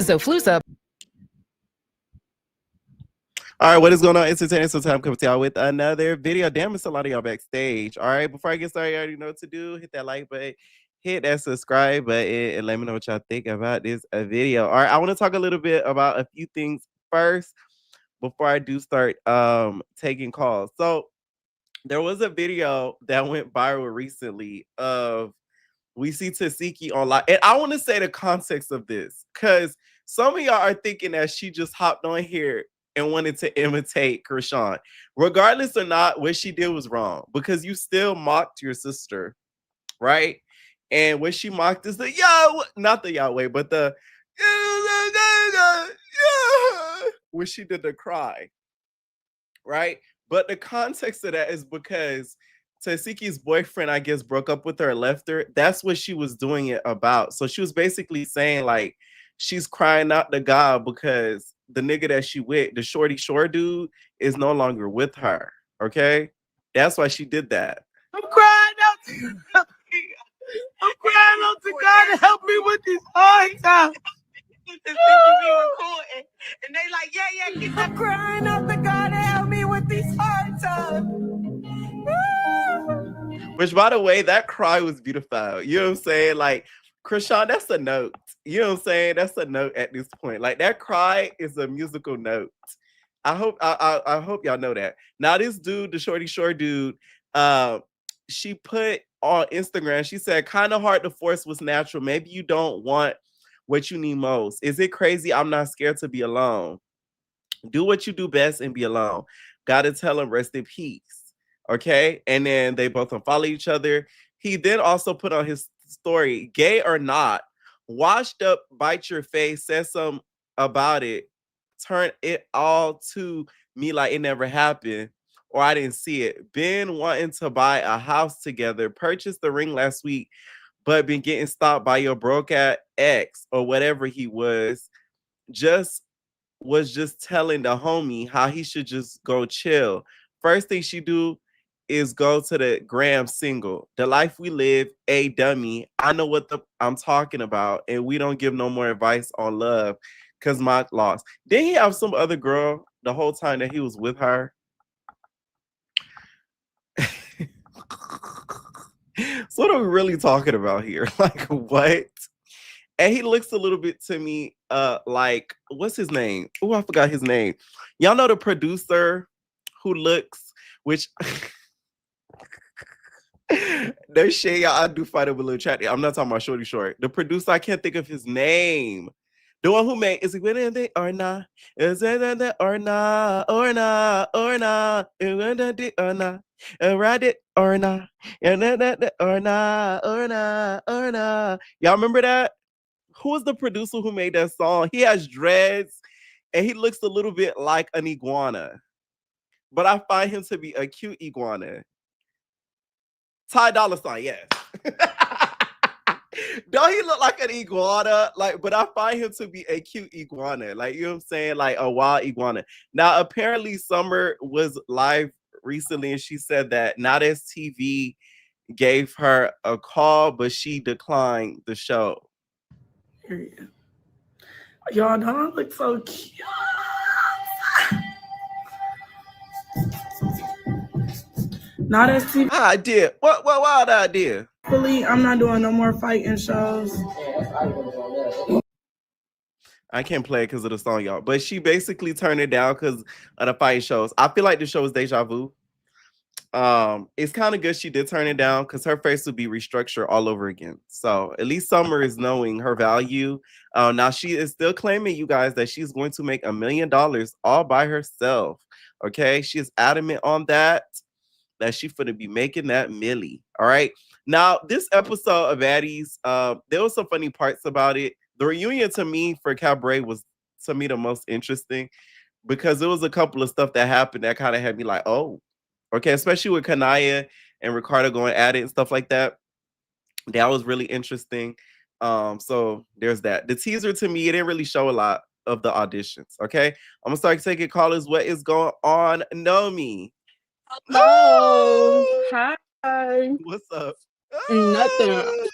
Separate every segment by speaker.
Speaker 1: Zofluza.
Speaker 2: All right, what is going on? Entertainment. So time coming to y'all with another video. Damn, it's a lot of y'all backstage. All right, before I get started, you already know what to do. Hit that like button, hit that subscribe button, and let me know what y'all think about this video. All right, I want to talk a little bit about a few things first before I do start taking calls. So there was a video that went viral recently of we see Tasiki online. And I want to say the context of this because some of y'all are thinking that she just hopped on here and wanted to imitate Krishan. Regardless or not, what she did was wrong because you still mocked your sister, right? And what she mocked is the Yahweh, not the Yahweh, but the when she did the cry, right? But the context of that is because Tasiki's boyfriend, I guess, broke up with her and left her. That's what she was doing it about. So she was basically saying, like, she's crying out to God because the nigga that she with, the shorty shore dude, is no longer with her. Okay? That's why she did that.
Speaker 3: I'm crying out to God. I'm crying out to God to help me with this hard time. And they like, yeah, get that. I'm crying out to God to help me with these hard times.
Speaker 2: Which, by the way, that cry was beautiful. You know what I'm saying? Like, Krishan, that's a note. You know what I'm saying? That's a note at this point. Like, that cry is a musical note. I hope y'all know that. Now, this dude, the shorty short dude, she put on Instagram, she said, kind of hard to force what's natural. Maybe you don't want what you need most. Is it crazy? I'm not scared to be alone. Do what you do best and be alone. Gotta tell him rest in peace. Okay. And then they both unfollow each other. He then also put on his story, gay or not, washed up, bite your face, said something about it, turn it all to me like it never happened or I didn't see it. Been wanting to buy a house together, purchased the ring last week, but been getting stopped by your broke ass ex or whatever he was. Just telling the homie how he should just go chill. First thing she do is go to the gram single. The life we live, a dummy. I know what I'm talking about, and we don't give no more advice on love because my loss. Didn't he have some other girl the whole time that he was with her? So what are we really talking about here? Like, what? And he looks a little bit to me like, what's his name? Oh, I forgot his name. Y'all know the producer who looks, which no shade, y'all. I do fight him a little chatty. I'm not talking about Shorty Short. The producer, I can't think of his name. The one who made Is It Winning Day or Not? Is it or not? Or not? Or not? Or not? Ride it or not? Or not? Or not? Or not? Y'all remember that? Who was the producer who made that song? He has dreads and he looks a little bit like an iguana. But I find him to be a cute iguana. Ty Dolla $ign, yes. Don't he look like an iguana? Like, but I find him to be a cute iguana. Like, you know what I'm saying? Like a wild iguana. Now, apparently Summer was live recently and she said that Not As TV gave her a call, but she declined the show.
Speaker 3: Y'all don't look so cute. Not As TV.
Speaker 2: I did. What wild idea?
Speaker 3: I'm not doing no more fighting shows.
Speaker 2: I can't play it because of the song, y'all. But she basically turned it down because of the fighting shows. I feel like the show is deja vu. It's kind of good she did turn it down because her face would be restructured all over again. So at least Summer is knowing her value. Now she is still claiming, you guys, that she's going to make $1 million all by herself. Okay, she is adamant on that she's going to be making that milli. All right. Now this episode of Baddies, there was some funny parts about it. The reunion to me for Cabaret was to me the most interesting because there was a couple of stuff that happened that kind of had me like, oh. Okay, especially with Kanaya and Ricardo going at it and stuff like that. That was really interesting. So there's that. The teaser to me, it didn't really show a lot of the auditions. Okay, I'm gonna start taking callers. What is going on, Nomi?
Speaker 4: Hello. Hi.
Speaker 2: What's up?
Speaker 4: Nothing.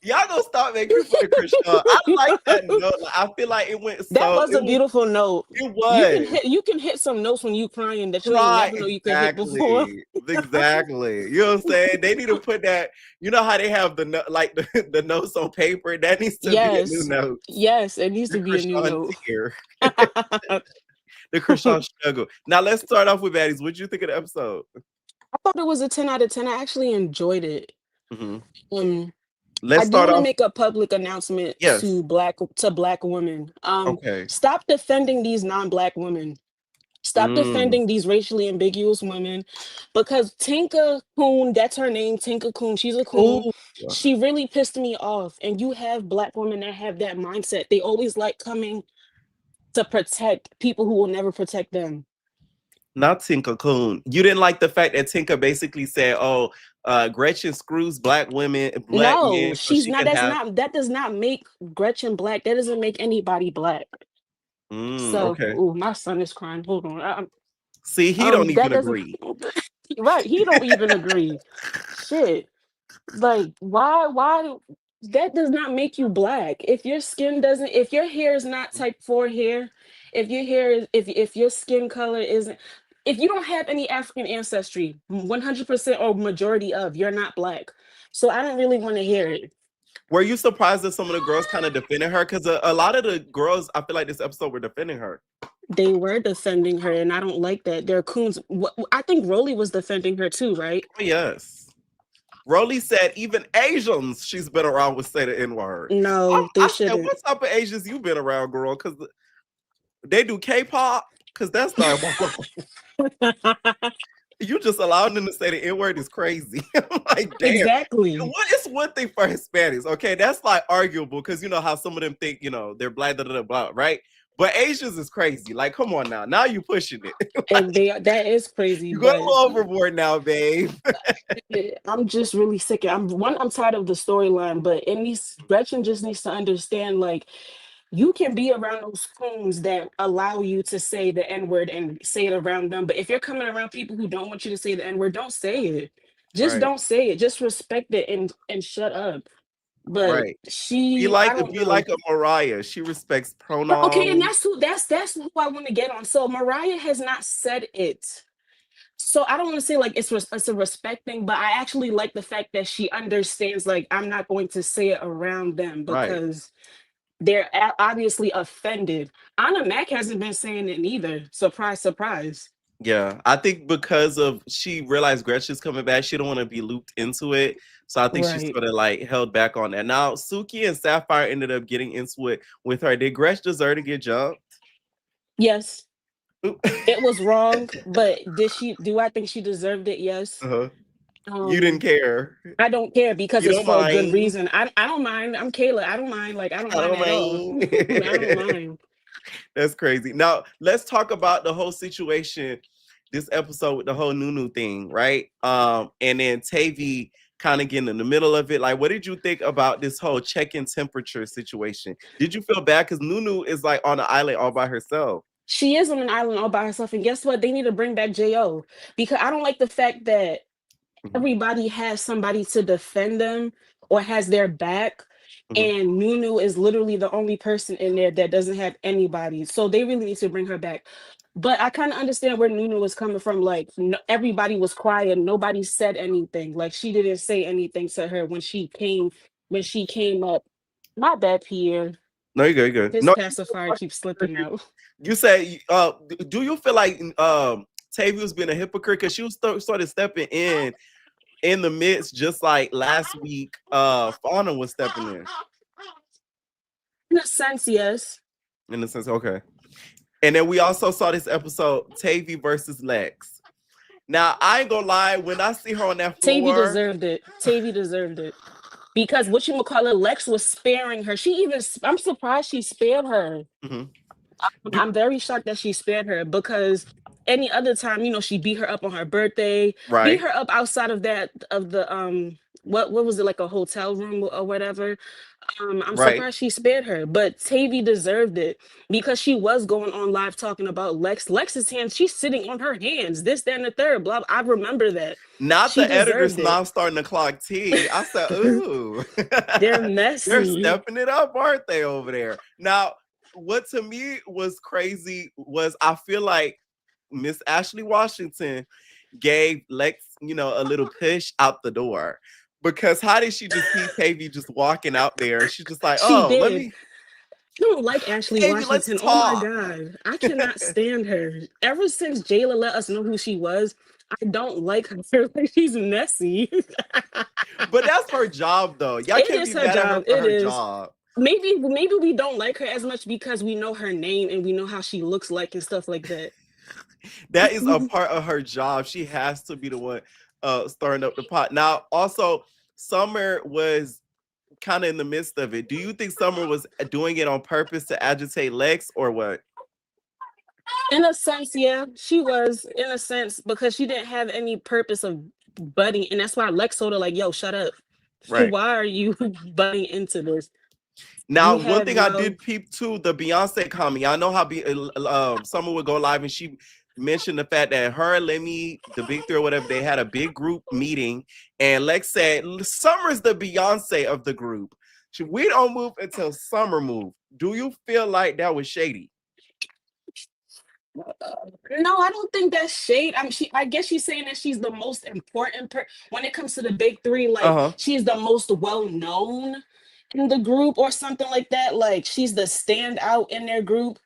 Speaker 2: Y'all gonna start making fun of Krishan. I like that note. Like, I feel like it went
Speaker 1: That
Speaker 2: so.
Speaker 1: was a beautiful note.
Speaker 2: It was.
Speaker 1: You can hit some notes when you crying that you ain't
Speaker 2: Right,
Speaker 1: never know you could hit before.
Speaker 2: exactly. Exactly. You know what I'm saying? They need to put that, you know how they have like the notes on paper? That needs to be a new
Speaker 1: Yes.
Speaker 2: note.
Speaker 1: Yes, it needs
Speaker 2: The
Speaker 1: to be a new
Speaker 2: Krishan
Speaker 1: note.
Speaker 2: tear. The Krishan struggle. Now let's start off with Baddies. What did you think of the episode?
Speaker 1: I thought it was a 10 out of 10. I actually enjoyed it.
Speaker 2: Hmm.
Speaker 1: Um, I
Speaker 2: Let's
Speaker 1: do
Speaker 2: start
Speaker 1: want to
Speaker 2: off.
Speaker 1: make a public announcement
Speaker 2: Yes.
Speaker 1: to black women.
Speaker 2: Okay.
Speaker 1: Stop defending these non-black women. Stop
Speaker 2: Mm.
Speaker 1: defending these racially ambiguous women because Tinka Coon, that's her name, Tinka Coon, she's a coon.
Speaker 2: Oh,
Speaker 1: She really pissed me off. And you have black women that have that mindset. They always like coming to protect people who will never protect them.
Speaker 2: not Tinka Coon. You didn't like the fact that Tinka basically said, "Oh, Gretchen screws black women, black
Speaker 1: No,
Speaker 2: men, so
Speaker 1: she's
Speaker 2: she
Speaker 1: not.
Speaker 2: can
Speaker 1: That's
Speaker 2: have."
Speaker 1: not. That does not make Gretchen black. That doesn't make anybody black. So,
Speaker 2: Okay.
Speaker 1: oh, my son is crying. Hold on.
Speaker 2: See, he don't
Speaker 1: That
Speaker 2: even
Speaker 1: doesn't.
Speaker 2: agree.
Speaker 1: Right? He don't even agree. Shit. Like, why? That does not make you black. If your skin doesn't, if your hair is not type 4 hair, if your hair is, if your skin color isn't, if you don't have any African ancestry, 100% or majority of, you're not black. So I don't really want to hear it.
Speaker 2: Were you surprised that some of the girls kind of defended her? Because a lot of the girls, I feel like this episode were defending her.
Speaker 1: They were defending her, and I don't like that. They're coons. I think Rolly was defending her too, right?
Speaker 2: Oh, yes. Rolly said even Asians she's been around would say the N word.
Speaker 1: No, they
Speaker 2: I said,
Speaker 1: shouldn't.
Speaker 2: what type of Asians you been around, girl? Because they do K-pop. Because that's not you just allowing them to say the N word is crazy. I'm like, damn.
Speaker 1: Exactly.
Speaker 2: What is one thing for Hispanics? Okay, that's like arguable because you know how some of them think, they're blah blah blah, blah, right? But Asians is crazy. Like, come on now. Now you pushing it.
Speaker 1: And that is crazy,
Speaker 2: You going a
Speaker 1: but
Speaker 2: little overboard now, babe.
Speaker 1: I'm just really sick. I'm tired of the storyline, but in these Gretchen just needs to understand like you can be around those coons that allow you to say the N-word and say it around them. But if you're coming around people who don't want you to say the N-word, don't say it. Just
Speaker 2: Right,
Speaker 1: don't say it. Just respect it and shut up. But
Speaker 2: right.
Speaker 1: I don't
Speaker 2: Be
Speaker 1: know.
Speaker 2: like a Mariah. She respects
Speaker 1: But okay, and
Speaker 2: pronouns.
Speaker 1: that's who I want to get on. So Mariah has not said it. So I don't want to say like it's a respect thing, but I actually like the fact that she understands like I'm not going to say it around them
Speaker 2: Right.
Speaker 1: because they're obviously offended. Anna Mac hasn't been saying it either. Surprise, surprise.
Speaker 2: Yeah. I think because of she realized Gretchen's coming back, she don't want to be looped into it. So I think she's
Speaker 1: Right.
Speaker 2: sort of like held back on that. Now Suki and Sapphire ended up getting into it with her. Did Gretch deserve to get jumped?
Speaker 1: Yes,
Speaker 2: Oop.
Speaker 1: it was wrong, but do I think she deserved it? Yes.
Speaker 2: Uh-huh. You didn't
Speaker 1: Um,
Speaker 2: care.
Speaker 1: I don't care because
Speaker 2: You
Speaker 1: it's
Speaker 2: don't
Speaker 1: for a good
Speaker 2: mind.
Speaker 1: reason. I don't mind. I'm Kayla. I don't mind. Like I don't
Speaker 2: I
Speaker 1: mind
Speaker 2: don't
Speaker 1: at all.
Speaker 2: mind.
Speaker 1: I don't mind.
Speaker 2: That's crazy. Now let's talk about the whole situation this episode with the whole Nunu thing, right? And then Tavy kind of getting in the middle of it. Like, what did you think about this whole check-in temperature situation? Did you feel bad? Because Nunu is like on an island all by herself.
Speaker 1: She is on an island all by herself, and guess what? They need to bring back Jo because I don't like the fact that
Speaker 2: Mhm,
Speaker 1: everybody has somebody to defend them or has their back.
Speaker 2: mhm.
Speaker 1: And Nunu is literally the only person in there that doesn't have anybody. So they really need to bring her back. But I kind of understand where Nunu was coming from. Like everybody was quiet, nobody said anything. Like she didn't say anything to her when she came up. My bad, Pierre.
Speaker 2: No, you're good. You're good.
Speaker 1: His
Speaker 2: No,
Speaker 1: pacifier keeps slipping out.
Speaker 2: you say, do you feel like Tavy was being a hypocrite because she was sort of stepping in the midst, just like last week, Fauna was stepping
Speaker 1: In a sense, yes.
Speaker 2: in the sense, okay. And then we also saw this episode, Tavy versus Lex. Now, I ain't gonna lie, when I see her on that
Speaker 1: Tavy
Speaker 2: floor,
Speaker 1: deserved it. Tavy deserved it. Because what you call it, Lex was sparing her. I'm surprised she spared her.
Speaker 2: mhm, do,
Speaker 1: I'm very shocked that she spared her because any other time, she beat her up on her birthday, beat
Speaker 2: right?
Speaker 1: her up outside of the what was it, like a hotel room or whatever. I'm
Speaker 2: Right.
Speaker 1: surprised she spared her, but Tavy deserved it because she was going on live talking about Lex's hands. She's sitting on her hands, this, that, and the third. Blah. I remember that.
Speaker 2: Not
Speaker 1: She
Speaker 2: the editor's
Speaker 1: deserved it.
Speaker 2: mouth starting to clock T. I said, ooh.
Speaker 1: They're
Speaker 2: They're
Speaker 1: messy.
Speaker 2: stepping it up, aren't they, over there? Now, what to me was crazy was I feel like Miss Ashley Washington gave Lex, a little push out the door. Because how did she just see Tavy just walking out there? She's just like,
Speaker 1: She
Speaker 2: oh, let
Speaker 1: did.
Speaker 2: me,
Speaker 1: I don't like Ashley
Speaker 2: Tavy, let's
Speaker 1: Washington. Oh my
Speaker 2: talk.
Speaker 1: God. I cannot stand her. Ever since Jayla let us know who she was, I don't like her. Like, she's messy.
Speaker 2: But that's her job, though. Y'all
Speaker 1: It
Speaker 2: can't
Speaker 1: is
Speaker 2: be
Speaker 1: her
Speaker 2: mad at her
Speaker 1: job.
Speaker 2: for
Speaker 1: It
Speaker 2: her
Speaker 1: is.
Speaker 2: job.
Speaker 1: Maybe we don't like her as much because we know her name and we know how she looks like and stuff like that.
Speaker 2: That is a part of her job. She has to be the one stirring up the pot. Now, also, Summer was kind of in the midst of it. Do you think Summer was doing it on purpose to agitate Lex or what?
Speaker 1: In a sense, yeah, she was in a sense because she didn't have any purpose of butting, and that's why Lex told her like, "Yo, shut up.
Speaker 2: Right.
Speaker 1: Why are you butting into this?
Speaker 2: Now,
Speaker 1: You
Speaker 2: one
Speaker 1: have
Speaker 2: thing I
Speaker 1: no
Speaker 2: did peep too, the Beyonce comment. I know how Summer would go live and she mentioned the fact that her, Lemmy, the Big Three or whatever, they had a big group meeting, and Lex said, "Summer's the Beyonce of the group. We don't move until Summer move." Do you feel like that was shady?
Speaker 1: No, I don't think that's shade. I guess she's saying that she's the most important when it comes to the big three.
Speaker 2: Uh
Speaker 1: Like
Speaker 2: huh.
Speaker 1: she's the most well known in the group or something like that. Like she's the standout in their group.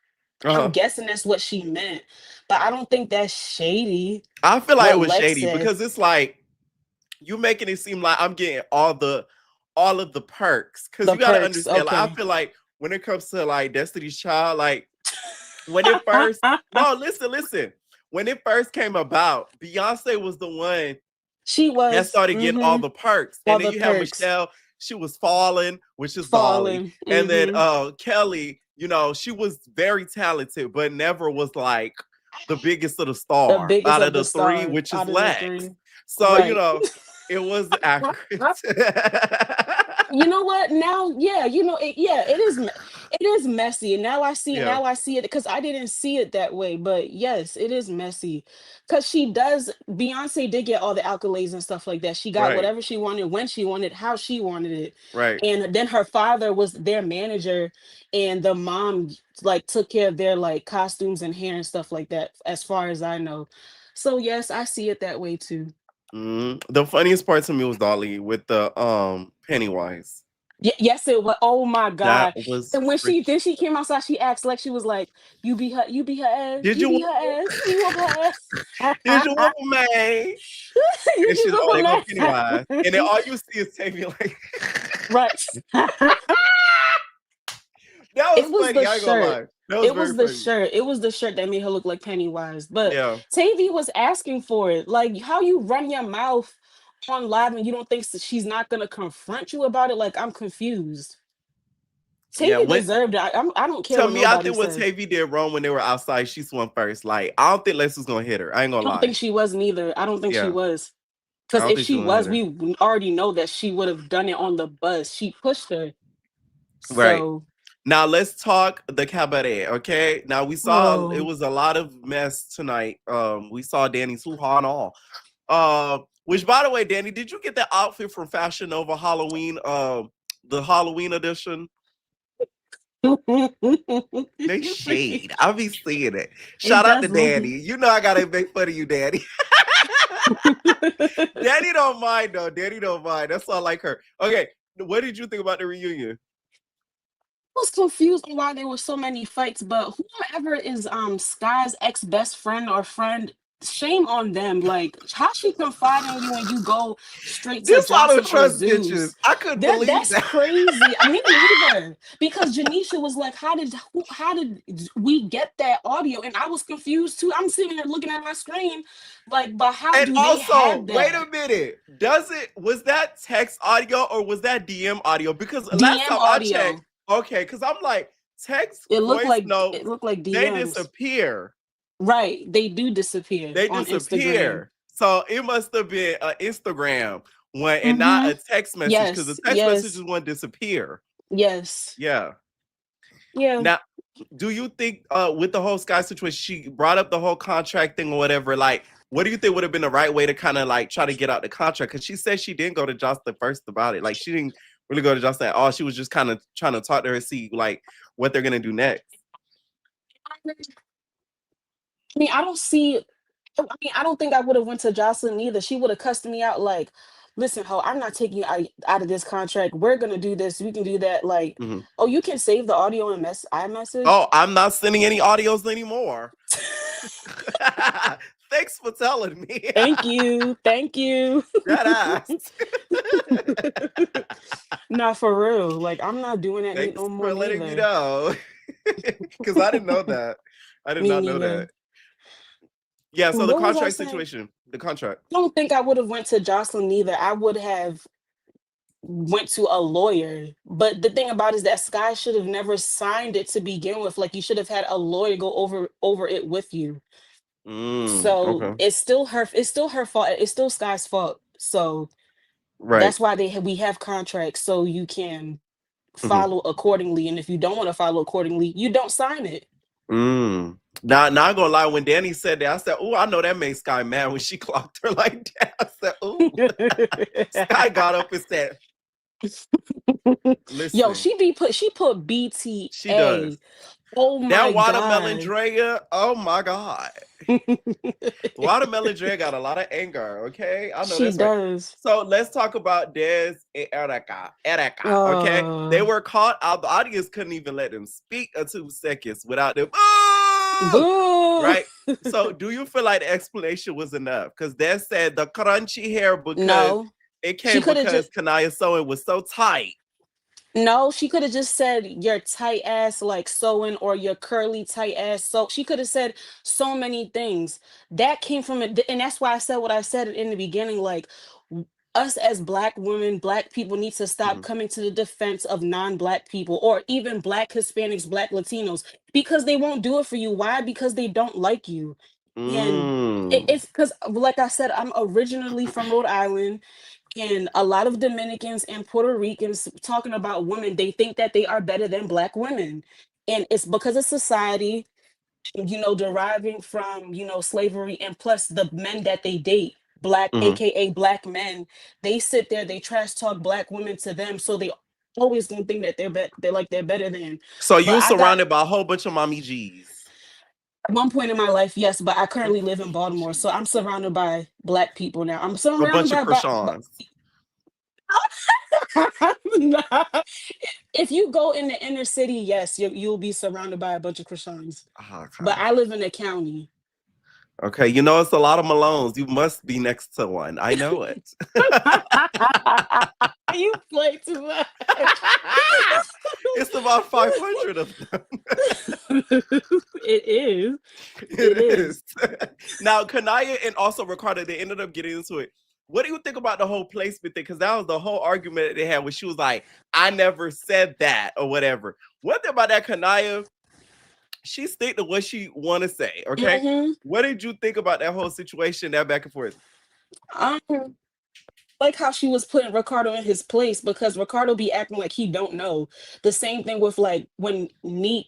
Speaker 2: Uh
Speaker 1: I'm
Speaker 2: huh.
Speaker 1: guessing that's what she meant, but I don't think that's shady.
Speaker 2: I feel like it
Speaker 1: What
Speaker 2: was
Speaker 1: Lex
Speaker 2: shady
Speaker 1: said.
Speaker 2: because it's like you making it seem like I'm getting all of the perks. Because
Speaker 1: The
Speaker 2: you got to
Speaker 1: perks.
Speaker 2: understand, like, I
Speaker 1: Okay.
Speaker 2: feel like when it comes to like Destiny's Child, like when it first, no, listen. When it first came about, Beyonce was the one
Speaker 1: She
Speaker 2: that
Speaker 1: was
Speaker 2: started getting all the perks.
Speaker 1: all
Speaker 2: And then
Speaker 1: the
Speaker 2: you have
Speaker 1: perks
Speaker 2: Michelle, she was falling, which is Dolly.
Speaker 1: falling.
Speaker 2: And then Kelly, she was very talented, but never was like the biggest of the
Speaker 1: The
Speaker 2: star
Speaker 1: biggest
Speaker 2: out
Speaker 1: of
Speaker 2: of
Speaker 1: the
Speaker 2: the three,
Speaker 1: stars
Speaker 2: which is
Speaker 1: out of the
Speaker 2: Lex.
Speaker 1: three.
Speaker 2: So,
Speaker 1: Right.
Speaker 2: it was accurate.
Speaker 1: You know what? Now, yeah, it is messy. And
Speaker 2: Yeah,
Speaker 1: now I see it because I didn't see it that way. But yes, it is messy. Because Beyonce did get all the accolades and stuff like that. She got
Speaker 2: right,
Speaker 1: whatever she wanted, when she wanted, how she wanted it.
Speaker 2: right.
Speaker 1: And then her father was their manager, and the mom like took care of their like costumes and hair and stuff like that, as far as I know. So yes, I see it that way too.
Speaker 2: The funniest part to me was Dolly with the Pennywise.
Speaker 1: Yes, it was. Oh my
Speaker 2: That
Speaker 1: God.
Speaker 2: was
Speaker 1: And when
Speaker 2: freaking.
Speaker 1: she came outside, she asked like she was like, you be her ass,
Speaker 2: Did
Speaker 1: you
Speaker 2: you
Speaker 1: be
Speaker 2: whoop
Speaker 1: her
Speaker 2: him?
Speaker 1: ass, you whoop her ass.
Speaker 2: Did you whoop him, man?
Speaker 1: You
Speaker 2: And she's, oh, they go
Speaker 1: whoop her
Speaker 2: Pennywise. And then
Speaker 1: ass.
Speaker 2: all you see is Tavy like,
Speaker 1: Right.
Speaker 2: that was
Speaker 1: It was
Speaker 2: funny.
Speaker 1: the
Speaker 2: I ain't gonna
Speaker 1: shirt.
Speaker 2: lie. That was very funny.
Speaker 1: It was the shirt that made her look like Pennywise. But
Speaker 2: Yeah.
Speaker 1: Tavy was asking for it. Like how you run your mouth on live and you don't think she's not gonna confront you about it. Like I'm confused.
Speaker 2: Yeah.
Speaker 1: Tavy deserved it. I don't care
Speaker 2: To
Speaker 1: what
Speaker 2: me, I
Speaker 1: nobody
Speaker 2: think what
Speaker 1: says.
Speaker 2: Tavy did wrong when they were outside, she swung first. Like, I don't think Lex was gonna hit her. I ain't gonna
Speaker 1: I don't
Speaker 2: lie.
Speaker 1: think she was neither. I don't think she
Speaker 2: Yeah.
Speaker 1: was.
Speaker 2: I
Speaker 1: Because
Speaker 2: don't
Speaker 1: if
Speaker 2: think she
Speaker 1: she
Speaker 2: was gonna hit
Speaker 1: was,
Speaker 2: her.
Speaker 1: we already know that she would have done it on the bus. She pushed her.
Speaker 2: Right.
Speaker 1: So,
Speaker 2: Now let's talk the cabaret. Okay. Now we saw it
Speaker 1: oh,
Speaker 2: was a lot of mess tonight. We saw Danny's hoo-ha and all. Which by the way, Danny, did you get that outfit from Fashion Nova Halloween? The Halloween edition? They shade.
Speaker 1: it
Speaker 2: I'll be seeing it. Shout out to
Speaker 1: does look.
Speaker 2: Danny. You know I gotta make fun of you, Danny. Danny don't mind though. Danny don't mind. That's all like her. Okay, what did you think about the reunion?
Speaker 1: Was confused on why there were so many fights, but whoever is Sky's ex best friend or friend, shame on them. Like how she confide in you and you go straight to
Speaker 2: This why I don't
Speaker 1: gossip on
Speaker 2: trust bitches.
Speaker 1: Zeus.
Speaker 2: I couldn't believe
Speaker 1: That's
Speaker 2: that.
Speaker 1: crazy. I mean, neither. Because Janisha was like, how did we get that audio? And I was confused too. I'm sitting there looking at my screen, like, but how
Speaker 2: And
Speaker 1: do they
Speaker 2: also,
Speaker 1: have
Speaker 2: wait a
Speaker 1: that?
Speaker 2: minute. Was that text audio or was that DM audio? Because last
Speaker 1: DM
Speaker 2: time I checked,
Speaker 1: audio.
Speaker 2: okay, because I'm like, text voice
Speaker 1: It
Speaker 2: notes,
Speaker 1: looked like
Speaker 2: they
Speaker 1: DMs.
Speaker 2: disappear.
Speaker 1: Right. They do disappear
Speaker 2: They
Speaker 1: on Instagram.
Speaker 2: disappear. So it must have been an Instagram one and not
Speaker 1: Mm-hmm.
Speaker 2: a text message because the
Speaker 1: Yes,
Speaker 2: text
Speaker 1: yes.
Speaker 2: messages one disappear.
Speaker 1: Yes.
Speaker 2: Yeah.
Speaker 1: Yeah.
Speaker 2: Now, do you think with the whole Sky situation, she brought up the whole contract thing or whatever, like, what do you think would have been the right way to kind of like try to get out the contract? Because she said she didn't go to Jocelyn first about it. Like, she didn't really go to Jocelyn at all. She was just kind of trying to talk to her, see like what they're gonna do next.
Speaker 1: I mean, I don't think I would have went to Jocelyn either. She would have cussed me out like, listen, ho, I'm not taking you out of this contract. We're gonna do this. We can do that. Like,
Speaker 2: Mhm.
Speaker 1: oh, you can save the audio and iMessage.
Speaker 2: Oh, I'm not sending any audios anymore. Thanks for telling me.
Speaker 1: Thank you. Thank you.
Speaker 2: That ass.
Speaker 1: Nah, for real. Like, I'm not doing that
Speaker 2: Thanks
Speaker 1: no more
Speaker 2: for letting me
Speaker 1: neither.
Speaker 2: know. Because I didn't know that. I did
Speaker 1: Me
Speaker 2: not know
Speaker 1: neither.
Speaker 2: that. Yeah, so the
Speaker 1: What was I
Speaker 2: contract
Speaker 1: saying?
Speaker 2: situation. The contract.
Speaker 1: I don't think I would have went to Jocelyn neither. I would have went to a lawyer. But the thing about it is that Sky should have never signed it to begin with. Like, you should have had a lawyer go over it with you. So
Speaker 2: Okay.
Speaker 1: it's still her fault. It's still Sky's fault. So
Speaker 2: Right.
Speaker 1: that's why we have contracts so you can
Speaker 2: Mhm.
Speaker 1: follow accordingly. And if you don't want to follow accordingly, you don't sign it.
Speaker 2: Now, not gonna lie, when Danny said that, I said, "Oh, I know that made Sky mad when she clocked her like that." I said, "Oh." Sky got up and said,
Speaker 1: Yo,
Speaker 2: "Listen,
Speaker 1: she put
Speaker 2: she does
Speaker 1: BTA. Oh my
Speaker 2: that watermelon
Speaker 1: god.
Speaker 2: Drea. Oh my god, watermelon Drea got a lot of anger. Okay, I know
Speaker 1: She
Speaker 2: that's right."
Speaker 1: does.
Speaker 2: So let's talk about Des and Erica. Erica, okay, they
Speaker 1: Uh,
Speaker 2: were caught out. The audience couldn't even let them speak 2 seconds without them. Boo!
Speaker 1: boo.
Speaker 2: Right? So do you feel like the explanation was enough? Because they said the crunchy hair because
Speaker 1: No.
Speaker 2: it
Speaker 1: She
Speaker 2: came
Speaker 1: could have
Speaker 2: because
Speaker 1: just
Speaker 2: Kanaya sewing was so tight.
Speaker 1: No, she could have just said your tight ass like sewing or your curly tight ass. So she could have said so many things. That came from it. And that's why I said what I said in the beginning. Like, us as black women, black people need to stop
Speaker 2: Mhm.
Speaker 1: coming to the defense of non-black people or even black Hispanics, black Latinos, because they won't do it for you. Why? Because they don't like you. And
Speaker 2: Mm.
Speaker 1: it's because, like I said, I'm originally from Rhode Island, and a lot of Dominicans and Puerto Ricans talking about women, they think that they are better than black women. And it's because of society, deriving from, slavery, and plus the men that they date, black,
Speaker 2: Mhm.
Speaker 1: aka black men, they sit there, they trash talk black women to them. So they always gonna think that they're better than.
Speaker 2: So
Speaker 1: But
Speaker 2: you
Speaker 1: I got
Speaker 2: surrounded by a whole bunch of mommy G's.
Speaker 1: at one point in my life, yes, but I currently live in
Speaker 2: Mommy
Speaker 1: Baltimore. So I'm
Speaker 2: G's.
Speaker 1: surrounded by black people now. I'm
Speaker 2: A
Speaker 1: surrounded
Speaker 2: bunch of
Speaker 1: by
Speaker 2: croissants.
Speaker 1: Nah. If you go in the inner city, yes, you'll be surrounded by a bunch of Krishans. But
Speaker 2: Okay.
Speaker 1: I live in the county.
Speaker 2: Okay, you know it's a lot of Malones. You must be next to one. I know it.
Speaker 1: You play too much.
Speaker 2: It's about 500 of them.
Speaker 1: It is. It
Speaker 2: It
Speaker 1: is.
Speaker 2: is. Now, Kanaya and also Ricardo, they ended up getting into it. What do you think about the whole placement thing? Because that was the whole argument that they had when she was like, I never said that or whatever. One thing about that, Kanaya, she stick to what she want to say, okay?
Speaker 1: Mhm.
Speaker 2: What did you think about that whole situation, that back and forth?
Speaker 1: Um, like how she was putting Ricardo in his place because Ricardo be acting like he don't know. The same thing with like when Neek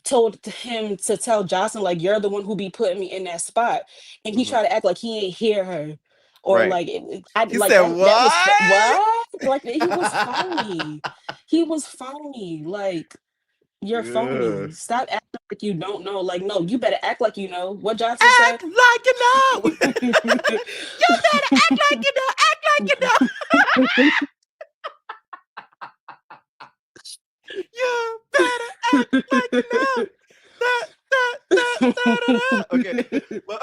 Speaker 1: told him to tell Jocelyn, like, you're the one who be putting me in that spot. And he
Speaker 2: Mhm.
Speaker 1: tried to act like he ain't hear her. Or
Speaker 2: Right.
Speaker 1: like I
Speaker 2: He
Speaker 1: like
Speaker 2: said,
Speaker 1: that was
Speaker 2: what?
Speaker 1: what? Like he was phony. He was phony. Like, you're
Speaker 2: Yeah.
Speaker 1: phony. Stop acting like you don't know. Like, no, you better act like you know. What Johnson said.
Speaker 2: Act like you know. You better act like you know. Act like you know. You better act like you know. Okay. Well,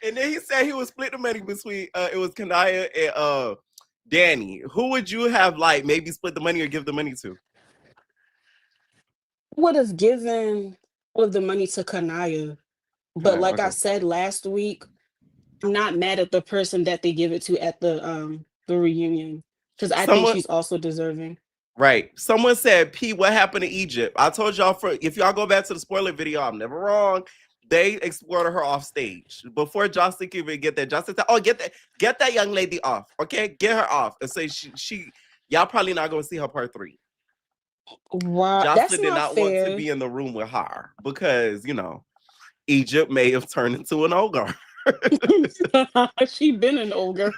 Speaker 2: and then he said he would split the money between it was Kanaya and Danny. Who would you have like maybe split the money or give the money to?
Speaker 1: Would have given all of the money to Kanaya. But
Speaker 2: Kanaya,
Speaker 1: like I
Speaker 2: okay.
Speaker 1: said last week, I'm not mad at the person that they give it to at the reunion. Because I think
Speaker 2: Someone
Speaker 1: she's also deserving.
Speaker 2: Right. Someone said, P, what happened to Egypt? I told y'all if y'all go back to the spoiler video, I'm never wrong. They exploited her off stage. Before Jocelyn could even get that, Jocelyn said, oh, get that young lady off. Okay, get her off. And say y'all probably not gonna see her part 3.
Speaker 1: Wow, that's
Speaker 2: Joseline did
Speaker 1: not
Speaker 2: not want to
Speaker 1: fair.
Speaker 2: be in the room with her because, Egypt may have turned into an ogre.
Speaker 1: She been an ogre.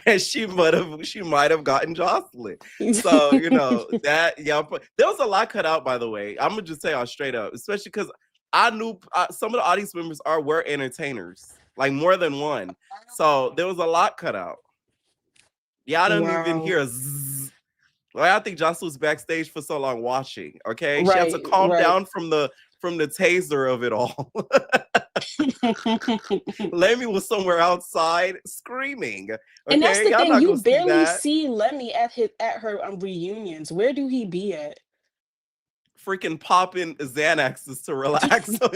Speaker 2: And she might have gotten Joseline. So, that there was a lot cut out, by the way. I'm gonna just say y'all straight up, especially because I knew some of the audience members were entertainers, like more than one. So there was a lot cut out. Yeah, I don't even
Speaker 1: Wow.
Speaker 2: hear a zzz. Like, I think Jocelyn was backstage for so long watching. Okay, she had to
Speaker 1: Right,
Speaker 2: calm
Speaker 1: right.
Speaker 2: down from the taser of it all. Lemmy was somewhere outside screaming.
Speaker 1: And that's
Speaker 2: Okay,
Speaker 1: the
Speaker 2: y'all
Speaker 1: thing.
Speaker 2: not
Speaker 1: You
Speaker 2: gonna see
Speaker 1: barely
Speaker 2: that.
Speaker 1: see Lemmy at her reunions. Where do he be at?
Speaker 2: Freaking popping Xanaxes to relax. So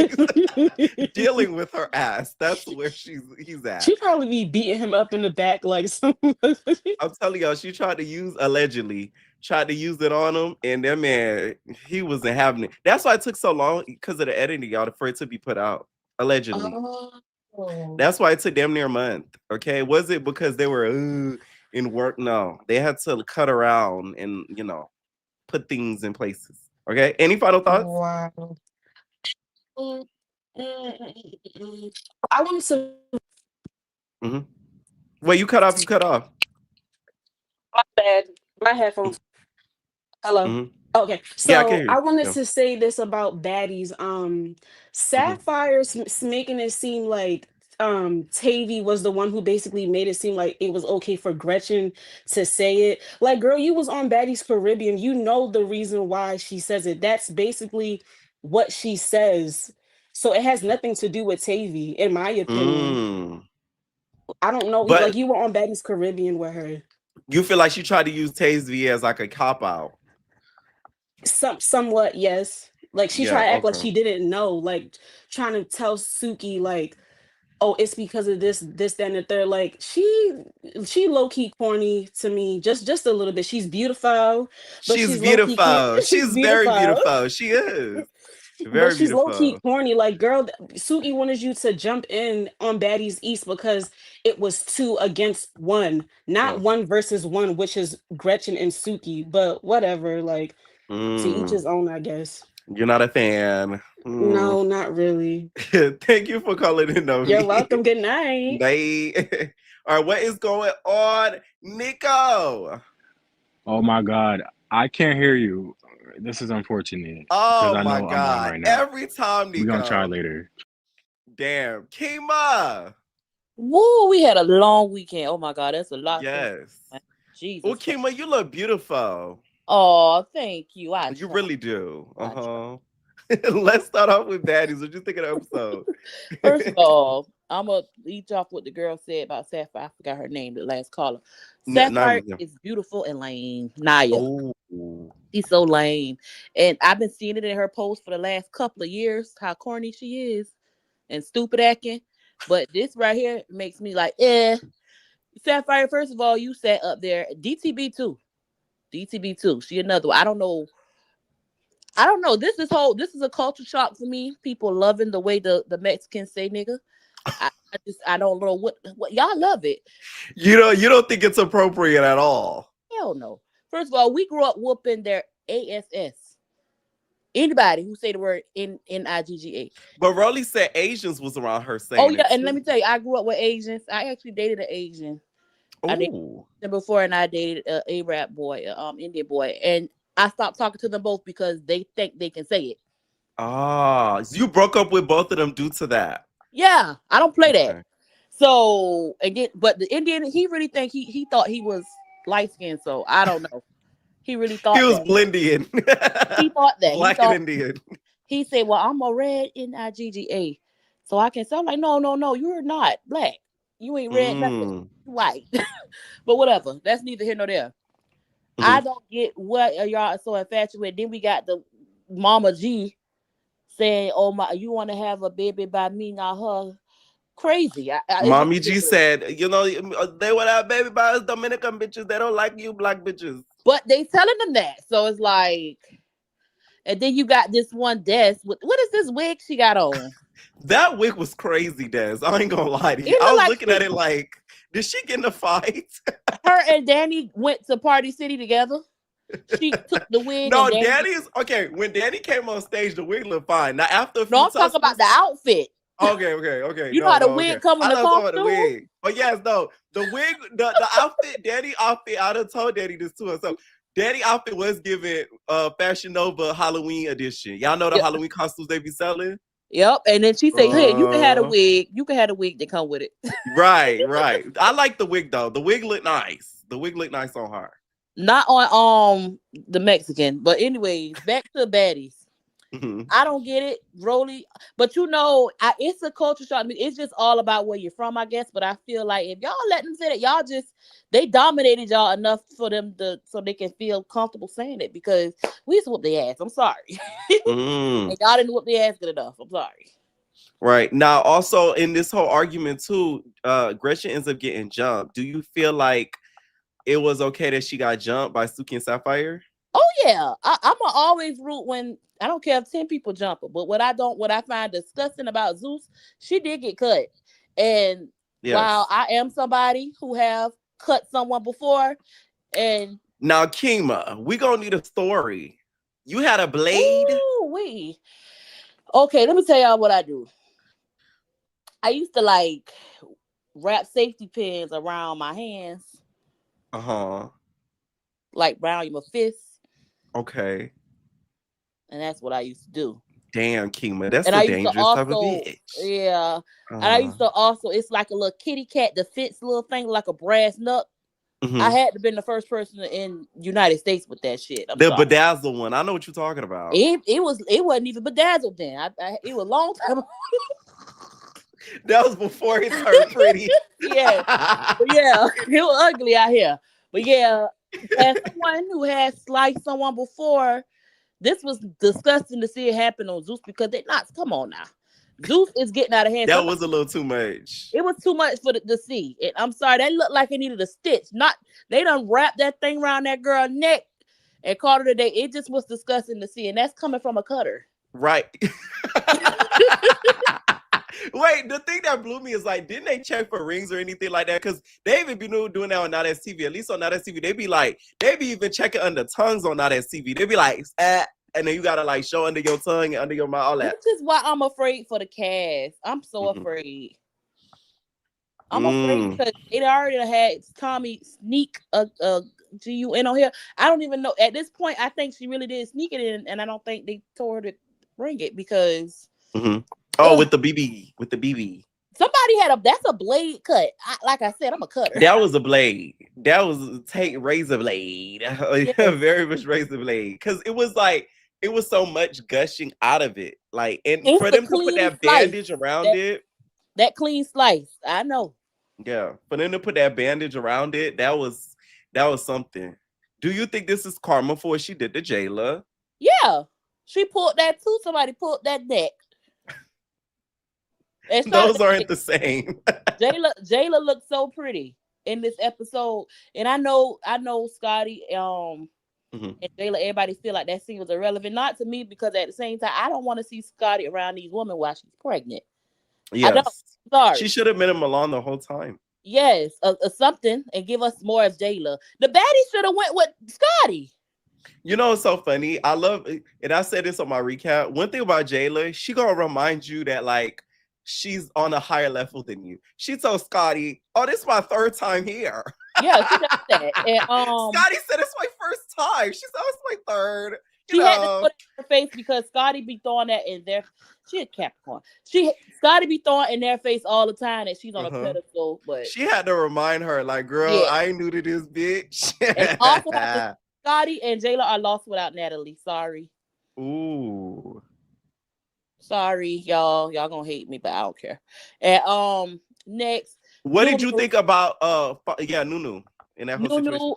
Speaker 2: he's dealing with her ass. That's where he's at.
Speaker 1: She probably be beating him up in the back like some.
Speaker 2: I'm telling y'all, she allegedly tried to use it on him, and that man, he wasn't having it. That's why it took so long, because of the editing, y'all, for it to be put out. Allegedly.
Speaker 1: Oh.
Speaker 2: That's why it took damn near a month. Okay. Was it because they were in work? No. They had to cut around and, put things in places. Okay. Any final thoughts?
Speaker 1: Wow. Mm, I want to.
Speaker 2: Mm-hmm. Well, you cut off. You cut off.
Speaker 1: My bad. My headphones. Hello.
Speaker 2: Mm-hmm.
Speaker 1: Okay,
Speaker 2: Yeah, I can
Speaker 1: so
Speaker 2: hear
Speaker 1: I
Speaker 2: you.
Speaker 1: wanted
Speaker 2: Yeah.
Speaker 1: to say this about Baddies.
Speaker 2: Mm-hmm.
Speaker 1: Sapphire's making it seem like Tavy was the one who basically made it seem like it was okay for Gretchen to say it. Like, girl, you was on Baddies Caribbean. You know the reason why she says it. That's basically what she says. So it has nothing to do with Tavy, in my opinion.
Speaker 2: Mm.
Speaker 1: I don't know. Like,
Speaker 2: But
Speaker 1: you were on Baddies Caribbean with her.
Speaker 2: you feel like she tried to use Taze V as like a cop out.
Speaker 1: Somewhat, yes. Like, she
Speaker 2: Yeah.
Speaker 1: tried to act like
Speaker 2: Okay.
Speaker 1: she didn't know, like trying to tell Suki like, oh, it's because of this, that, and the third. Like, she low key corny to me, just a little bit. She's beautiful, but
Speaker 2: She's
Speaker 1: she's low key corny.
Speaker 2: beautiful.
Speaker 1: She's
Speaker 2: She's very
Speaker 1: beautiful,
Speaker 2: beautiful. She is
Speaker 1: but
Speaker 2: very
Speaker 1: she's low key
Speaker 2: beautiful.
Speaker 1: corny. Like, girl, Suki wanted you to jump in on Baddies East because it was two against one, not
Speaker 2: Oh.
Speaker 1: one versus one, which is Gretchen and Suki. But whatever, like, to each
Speaker 2: Mm.
Speaker 1: his own, I guess.
Speaker 2: You're not a fan. Mm.
Speaker 1: No, not really.
Speaker 2: Thank you for calling in on
Speaker 1: You're
Speaker 2: me.
Speaker 1: welcome. Good night.
Speaker 2: Bye. All right, what is going on, Nico?
Speaker 4: Oh my God, I can't hear you. This is unfortunate because
Speaker 2: Oh
Speaker 4: I
Speaker 2: my
Speaker 4: know I'm on
Speaker 2: God.
Speaker 4: right now.
Speaker 2: Every time,
Speaker 4: We're gonna try
Speaker 2: Nico.
Speaker 4: later.
Speaker 2: Damn. Kima.
Speaker 5: Woo, we had a long weekend. Oh my God, that's a lot.
Speaker 2: Yes.
Speaker 5: Jesus.
Speaker 2: Well, Kima, you look beautiful.
Speaker 5: Oh, thank you.
Speaker 2: You really do.
Speaker 5: I
Speaker 2: Uh-huh. Let's start off with Baddies. What you think of the episode?
Speaker 5: First of all, I'm going to lead off what the girl said about Sapphire. I forgot her name, the last caller. Sapphire is beautiful and lame. Naya.
Speaker 2: Oh.
Speaker 5: She's so lame. And I've been seeing it in her posts for the last couple of years, how corny she is and stupid acting. But this right here makes me like, Sapphire, first of all, you sat up there. DTB too. She another one. I don't know. This is a culture shock for me. People loving the way the Mexicans say nigga. I don't know what y'all love it.
Speaker 2: You don't think it's appropriate at all.
Speaker 5: Hell no. First of all, we grew up whooping their ASS. Anybody who say the word NIGGA.
Speaker 2: But Rolly said Asians was around her saying.
Speaker 5: Oh yeah, and let me tell you, I grew up with Asians. I actually dated an Asian. I dated them before, and I dated a Arab boy, Indian boy, and I stopped talking to them both because they think they can say it.
Speaker 2: Ah, so you broke up with both of them due to that.
Speaker 5: Yeah, I don't play that. So again, but the Indian, he really think he thought he was light skinned. So I don't know. He really thought
Speaker 2: he was blendian.
Speaker 5: He thought that.
Speaker 2: Black and Indian.
Speaker 5: He said, "Well, I'm a red NIGGA, so I can." So I'm like, "No, you're not black. You ain't red, nothing, white." But whatever. That's neither here nor there. Mm-hmm. I don't get what y'all are so infatuated. Then we got the Mama G saying, "Oh my, you want to have a baby by me, not her." Crazy.
Speaker 2: Mommy G said, they want to have baby by us Dominican bitches. They don't like you black bitches.
Speaker 5: But they telling them that. So it's like, and then you got this one Des. What is this wig she got on?
Speaker 2: That wig was crazy, Des. I ain't gonna lie to you. I was looking at it like, did she get in a fight?
Speaker 5: Her and Danny went to Party City together. she took the wig
Speaker 2: No,
Speaker 5: and Danny.
Speaker 2: Danny's okay. When Danny came on stage, the wig looked fine. Now after a few
Speaker 5: No, I'm talking about
Speaker 2: tussles,
Speaker 5: the outfit.
Speaker 2: okay.
Speaker 5: You know how the
Speaker 2: Okay.
Speaker 5: wig come in
Speaker 2: I
Speaker 5: the
Speaker 2: know some of the
Speaker 5: costume?
Speaker 2: wig, but yes, no, the wig, the outfit, Danny outfit. I done told Danny this too. So Danny outfit was given Fashion Nova Halloween edition. Y'all know the
Speaker 5: Yep.
Speaker 2: Halloween costumes they be selling.
Speaker 5: Yep. And then she said, "Hey, you can have a wig. You can have a wig that come with it."
Speaker 2: Right. I like the wig though. The wig looked nice. The wig looked nice on her.
Speaker 5: Not on the Mexican, but anyways, back to Baddies.
Speaker 2: Mhm.
Speaker 5: I don't get it, Rolly. But it's a culture shock. I mean, it's just all about where you're from, I guess. But I feel like if y'all let them say that, they dominated y'all enough for them so they can feel comfortable saying it because we used to whoop their ass. I'm sorry. And y'all didn't whoop their ass good enough. I'm sorry.
Speaker 2: Right. Now, also in this whole argument too, Gretchen ends up getting jumped. Do you feel like it was okay that she got jumped by Suki and Sapphire?
Speaker 5: Oh yeah, I'm always root when I don't care if 10 people jump her. But what I find disgusting about Zeus, she did get cut, and while I am somebody who have cut someone before, and
Speaker 2: now Kima, we gonna need a story. You had a blade.
Speaker 5: Ooh, okay, let me tell y'all what I do. I used to wrap safety pins around my hands, like around my fists.
Speaker 2: Okay.
Speaker 5: And that's what I used to do.
Speaker 2: Damn, Kima, that's a dangerous type of bitch.
Speaker 5: Yeah. And I used to also, it's like a little kitty cat that fits little thing like a brass nut. I had to been the first person in United States with that shit.
Speaker 2: The bedazzle one. I know what you're talking about.
Speaker 5: It wasn't even bedazzled then. It was a long time ago.
Speaker 2: That was before it turned pretty.
Speaker 5: Yeah. It was ugly out here. But yeah, as someone who had sliced someone before, this was disgusting to see it happen on Zeus because come on now. Zeus is getting out of hand.
Speaker 2: That was a little too much.
Speaker 5: It was too much for to see. And I'm sorry, that looked like it needed a stitch. They done wrapped that thing around that girl's neck and called it a day. It just was disgusting to see. And that's coming from a cutter.
Speaker 2: Right. Wait, the thing that blew me is didn't they check for rings or anything like that? Because they even be doing that on Not As TV. At least on Not As TV, they be even checking under tongues on Not As TV. They be like, and then you gotta show under your tongue and under your mouth, all that.
Speaker 5: This is why I'm afraid for the cast. I'm so afraid. I'm afraid because it already had Tommy sneak a GUN on here. I don't even know. At this point, I think she really did sneak it in, and I don't think they told her to bring it because
Speaker 2: with the BB.
Speaker 5: Somebody that's a blade cut. Like I said, I'm a cutter.
Speaker 2: That was a blade. That was a razor blade. Very much razor blade. Because it was so much gushing out of it. And for them to put that bandage around it.
Speaker 5: That clean slice. I know.
Speaker 2: Yeah. For them to put that bandage around it, that was something. Do you think this is karma for what she did to Jayla?
Speaker 5: Yeah. She pulled that too. Somebody pulled that neck.
Speaker 2: Those aren't the same.
Speaker 5: Jayla looked so pretty in this episode. And I know Scotty and Jayla, everybody feel like that scene was irrelevant. Not to me, because at the same time, I don't want to see Scotty around these women while she's pregnant.
Speaker 2: Yes.
Speaker 5: Sorry.
Speaker 2: She should have been him along the whole time.
Speaker 5: Yes, something, and give us more of Jayla. The baddie should have went with Scotty.
Speaker 2: You know, it's so funny. I love it, and I said this on my recap. One thing about Jayla, she gonna remind you that she's on a higher level than you. She told Scotty, "Oh, this is my third time here."
Speaker 5: Yeah, she does that. And
Speaker 2: Scotty said it's my first time. She said it's my third.
Speaker 5: She had to put it in her face because Scotty be throwing that in their. She a Capricorn. Scotty be throwing in their face all the time that she's on a pedestal. But
Speaker 2: she had to remind her, girl, I ain't new to this bitch.
Speaker 5: And also, Scotty and Jayla are lost without Natalie. Sorry.
Speaker 2: Ooh.
Speaker 5: Sorry, y'all. Y'all gonna hate me, but I don't care. And next.
Speaker 2: What did you think about Nunu in that whole situation?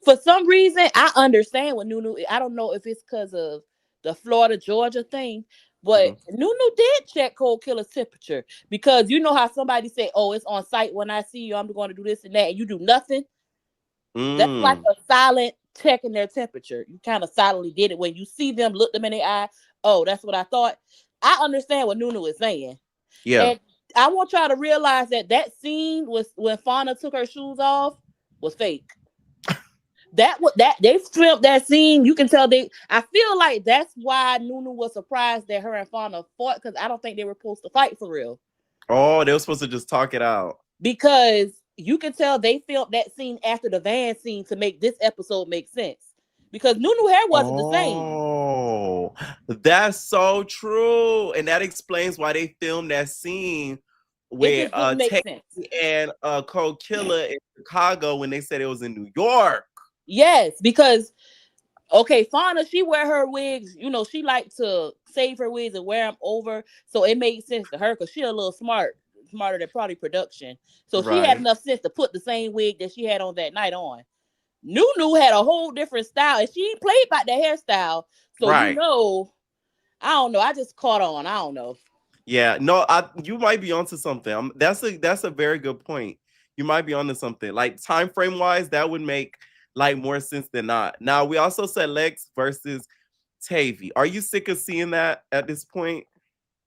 Speaker 5: For some reason, I understand what Nunu. I don't know if it's because of the Florida Georgia thing, but Nunu did check Cold Killer's temperature because you know how somebody say, "Oh, it's on site when I see you. I'm going to do this and that," and you do nothing. That's like a silent checking their temperature. You kind of silently did it when you see them, look them in the eye. Oh, that's what I thought. I understand what Nunu is saying.
Speaker 2: Yeah.
Speaker 5: And I want y'all to realize that scene was when Fauna took her shoes off was fake. That they filmed that scene. You can tell I feel like that's why Nunu was surprised that her and Fauna fought, because I don't think they were supposed to fight for real.
Speaker 2: Oh, they were supposed to just talk it out.
Speaker 5: Because you can tell they filmed that scene after the van scene to make this episode make sense. Because Nunu hair wasn't the same.
Speaker 2: Oh, that's so true. And that explains why they filmed that scene
Speaker 5: It
Speaker 2: with
Speaker 5: just didn't make
Speaker 2: Tay
Speaker 5: sense.
Speaker 2: and Cold Killer in Chicago when they said it was in New York.
Speaker 5: Yes, because okay, Fauna, she wear her wigs. You know, she like to save her wigs and wear them over, so it made sense to her because she a little smarter than probably production. So she had
Speaker 2: Right.
Speaker 5: enough sense to put the same wig that she had on that night on. Nunu had a whole different style, and she ain't played by that hairstyle. So
Speaker 2: Right.
Speaker 5: I don't know. I just caught on. I don't know.
Speaker 2: Yeah, no, you might be onto something. That's a very good point. You might be onto something. Like time frame wise, that would make like more sense than not. Now we also said Lex versus Tavy. Are you sick of seeing that at this point?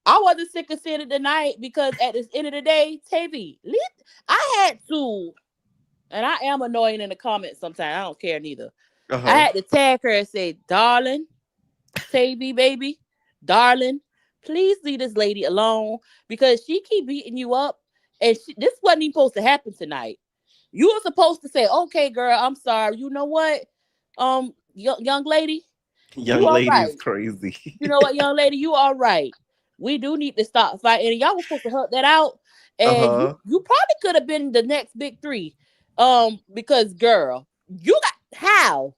Speaker 5: I wasn't sick of seeing it tonight because at the end of the day, Tavy, I had to, and I am annoying in the comments sometimes. I don't care neither.
Speaker 2: Uh-huh.
Speaker 5: I had to tag her and say, darling, Tavy, baby, darling, please leave this lady alone because she keep beating you up, and this wasn't even supposed to happen tonight. You were supposed to say, okay, girl, I'm sorry. You know what? Young lady,
Speaker 2: Young
Speaker 5: you all
Speaker 2: lady
Speaker 5: right.
Speaker 2: is crazy.
Speaker 5: You know what, young lady, you all right. We do need to stop fighting. And y'all were supposed to hurt that out. And you probably could have been the next big three. Because girl, you got how?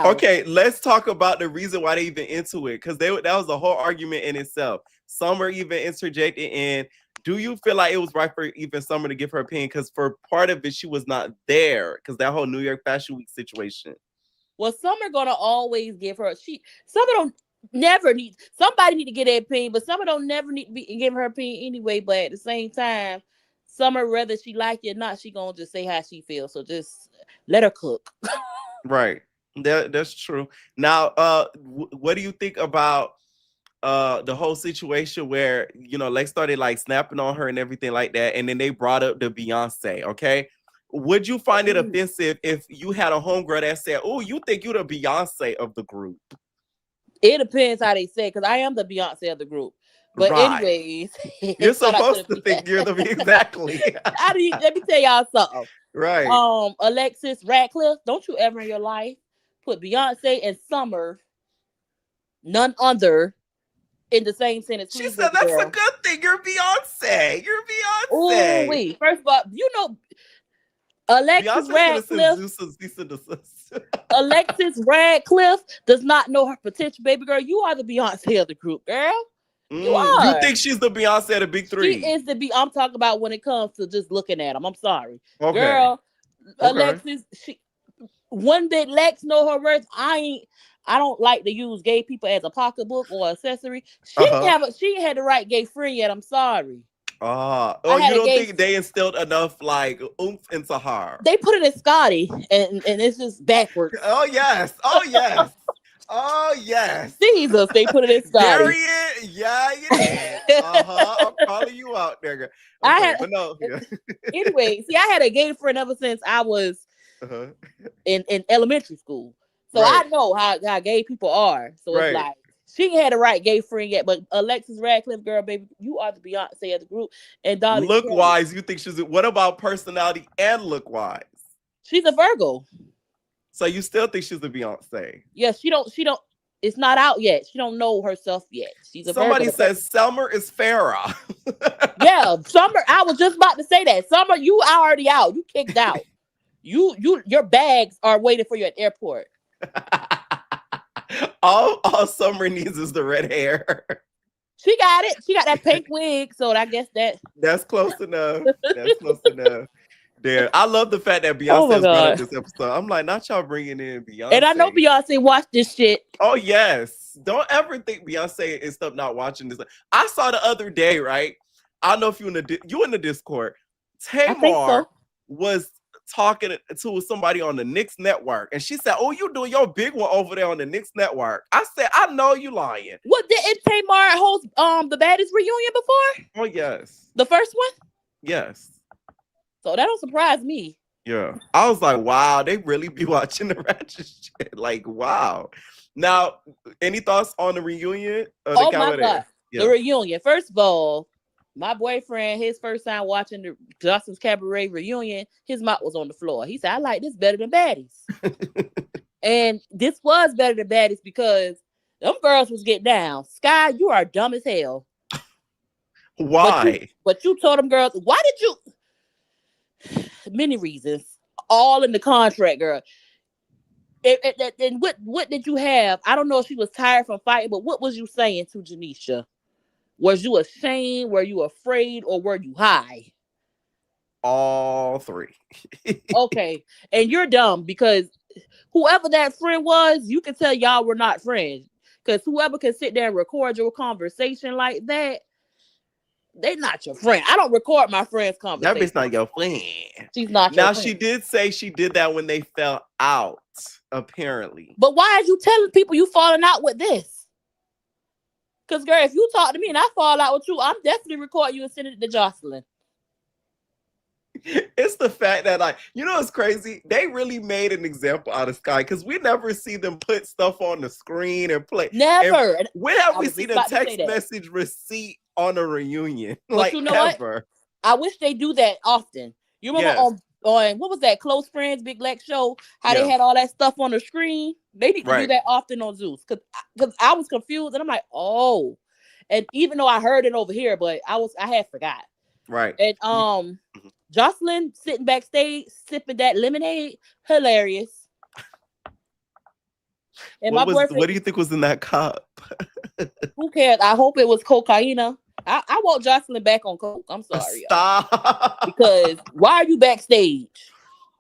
Speaker 2: Okay, let's talk about the reason why they even into it. Because that was a whole argument in itself. Summer even interjected in. Do you feel like it was right for even Summer to give her opinion? Because for part of it, she was not there. Because that whole New York Fashion Week situation.
Speaker 5: Well, Summer gonna always give her. Summer don't never need. Somebody need to get their opinion, but Summer don't never need to be give her opinion anyway. But at the same time, Summer, whether she like it or not, she gonna just say how she feels. So just let her cook.
Speaker 2: Right. That's true. Now, what do you think about the whole situation where Lex started like snapping on her and everything like that, and then they brought up the Beyonce? Okay, would you find it offensive if you had a homegirl that said, "Oh, you think you're the Beyonce of the group"?
Speaker 5: It depends how they say, because I am the Beyonce of the group. But
Speaker 2: Right.
Speaker 5: anyways,
Speaker 2: You're supposed to think you're the exactly.
Speaker 5: Let me tell y'all something.
Speaker 2: Right.
Speaker 5: Alexis Radcliffe, don't you ever in your life put Beyonce and Summer, none other, in the same sentence.
Speaker 2: She said that's a good thing. You're Beyonce. You're Beyonce.
Speaker 5: Oh wait. First of all, Alexis Radcliffe. Alexis Radcliffe does not know her potential, baby girl. You are the Beyonce of the group, girl. You are.
Speaker 2: You think she's the Beyonce of the big three?
Speaker 5: She is I'm talking about when it comes to just looking at them. I'm sorry,
Speaker 2: okay.
Speaker 5: Girl. Okay. Alexis, one bit Lex know her worth. I don't like to use gay people as a pocketbook or accessory. She had the right gay friend yet. I'm sorry.
Speaker 2: You don't think they instilled enough like oomph into her?
Speaker 5: They put it in Scotty, and it's just backwards.
Speaker 2: Oh yes. Oh yes.
Speaker 5: Jesus, they put it in Scotty.
Speaker 2: Period. Yeah, you did. I'm calling you out, nigga.
Speaker 5: Anyway, see, I had a gay friend ever since I was in elementary school. So I know how gay people are. So it's like she ain't had the right gay friend yet, but Alexis Radcliffe, girl, baby, you are the Beyonce of the group. And Dolly
Speaker 2: look wise, you think she's what about personality and look wise?
Speaker 5: She's a Virgo.
Speaker 2: So you still think she's a Beyonce?
Speaker 5: Yes, she don't. It's not out yet. She don't know herself yet. She's a
Speaker 2: Somebody
Speaker 5: Virgo.
Speaker 2: says Summer is Farrah.
Speaker 5: Yeah, Summer. I was just about to say that. Summer, you are already out. You kicked out. Your bags are waiting for you at the airport.
Speaker 2: all Summer needs is the red hair.
Speaker 5: She got it. She got that pink wig. So I guess
Speaker 2: that's close enough. That's close enough. There, I love the fact that Beyonce brought up this episode. I'm like, not y'all bringing in Beyonce.
Speaker 5: And I know Beyonce watched this shit.
Speaker 2: Oh yes, don't ever think Beyonce is not watching this. I saw the other day, right? I don't know if you in the Discord. Tamar was talking to somebody on the Knicks network, and she said, "Oh, you doing your big one over there on the Knicks network?" I said, "I know you lying."
Speaker 5: What didn't Tamar host the Baddies reunion before?
Speaker 2: Oh yes,
Speaker 5: the first one.
Speaker 2: Yes.
Speaker 5: So that don't surprise me.
Speaker 2: Yeah. I was like, wow, they really be watching the ratchet shit. Like, wow. Now, any thoughts on the reunion or the
Speaker 5: Oh my God.
Speaker 2: cabaret?
Speaker 5: The
Speaker 2: Yeah.
Speaker 5: reunion. First of all, my boyfriend, his first time watching the Justin's Cabaret reunion, his mouth was on the floor. He said, I like this better than Baddies. And this was better than Baddies because them girls was getting down. Sky, you are dumb as hell.
Speaker 2: Why?
Speaker 5: But you told them girls, why did you? Many reasons. All in the contract, girl. And what did you have? I don't know if she was tired from fighting, but what was you saying to Janisha? Was you ashamed? Were you afraid? Or were you high?
Speaker 2: All three.
Speaker 5: Okay. And you're dumb because whoever that friend was, you can tell y'all were not friends. Because whoever can sit there and record your conversation like that, they not your friend. I don't record my friends'
Speaker 2: That
Speaker 5: conversation.
Speaker 2: bitch not your friend.
Speaker 5: She's not your
Speaker 2: Now,
Speaker 5: friend.
Speaker 2: she did say she did that when they fell out, apparently.
Speaker 5: But why are you telling people you falling out with this? Because, girl, if you talk to me and I fall out with you, I'm definitely recording you and sending it to Joseline.
Speaker 2: It's the fact that, like, you know what's crazy? They really made an example out of Sky because we never see them put stuff on the screen and play.
Speaker 5: Never.
Speaker 2: And when have
Speaker 5: I
Speaker 2: we
Speaker 5: was
Speaker 2: seen
Speaker 5: just
Speaker 2: a
Speaker 5: about to say
Speaker 2: text
Speaker 5: that.
Speaker 2: message receipt on a reunion?
Speaker 5: But
Speaker 2: Like,
Speaker 5: you know what?
Speaker 2: ever.
Speaker 5: I wish they do that often. You remember
Speaker 2: Yes.
Speaker 5: on what was that Close Friends Big Lex show? How
Speaker 2: Yeah.
Speaker 5: they had all that stuff on the screen. They need to do
Speaker 2: Right.
Speaker 5: that often on Zeus because I was confused and I'm like, oh. And even though I heard it over here, but I had forgot.
Speaker 2: Right.
Speaker 5: And Joseline sitting backstage sipping that lemonade, hilarious. And
Speaker 2: What
Speaker 5: my boyfriend,
Speaker 2: do you think was in that cup?
Speaker 5: who cares? I hope it was cocaine. I want Joseline back on coke. I'm sorry,
Speaker 2: Stop.
Speaker 5: y'all. Because why are you backstage?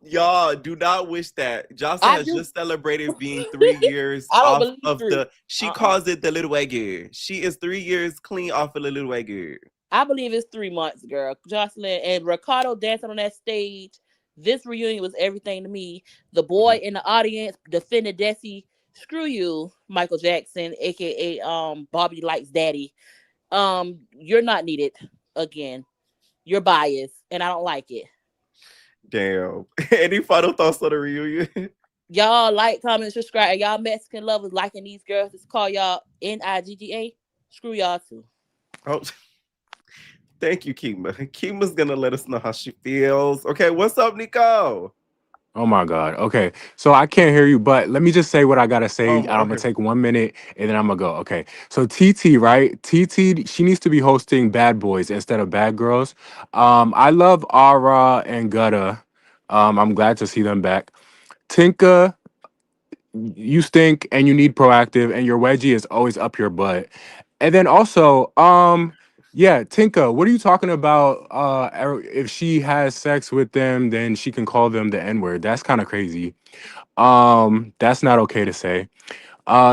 Speaker 2: Y'all do not wish that. Jocelyn
Speaker 5: I
Speaker 2: has
Speaker 5: do.
Speaker 2: just celebrated being 3 years
Speaker 5: I don't
Speaker 2: off
Speaker 5: believe
Speaker 2: of
Speaker 5: 3.
Speaker 2: she calls it the little white girl. She is 3 years clean off of the little white girl.
Speaker 5: I believe it's 3 months, girl. Joseline and Ricardo dancing on that stage. This reunion was everything to me. The boy in the audience defended Desi. Screw you, Michael Jackson, aka Bobby Light's daddy. You're not needed again. You're biased, and I don't like it.
Speaker 2: Damn. Any final thoughts on the reunion?
Speaker 5: Y'all like, comment, subscribe. And y'all Mexican lovers liking these girls. Let's call y'all NIGGA. Screw y'all too.
Speaker 2: Oh, thank you, Kima. Kima's gonna let us know how she feels. Okay, what's up, Nico?
Speaker 4: Oh my God. Okay. So I can't hear you, but let me just say what I gotta say.
Speaker 2: Oh,
Speaker 4: I'm gonna
Speaker 2: okay.
Speaker 4: take 1 minute and then I'm gonna go. Okay. So TT, right? TT, she needs to be hosting Bad Boys instead of Bad Girls. I love Ara and Gutta. I'm glad to see them back. Tinka, you stink and you need proactive, and your wedgie is always up your butt. And then also, yeah, Tinka, what are you talking about? If she has sex with them, then she can call them the N-word. That's kind of crazy. That's not okay to say.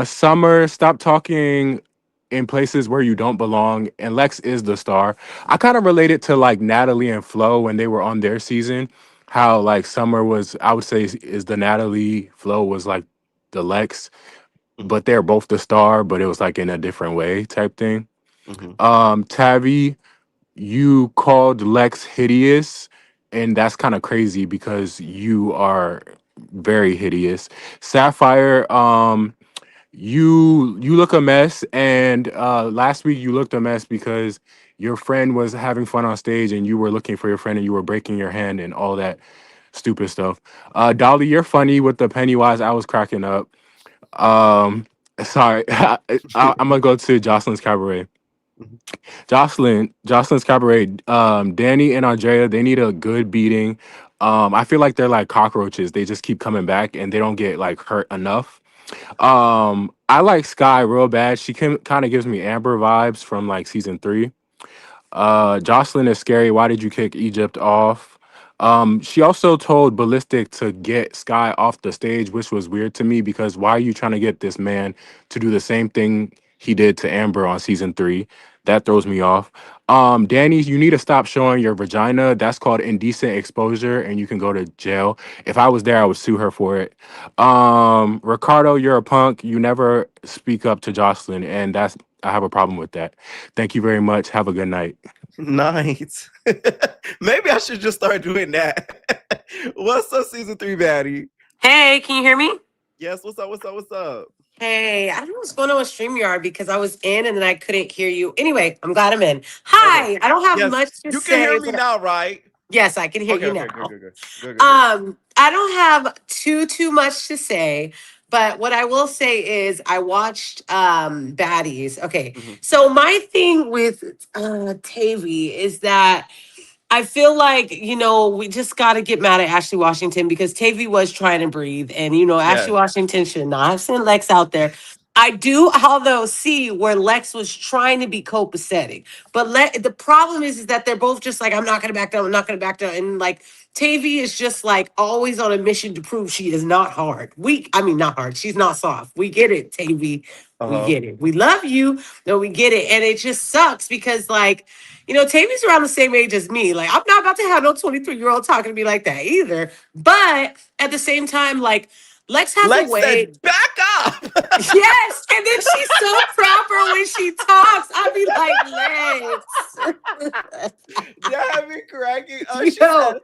Speaker 4: Summer, stop talking in places where you don't belong. And Lex is the star. I kind of relate it to like Natalie and Flo when they were on their season. How like Summer was, I would say, is the Natalie, Flo was like the Lex, but they're both the star, but it was like in a different way type thing. Tavi, you called Lex hideous, and that's kind of crazy because you are very hideous. Sapphire, you look a mess, and last week you looked a mess because your friend was having fun on stage and you were looking for your friend and you were breaking your hand and all that stupid stuff. Dolly, you're funny with the Pennywise. I was cracking up. Sorry, I'm gonna go to Jocelyn's Cabaret. Jocelyn's Cabaret. Danny and Andrea, they need a good beating. I feel like they're like cockroaches. They just keep coming back and they don't get like hurt enough. I like Sky real bad. She kind of gives me Amber vibes from like season 3. Jocelyn is scary. Why did you kick Egypt off? She also told Ballistic to get Sky off the stage, which was weird to me because why are you trying to get this man to do the same thing he did to Amber on season 3? That throws me off. Danny, you need to stop showing your vagina. That's called indecent exposure, and you can go to jail. If I was there, I would sue her for it. Ricardo, you're a punk. You never speak up to Jocelyn, and I have a problem with that. Thank you very much. Have a good night.
Speaker 2: Nice. Maybe I should just start doing that. What's up, season 3, Baddie?
Speaker 6: Hey, can you hear me?
Speaker 2: Yes, what's up? What's up? What's up?
Speaker 6: Hey, I don't know what's going on with StreamYard because I was in and then I couldn't hear you. Anyway, I'm glad I'm in.
Speaker 2: Okay.
Speaker 6: Hi, I don't have
Speaker 2: Yes,
Speaker 6: much to
Speaker 2: you can hear
Speaker 6: say.
Speaker 2: me now, right?
Speaker 6: Yes, I can hear
Speaker 2: Okay,
Speaker 6: you
Speaker 2: okay,
Speaker 6: now.
Speaker 2: good, good, good. Good, good, good.
Speaker 6: I don't have too much to say, but what I will say is I watched Baddies. Okay.
Speaker 2: Mm-hmm.
Speaker 6: So my thing with Tavy is that I feel like, we just got to get mad at Ashley Washington because Tavy was trying to breathe. And, Ashley
Speaker 2: Yes.
Speaker 6: Washington should not have sent Lex out there. I do, although, see where Lex was trying to be copacetic. But the problem is that they're both just like, I'm not going to back down. I'm not going to back down. And like, Tavy is just like always on a mission to prove she is not hard. I mean, not hard. She's not soft. We get it, Tavy. We
Speaker 2: Uh-huh.
Speaker 6: get it. We love you. No, we get it. And it just sucks because, like, Tavy's around the same age as me. Like, I'm not about to have no 23-year-old talking to me like that either. But at the same time, like, Lex has a
Speaker 2: Lex
Speaker 6: way.
Speaker 2: said, back up.
Speaker 6: Yes. And then she's so proper when she talks. I'll be like, Lex.
Speaker 2: That had me cracking up. She
Speaker 6: Yo,
Speaker 2: said,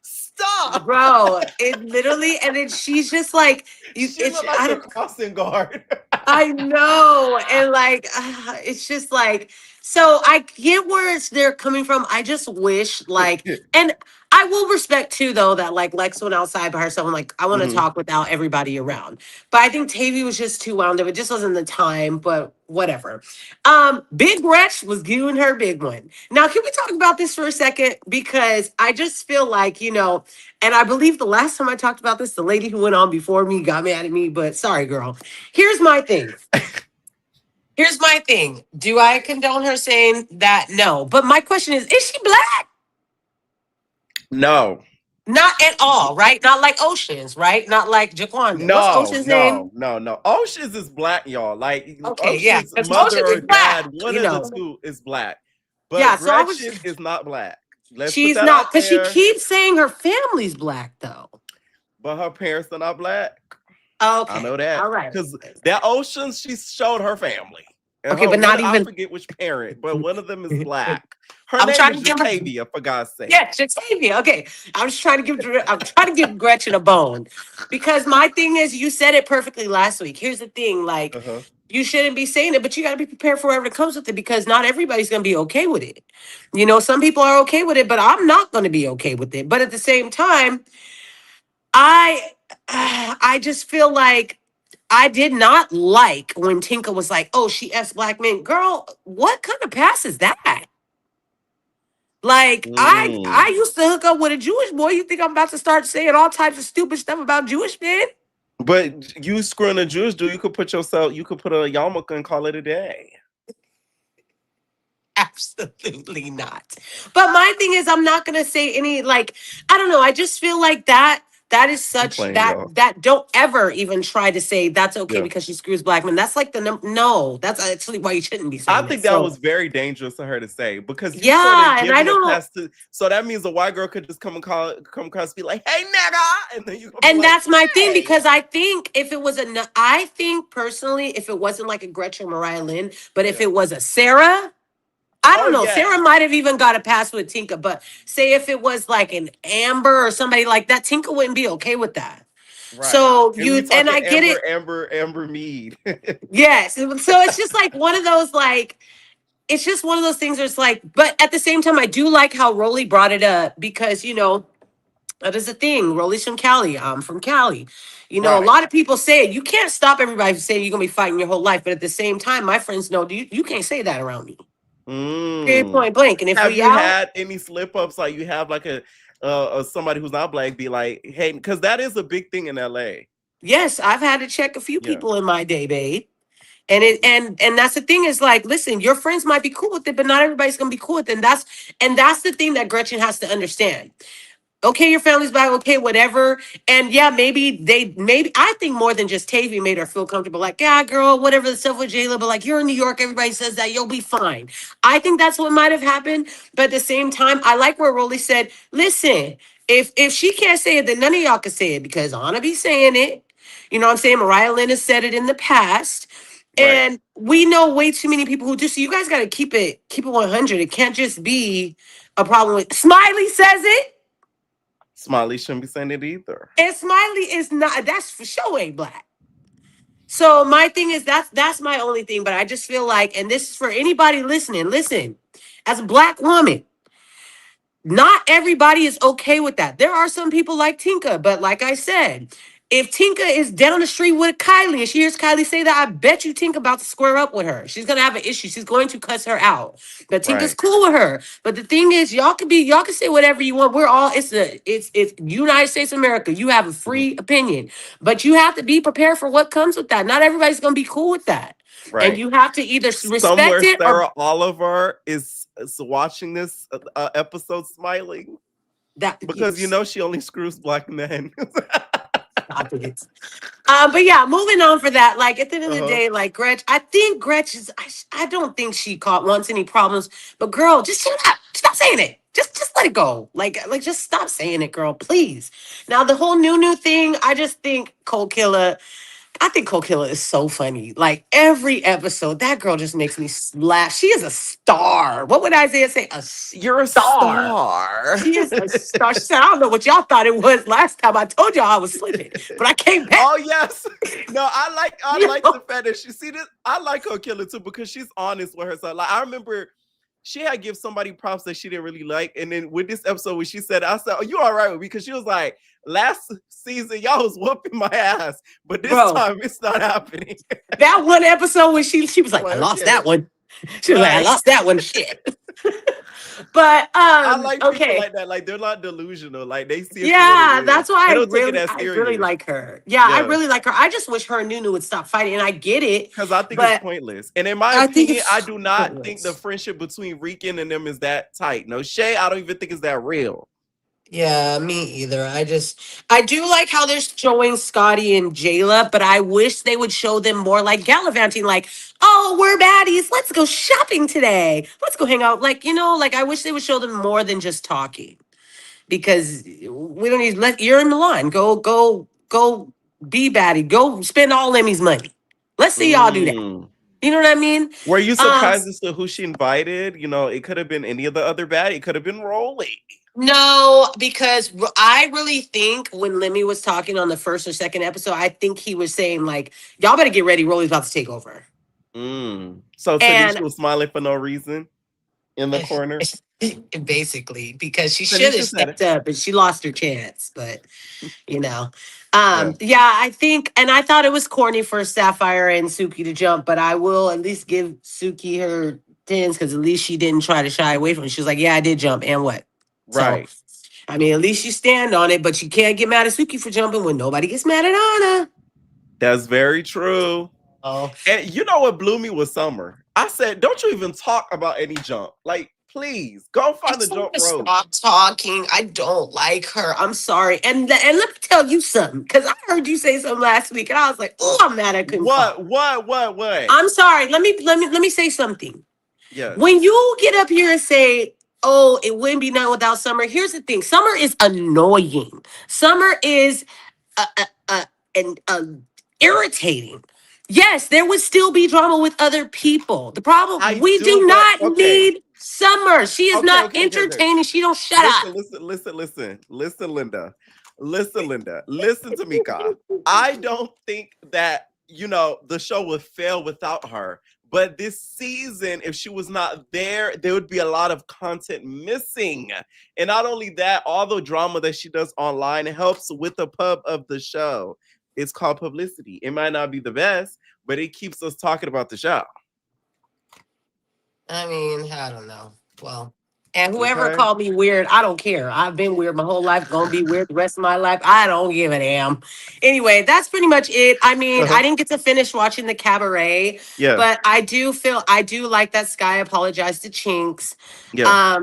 Speaker 2: stop.
Speaker 6: bro, it literally, and then she's just like,
Speaker 2: She looked like the crossing guard.
Speaker 6: I know. And like, it's just like, so I get where they're coming from. I just wish, like, and I will respect too, though, that like Lex went outside by herself and like, I want to
Speaker 2: Mhm.
Speaker 6: talk without everybody around. But I think Tavy was just too wound up. It just wasn't the time, but whatever. Big Wretch was giving her big one. Now, can we talk about this for a second? Because I just feel like, and I believe the last time I talked about this, the lady who went on before me got mad at me, but sorry, girl. Here's my thing. Do I condone her saying that? No. But my question is she black?
Speaker 2: No.
Speaker 6: Not at all, right? Not like Oceans, right? Not like Jaquanda. What's
Speaker 2: No,
Speaker 6: Ocean's
Speaker 2: no,
Speaker 6: name?
Speaker 2: no, no. Oceans is black, y'all. Like
Speaker 6: Okay, yeah.
Speaker 2: Ocean's
Speaker 6: Because
Speaker 2: mother
Speaker 6: Oceans
Speaker 2: or
Speaker 6: is black,
Speaker 2: dad, one of the two is black. But
Speaker 6: Yeah, so I was.
Speaker 2: Gretchen is not black. Let's put
Speaker 6: She's
Speaker 2: that
Speaker 6: not,
Speaker 2: out
Speaker 6: because she
Speaker 2: there.
Speaker 6: keeps saying her family's black, though.
Speaker 2: But her parents are not black.
Speaker 6: Okay.
Speaker 2: I know that.
Speaker 6: All right.
Speaker 2: Because that Oceans, she showed her family. And
Speaker 6: Okay, but not
Speaker 2: I
Speaker 6: even.
Speaker 2: forget which parent, but one of them is black. Her
Speaker 6: I'm
Speaker 2: name
Speaker 6: trying
Speaker 2: is
Speaker 6: to give her.
Speaker 2: Jatavia, for God's sake.
Speaker 6: Yeah, Jatavia. Okay, I'm trying to give Gretchen a bone because my thing is, you said it perfectly last week. Here's the thing, like,
Speaker 2: Uh-huh.
Speaker 6: you shouldn't be saying it, but you got to be prepared for whatever comes with it because not everybody's going to be okay with it. Some people are okay with it, but I'm not going to be okay with it. But at the same time, I just feel like I did not like when Tinka was like, "Oh, she F's black men." Girl, what kind of pass is that? Like, I used to hook up with a Jewish boy. You think I'm about to start saying all types of stupid stuff about Jewish men?
Speaker 2: But you screwing a Jewish dude, you could put a yarmulke and call it a day.
Speaker 6: Absolutely not. But my thing is, I'm not gonna say any, like, I don't know. I just feel like that is such that don't ever even try to say that's okay because she screws black men. That's like no, that's actually why you shouldn't be saying
Speaker 2: I think that was very dangerous for her to say because you
Speaker 6: and I don't.
Speaker 2: So that means a white girl could just come across and be like, "Hey, nigga," and then you.
Speaker 6: And that's my thing because I think if it was I think personally, if it wasn't like a Gretchen or Mariah Lynn, but if it was a Sarah. I don't know. Yes. Sarah might have even got a pass with Tinka, but say if it was like an Amber or somebody like that, Tinka wouldn't be okay with that. Right. So and I get it.
Speaker 2: Amber Mead.
Speaker 6: Yes. So it's just like one of those it's just one of those things where it's like, but at the same time, I do like how Rolly brought it up because that is a thing. Rolly's from Cali. I'm from Cali. A lot of people say it. You can't stop everybody from saying you're gonna be fighting your whole life, but at the same time, my friends know you can't say that around me. Point blank. And if
Speaker 2: have you had any slip ups like you have like a somebody who's not black be like, hey, because that is a big thing in LA.
Speaker 6: Yes, I've had to check a few people in my day, babe. And and that's the thing is like, listen, your friends might be cool with it, but not everybody's gonna be cool with it. And that's the thing that Gretchen has to understand. Okay, your family's back. Okay, whatever. And yeah, maybe I think more than just Tavy made her feel comfortable. Like, yeah, girl, whatever the stuff with Jayla, but like, you're in New York. Everybody says that you'll be fine. I think that's what might have happened. But at the same time, I like where Rolly said, listen, if she can't say it, then none of y'all can say it because Anna be saying it. You know what I'm saying? Mariah Lynn has said it in the past. Right. And we know way too many people who do. So you guys got to keep it 100. It can't just be a problem with Smiley says it.
Speaker 2: Smiley shouldn't be saying it either.
Speaker 6: And Smiley is not. That's for sure ain't black. So my thing is that's my only thing. But I just feel like, and this is for anybody listening. Listen, as a black woman, not everybody is okay with that. There are some people like Tinka, but like I said, if Tinka is down the street with Kylie and she hears Kylie say that, I bet you Tinka about to square up with her. She's gonna have an issue. She's going to cuss her out. But Tinka's
Speaker 2: Right.
Speaker 6: cool with her. But the thing is, y'all can say whatever you want. We're all it's United States of America. You have a
Speaker 2: Mhm.
Speaker 6: free opinion, but you have to be prepared for what comes with that. Not everybody's gonna be cool with that, and
Speaker 2: Right.
Speaker 6: you have to either respect
Speaker 2: Somewhere
Speaker 6: it or
Speaker 2: Sarah Oliver is watching this episode smiling
Speaker 6: that.
Speaker 2: because you know she only screws black men.
Speaker 6: Stop it. But yeah, moving on for that. Like at the end of the
Speaker 2: Uh-huh.
Speaker 6: day, like Gretch, I think Gretch is. I don't think she wants any problems. But girl, just shut up. Stop saying it. Just let it go. Like just stop saying it, girl, please. Now the whole new thing. I just think Cold Killer. I think Cold Killer is so funny. Like every episode, that girl just makes me laugh. She is a star. What would Isaiah say? A
Speaker 2: You're a
Speaker 6: star.
Speaker 2: star.
Speaker 6: She is a star. She said, I don't know what y'all thought it was last time. I told y'all I was slipping, but I came back.
Speaker 2: Oh yes. No, I
Speaker 6: You
Speaker 2: like
Speaker 6: know?
Speaker 2: the fetish. You see this? I like her killer too because she's honest with herself. Like I remember she had give somebody props that she didn't really like. And then with this episode when she said, I said, "Oh, you all right with me?" Because she was like, last season, y'all was whooping my ass, but this
Speaker 6: Bro,
Speaker 2: time it's not happening.
Speaker 6: that one episode when she was like, I
Speaker 2: Well,
Speaker 6: lost
Speaker 2: okay.
Speaker 6: that one. She was like, I
Speaker 2: Right.
Speaker 6: lost that one. Shit. But
Speaker 2: I like people
Speaker 6: okay.
Speaker 2: like that. Like they're not delusional. Like they see it for what it
Speaker 6: Yeah,
Speaker 2: is.
Speaker 6: that's why
Speaker 2: They don't take it as
Speaker 6: I really
Speaker 2: serious.
Speaker 6: like her. Yeah, I
Speaker 2: Yeah.
Speaker 6: really like her. I just wish her and Nunu would stop fighting. And I get it,
Speaker 2: Because I think it's
Speaker 6: but
Speaker 2: pointless. And in my
Speaker 6: I think
Speaker 2: opinion, I
Speaker 6: it's
Speaker 2: do not think the
Speaker 6: pointless.
Speaker 2: friendship between Rican and them is that tight. No, Shay, I don't even think it's that real.
Speaker 6: Yeah, me either. I do like how they're showing Scotty and Jayla, but I wish they would show them more like gallivanting, like, oh, we're baddies. Let's go shopping today. Let's go hang out. Like, like I wish they would show them more than just talking because we don't need you're in Milan. Go be baddie. Go spend all Emmy's money. Let's see y'all do that.
Speaker 2: Mm.
Speaker 6: You know what I mean?
Speaker 2: Were you
Speaker 6: Um,
Speaker 2: surprised as to who she invited? You know, it could have been any of the other bad. It could have been Rolly.
Speaker 6: No, because I really think when Lemmy was talking on the first or second episode, I think he was saying like, "Y'all better get ready. Rolly's about to take over."
Speaker 2: So
Speaker 6: And
Speaker 2: Tanisha was smiling for no reason in the corner.
Speaker 6: basically, because she should have
Speaker 2: Tanisha said it.
Speaker 6: stepped up, and she lost her chance. But you know,
Speaker 2: Yeah.
Speaker 6: yeah, I think, and I thought it was corny for Sapphire and Suki to jump, but I will at least give Suki her tens because at least she didn't try to shy away from it. She was like, "Yeah, I did jump, and what?" So.
Speaker 2: Right.
Speaker 6: I mean, at least you stand on it, but you can't get mad at Suki for jumping when nobody gets mad at Anna.
Speaker 2: That's very true.
Speaker 6: Oh,
Speaker 2: And you know what blew me was Summer. I said, don't you even talk about any jump. Like, please go
Speaker 6: I
Speaker 2: find the
Speaker 6: told
Speaker 2: jump
Speaker 6: her to
Speaker 2: rope.
Speaker 6: stop talking. I don't like her. I'm sorry. And let me tell you something, because I heard you say something last week, and I was like, oh, I'm mad I couldn't talk.
Speaker 2: What?
Speaker 6: I'm sorry. Let me say something.
Speaker 2: Yes.
Speaker 6: When you get up here and say, oh, it wouldn't be nothing without Summer, here's the thing. Summer is annoying. Summer is uh, uh, uh, and irritating. Yes, there would still be drama with other people. The problem,
Speaker 2: I
Speaker 6: we
Speaker 2: do,
Speaker 6: do
Speaker 2: but
Speaker 6: not
Speaker 2: okay.
Speaker 6: need Summer. She is
Speaker 2: Okay,
Speaker 6: not
Speaker 2: okay, okay, okay.
Speaker 6: entertaining. She don't shut up.
Speaker 2: Listen, Linda. Listen to me, Ka. I don't think that, the show would fail without her. But this season, if she was not there, there would be a lot of content missing. And not only that, all the drama that she does online helps with the pub of the show. It's called publicity. It might not be the best, but it keeps us talking about the show.
Speaker 6: I mean, I don't know. Well, and whoever
Speaker 2: Okay?
Speaker 6: called me weird, I don't care. I've been weird my whole life, gonna be weird the rest of my life. I don't give a damn. Anyway, that's pretty much it. I mean, I didn't get to finish watching the Cabaret,
Speaker 2: Yeah.
Speaker 6: but I do like that Sky apologized to Chinks.
Speaker 2: Yeah.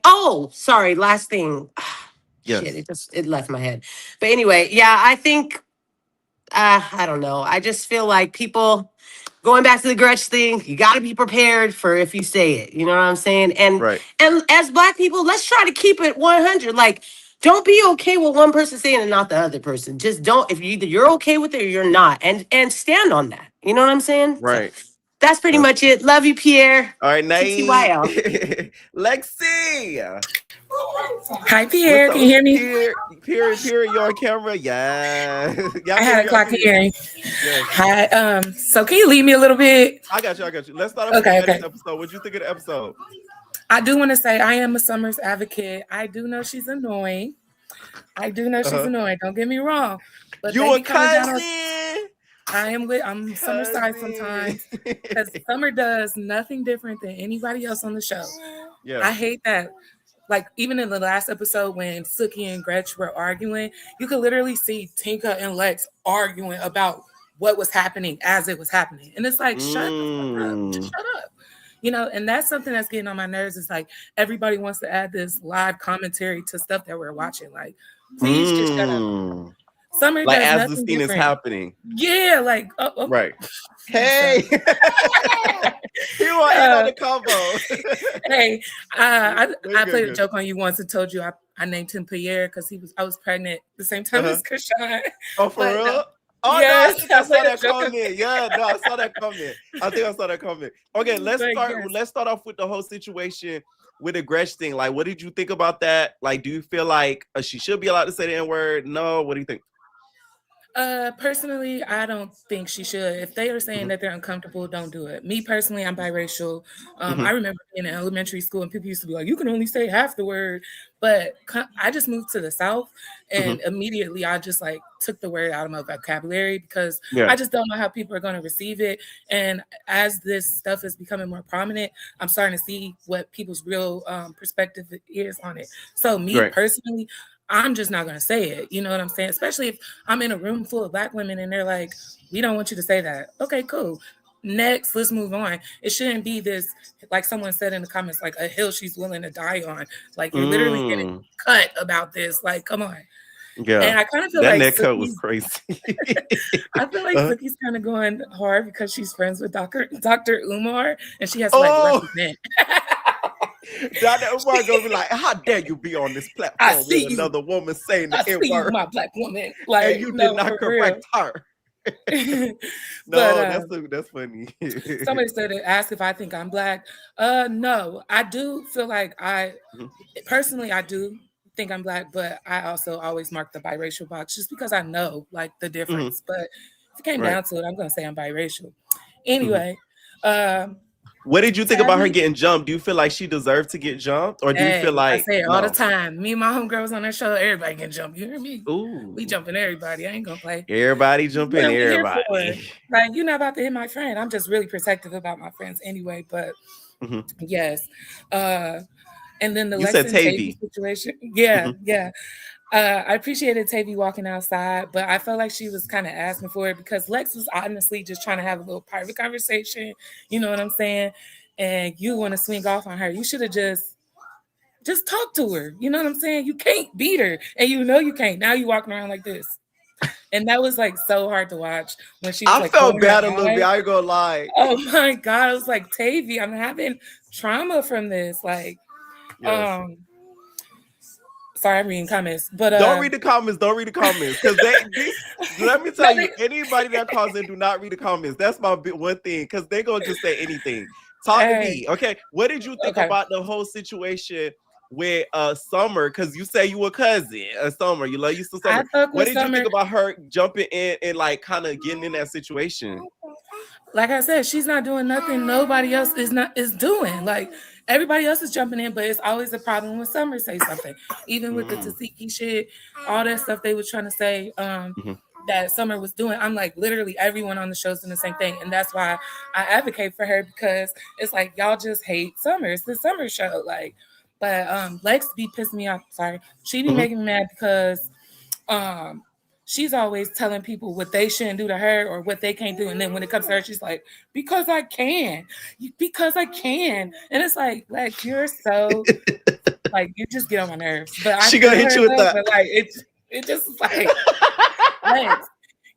Speaker 6: Oh, sorry, last thing.
Speaker 2: Yes.
Speaker 6: Shit, it left my head. But anyway, yeah, I think I don't know. I just feel like people going back to the Gretch thing, you got to be prepared for if you say it. You know what I'm saying?
Speaker 2: Right.
Speaker 6: And as black people, let's try to keep it 100. Like, don't be okay with one person saying it and not the other person. Just don't. If either you're okay with it or you're not, and stand on that. You know what I'm saying? So,
Speaker 2: Right.
Speaker 6: That's pretty much it. Love you, Pierre.
Speaker 2: All right,
Speaker 6: TTYL.
Speaker 2: Lexi.
Speaker 7: Hi,
Speaker 2: What's
Speaker 7: Pierre.
Speaker 2: up?
Speaker 7: Can you hear me?
Speaker 2: Pierre, you're on camera. Yeah. Yeah,
Speaker 7: I had a clock hearing.
Speaker 2: Yes.
Speaker 7: Hi. So can you leave me a little bit?
Speaker 2: I got you. Let's start off with the Baddies episode. What'd you think of the episode?
Speaker 7: I do want to say I am a Summers advocate. I do know she's annoying. Don't get me wrong. But
Speaker 2: you a cousin?
Speaker 7: I'm Summer side sometimes because Summer does nothing different than anybody else on the show. Yeah. I hate that. Like, even in the last episode when Sookie and Gretch were arguing, you could literally see Tinka and Lex arguing about what was happening as it was happening. And it's like, shut up. Just shut up. You know, and that's something that's getting on my nerves. It's like everybody wants to add this live commentary to stuff that we're watching. Like, please just shut up. Summer
Speaker 2: like
Speaker 7: does
Speaker 2: as
Speaker 7: nothing
Speaker 2: the scene
Speaker 7: different.
Speaker 2: is happening.
Speaker 7: Yeah, like
Speaker 2: right. Hey, he want in on the combo.
Speaker 7: Hey, I played a joke on you once and told you I named him Pierre because I was pregnant the same time as Krishan.
Speaker 2: Oh, for real?
Speaker 7: No.
Speaker 2: Oh,
Speaker 7: yes,
Speaker 2: no, I saw that comment. Yeah, no, I saw that comment. I think I saw that comment. Okay, let's start off with the whole situation with the Gretch thing. Like, what did you think about that? Like, do you feel like she should be allowed to say the N-word? No, what do you think?
Speaker 7: Personally, I don't think she should. If they are saying that they're uncomfortable, don't do it. Me personally, I'm biracial. I remember being in elementary school and people used to be like, you can only say half the word. But I just moved to the South and immediately I just like took the word out of my vocabulary because I just don't know how people are going to receive it. And as this stuff is becoming more prominent, I'm starting to see what people's real perspective is on it. So me personally, I'm just not going to say it. You know what I'm saying? Especially if I'm in a room full of Black women and they're like, we don't want you to say that. Okay, cool. Next, let's move on. It shouldn't be this, like someone said in the comments, like a hill she's willing to die on. Like you're literally getting cut about this. Like, come on.
Speaker 2: Yeah.
Speaker 7: And I kind of feel
Speaker 2: that
Speaker 7: like
Speaker 2: neck cut was crazy.
Speaker 7: I feel like Sookie's kind of going hard because she's friends with Dr. Umar and she has to like represent.
Speaker 2: Dr. Umar gonna be like, how dare you be on this platform with another woman saying the N-word?
Speaker 7: My Black woman. Like,
Speaker 2: and you did not correct her. No, that's funny.
Speaker 7: Somebody asked if I think I'm Black. No, I do feel like personally, I do think I'm Black, but I also always mark the biracial box just because I know like the difference. But if it came down to it, I'm gonna say I'm biracial. Anyway,
Speaker 2: what did you think about her getting jumped? Do you feel like she deserved to get jumped, or do you feel like
Speaker 7: I say it all the time? Me and my homegirls on that show, everybody can jump. You hear me?
Speaker 2: Ooh,
Speaker 7: we jumping everybody. I ain't gonna play.
Speaker 2: Everybody jumping everybody.
Speaker 7: Like you're not about to hit my friend. I'm just really protective about my friends anyway. But yes, and then the Lex and Tavy situation. Yeah. I appreciated Tavy walking outside, but I felt like she was kind of asking for it because Lex was honestly just trying to have a little private conversation. You know what I'm saying? And you want to swing off on her. You should have just talk to her. You know what I'm saying? You can't beat her. And you know you can't. Now you walking around like this. And that was like so hard to watch when she was
Speaker 2: I felt bad a little bit. I ain't gonna lie.
Speaker 7: Oh my God. I was like, Tavy, I'm having trauma from this. Like, sorry, I'm reading comments, but
Speaker 2: don't read the comments. Because let me tell you, anybody that calls in, do not read the comments. That's my one thing, because they're gonna just say anything. Talk to me, okay? What did you think about the whole situation with Summer? Because you say you were cousin, Summer. You used to Summer. What did you think about her jumping in and like kind of getting in that situation?
Speaker 7: Like I said, she's not doing nothing nobody else is doing. Like everybody else is jumping in, but it's always a problem when Summer say something. Even with the Tasiki shit, all that stuff they was trying to say that Summer was doing. I'm like, literally everyone on the show's doing the same thing. And that's why I advocate for her, because it's like y'all just hate Summer. It's the Summer show. Like, but Lex be pissing me off. Sorry. She be making me mad because she's always telling people what they shouldn't do to her or what they can't do. And then when it comes to her, she's like, because I can. And it's like you're so, like, you just get on my nerves. But
Speaker 2: she gonna hit you with that.
Speaker 7: But like, it just like, Lex,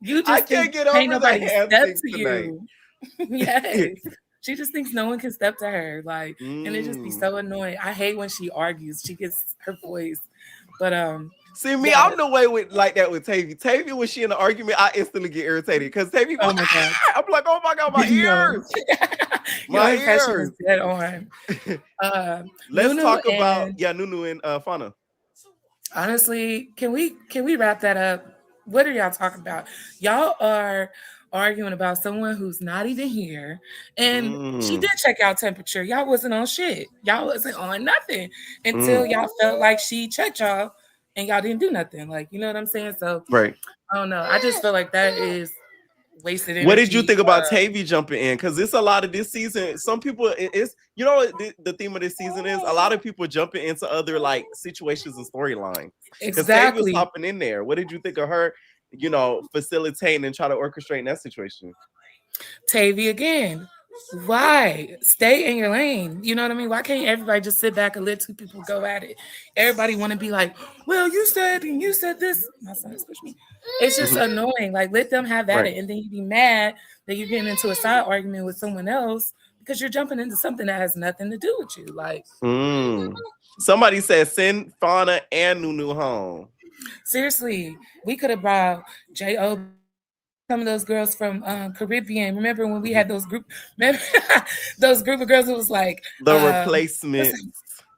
Speaker 7: you just
Speaker 2: I can't get over the hand
Speaker 7: step
Speaker 2: thing
Speaker 7: to
Speaker 2: tonight.
Speaker 7: you. Yes. She just thinks no one can step to her. Like, and it just be so annoying. I hate when she argues. She gets her voice. But
Speaker 2: See me,
Speaker 7: Yes.
Speaker 2: I'm the way with like that with Tavy. Tavy, when she in an argument, I instantly get irritated because Tavy goes,
Speaker 7: Oh my God.
Speaker 2: I'm like, oh my God, my
Speaker 7: No.
Speaker 2: ears.
Speaker 7: Your
Speaker 2: My
Speaker 7: impression is
Speaker 2: ears.
Speaker 7: dead on.
Speaker 2: Let's
Speaker 7: Nunu
Speaker 2: talk about
Speaker 7: and
Speaker 2: Nunu and Fauna.
Speaker 7: honestly, can we wrap that up? What are y'all talking about? Y'all are arguing about someone who's not even here, and she
Speaker 2: Mm,
Speaker 7: did check out temperature. Y'all wasn't on shit. Y'all wasn't on nothing until
Speaker 2: mm.
Speaker 7: y'all felt like she checked y'all, and y'all didn't do nothing. Like, you know what I'm saying? So
Speaker 2: Right.
Speaker 7: I don't know. I just feel like that is wasted
Speaker 2: What did you
Speaker 7: energy.
Speaker 2: think about Tavy jumping in? Because it's a lot of this season. Some people, it's you know what the theme of this season is. A lot of people jumping into other like situations and storylines. Because Tavy was
Speaker 7: Exactly.
Speaker 2: hopping in there. What did you think of her? Facilitating and try to orchestrate in that situation.
Speaker 7: Tavy again. Why? Stay in your lane. You know what I mean? Why can't everybody just sit back and let two people go at it? Everybody want to be like, well, you said and you said this. My son is pushing me. It's just
Speaker 2: Mhm.
Speaker 7: annoying. Like, let them have at
Speaker 2: Right.
Speaker 7: it. And then you be mad that you're getting into a side argument with someone else because you're jumping into something that has nothing to do with you. Like,
Speaker 2: Somebody said send Fauna and Nunu home.
Speaker 7: seriously, we could have brought J.O. some of those girls from Caribbean. Remember when we had those remember those group of girls? It was like
Speaker 2: The replacement.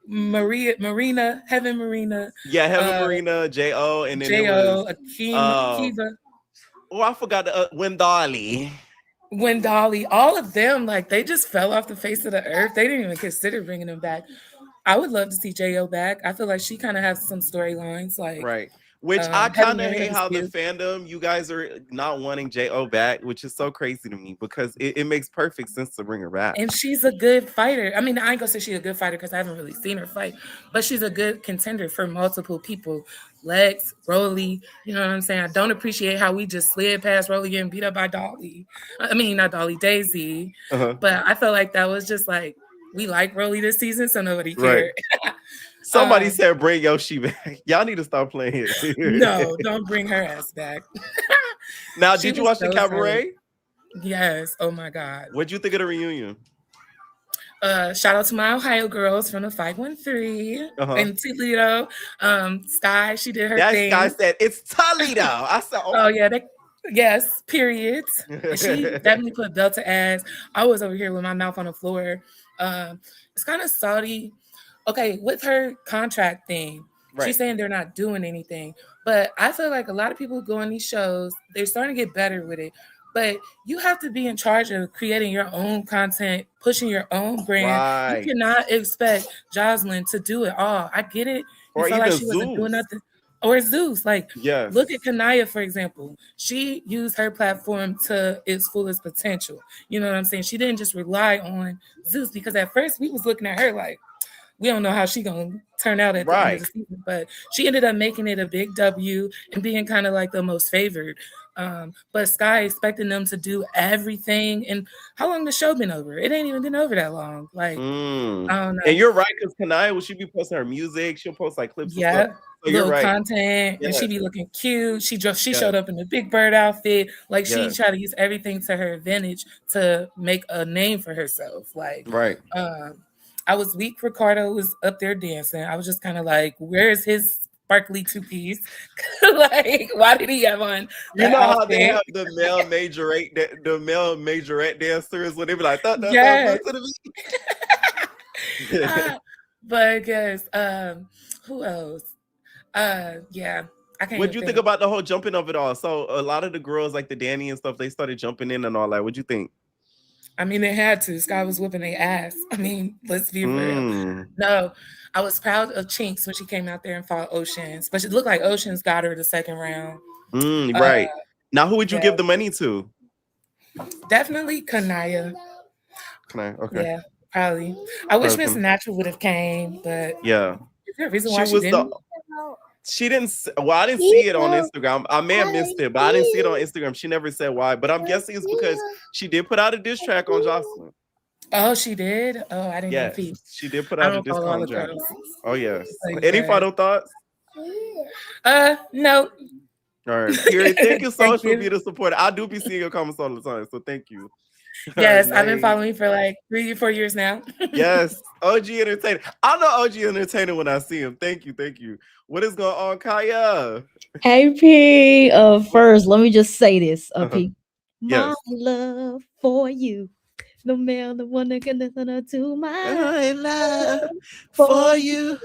Speaker 7: Marina, Heaven Marina,
Speaker 2: Yeah, Heaven Marina, J.O. And then there was
Speaker 7: J.O., Akiva,
Speaker 2: I forgot the Wendali.
Speaker 7: Wendali, all of them, like they just fell off the face of the earth. They didn't even consider bringing them back. I would love to see J.O. back. I feel like she kind of has some storylines, like
Speaker 2: Right. Which I
Speaker 7: Heaven
Speaker 2: kind of
Speaker 7: Marina
Speaker 2: hate
Speaker 7: was
Speaker 2: how the
Speaker 7: cute.
Speaker 2: fandom, you guys are not wanting J.O. back, which is so crazy to me because it makes perfect sense to bring her back.
Speaker 7: And she's a good fighter. I mean, I ain't gonna say she's a good fighter because I haven't really seen her fight, but she's a good contender for multiple people. Lex, Rolly, you know what I'm saying? I don't appreciate how we just slid past Rolly getting beat up by Dolly. I mean, not Dolly, Daisy.
Speaker 2: Uh-huh.
Speaker 7: But I felt like that was just like, we like Rolly this season, so nobody
Speaker 2: Right.
Speaker 7: cared.
Speaker 2: Somebody said bring Yoshi back. Y'all need to stop playing it.
Speaker 7: No, don't bring her ass back.
Speaker 2: Now,
Speaker 7: She
Speaker 2: did you
Speaker 7: was
Speaker 2: watch the
Speaker 7: so
Speaker 2: Cabaret?
Speaker 7: Yes. Oh my God.
Speaker 2: What'd you think of the reunion?
Speaker 7: Shout out to my Ohio girls from the 513 in Toledo. Sky, she did her
Speaker 2: That
Speaker 7: thing.
Speaker 2: guy said it's Toledo. I said,
Speaker 7: oh yeah, yes, period. And she definitely put belt to ass. I was over here with my mouth on the floor. It's kind of salty. Okay, with her contract thing, she's saying they're not doing anything. But I feel like a lot of people who go on these shows, they're starting to get better with it. But you have to be in charge of creating your own content, pushing your own brand.
Speaker 2: Right.
Speaker 7: You cannot expect Joseline to do it all. I get it. You
Speaker 2: Or
Speaker 7: felt like
Speaker 2: even
Speaker 7: she wasn't doing
Speaker 2: Zeus.
Speaker 7: nothing. Or Zeus. Like,
Speaker 2: Yes.
Speaker 7: look at Kanaya, for example. She used her platform to its fullest potential. You know what I'm saying? She didn't just rely on Zeus because at first we was looking at her like, we don't know how she gonna turn out at the end of the season, but she ended up making it a big W and being kind of like the most favored. But Sky expecting them to do everything, and how long the show been over? It ain't even been over that long. Like, I don't know.
Speaker 2: And you're right, because Kanaya, will she be posting her music? She'll post like clips of stuff. So
Speaker 7: little
Speaker 2: you're right.
Speaker 7: content, and she be looking cute. She showed up in the Big Bird outfit. Like she tried to use everything to her advantage to make a name for herself. Like, I was weak. Ricardo was up there dancing. I was just kind of like, where's his sparkly two-piece? Like, why did he have on?
Speaker 2: You know how they have the male majorette dancers when they be like,
Speaker 7: yes.
Speaker 2: to the beat.
Speaker 7: But I guess who else? Yeah. I can't.
Speaker 2: What'd you think about the whole jumping of it all? So a lot of the girls, like the Danny and stuff, they started jumping in and all that. What'd you think?
Speaker 7: I mean, they had to. Sky was whipping their ass. I mean, let's be real. No, I was proud of Chinks when she came out there and fought Oceans, but it looked like Oceans got her the second round.
Speaker 2: Right. Now, who would you give the money to?
Speaker 7: Definitely Kanaya.
Speaker 2: Kanaya, okay.
Speaker 7: Yeah, probably. I wish Miss Natural would have came, but
Speaker 2: yeah.
Speaker 7: Is there a reason why she didn't?
Speaker 2: She didn't. Well, I didn't see it on Instagram. I may have missed it, but I didn't see it on Instagram. She never said why. But I'm guessing it's because she did put out a diss track on Joseline.
Speaker 7: Oh, she did. Oh, I didn't know.
Speaker 2: She did put out a diss track on Joseline. Oh yes.
Speaker 7: Like
Speaker 2: any final thoughts?
Speaker 7: No.
Speaker 2: All right. Period. Thank you so much for being a supporter. I do be seeing your comments all the time, so thank you.
Speaker 7: Yes, I've been
Speaker 2: Name.
Speaker 7: following for like 3 or 4 years now.
Speaker 2: Yes, OG Entertainer. I know OG Entertainer when I see him. Thank you, thank you. What is going on, Kaya?
Speaker 8: Hey P, first let me just say this,
Speaker 2: Uh-huh.
Speaker 8: P. My
Speaker 2: Yes.
Speaker 8: love for you, no man the one that can listen to my
Speaker 2: I love
Speaker 8: love for
Speaker 2: for
Speaker 8: you.
Speaker 2: you.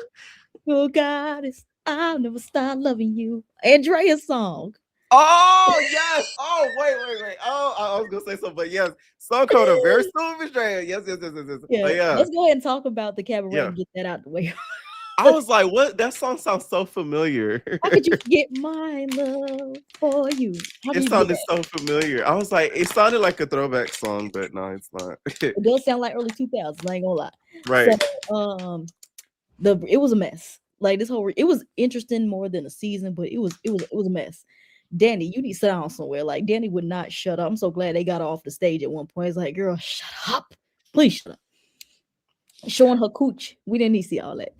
Speaker 8: Oh God, I'll never stop loving you. Andrea's song.
Speaker 2: Oh yes. Oh wait. Oh, I was gonna say something, but yes, Song Coda very soon, Miss Drea. Yes. Oh
Speaker 8: Yeah,
Speaker 2: yeah,
Speaker 8: let's go ahead and talk about the cabaret
Speaker 2: yeah.
Speaker 8: and get that out the way.
Speaker 2: I was like, what? That song sounds so familiar.
Speaker 8: How could you forget my love for you? How could
Speaker 2: It
Speaker 8: you forget
Speaker 2: sounded
Speaker 8: that?
Speaker 2: so familiar. I was like, it sounded like a throwback song, but no, it's not.
Speaker 8: It does sound like early 2000s, I ain't gonna lie.
Speaker 2: Right.
Speaker 8: So it was a mess. Like this whole it was interesting more than a season, but it was a mess. Danny, you need to sit down somewhere. Like Danny would not shut up. I'm so glad they got her off the stage at one point. It's like, girl, shut up. Please shut up. Showing her cooch. We didn't need to see all that.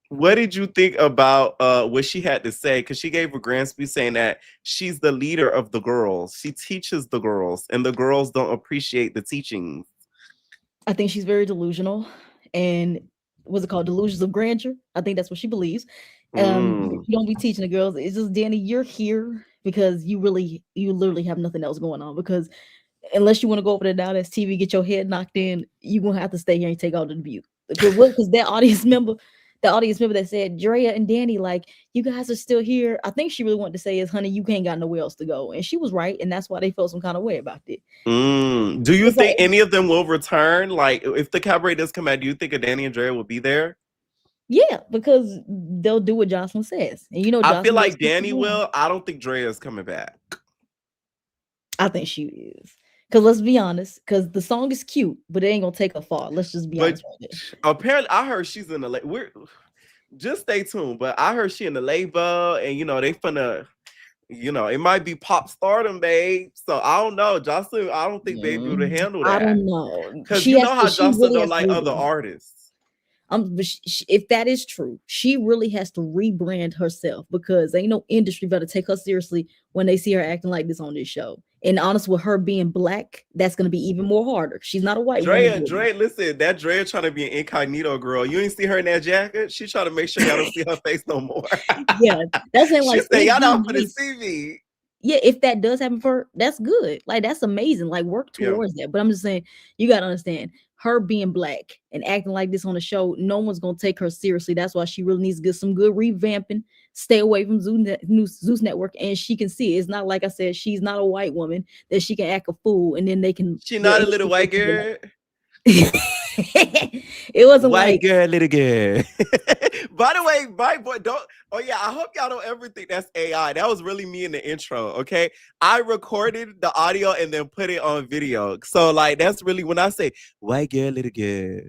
Speaker 2: What did you think about what she had to say? Because she gave a grand speech saying that she's the leader of the girls. She teaches the girls, and the girls don't appreciate the teaching.
Speaker 8: I think she's very delusional. And what's it called? Delusions of grandeur. I think that's what she believes. You don't be teaching the girls. It's just Danny, you're here because you literally have nothing else going on. Because unless you want to go over to Dallas TV, get your head knocked in, you're gonna have to stay here and take all the abuse. Because that audience member, that said, Drea and Danny, like, you guys are still here. I think she really wanted to say is, honey, you can't got nowhere else to go. And she was right, and that's why they felt some kind of way about it.
Speaker 2: Do you
Speaker 8: It's like,
Speaker 2: think any of them will return? Like, if the cabaret does come out, do you think a Danny and Drea will be there?
Speaker 8: yeah, because they'll do what Joseline says. And
Speaker 2: I feel
Speaker 8: Joseline
Speaker 2: like Danny will. I don't think Drea is coming back.
Speaker 8: I think she is. Because let's be honest, because the song is cute, but it ain't gonna take her far. Let's just be honest right there.
Speaker 2: Apparently, I heard she's in the we're just stay tuned, but I heard she in the label, and they finna, it might be pop stardom, babe. So I don't know, Joseline. I don't think baby would handle that.
Speaker 8: I don't know,
Speaker 2: because you know how Joseline
Speaker 8: really
Speaker 2: don't like other artists.
Speaker 8: But if that is true, she really has to rebrand herself, because ain't no industry better take her seriously when they see her acting like this on this show. And honest, with her being black, that's gonna be even more harder. She's not a white woman.
Speaker 2: Drea, listen, that Drea trying to be an incognito girl. You ain't see her in that jacket. She trying to make sure y'all don't see her face no more.
Speaker 8: Yeah, that's like,
Speaker 2: she said, y'all not gonna see me.
Speaker 8: Yeah, if that does happen for her, that's good. Like, that's amazing. Like, work towards that. But I'm just saying, you gotta understand, her being black and acting like this on the show, no one's gonna take her seriously. That's why she really needs to get some good revamping, stay away from Zeus Network, and she can see it. It's not like I said, she's not a white woman that she can act a fool and then they can.
Speaker 2: She not a little white girl.
Speaker 8: It wasn't
Speaker 2: white
Speaker 8: like
Speaker 2: girl, little girl. By the way, my boy, don't. Oh yeah, I hope y'all don't ever think that's AI. That was really me in the intro. Okay, I recorded the audio and then put it on video. So like, that's really when I say white girl, little girl,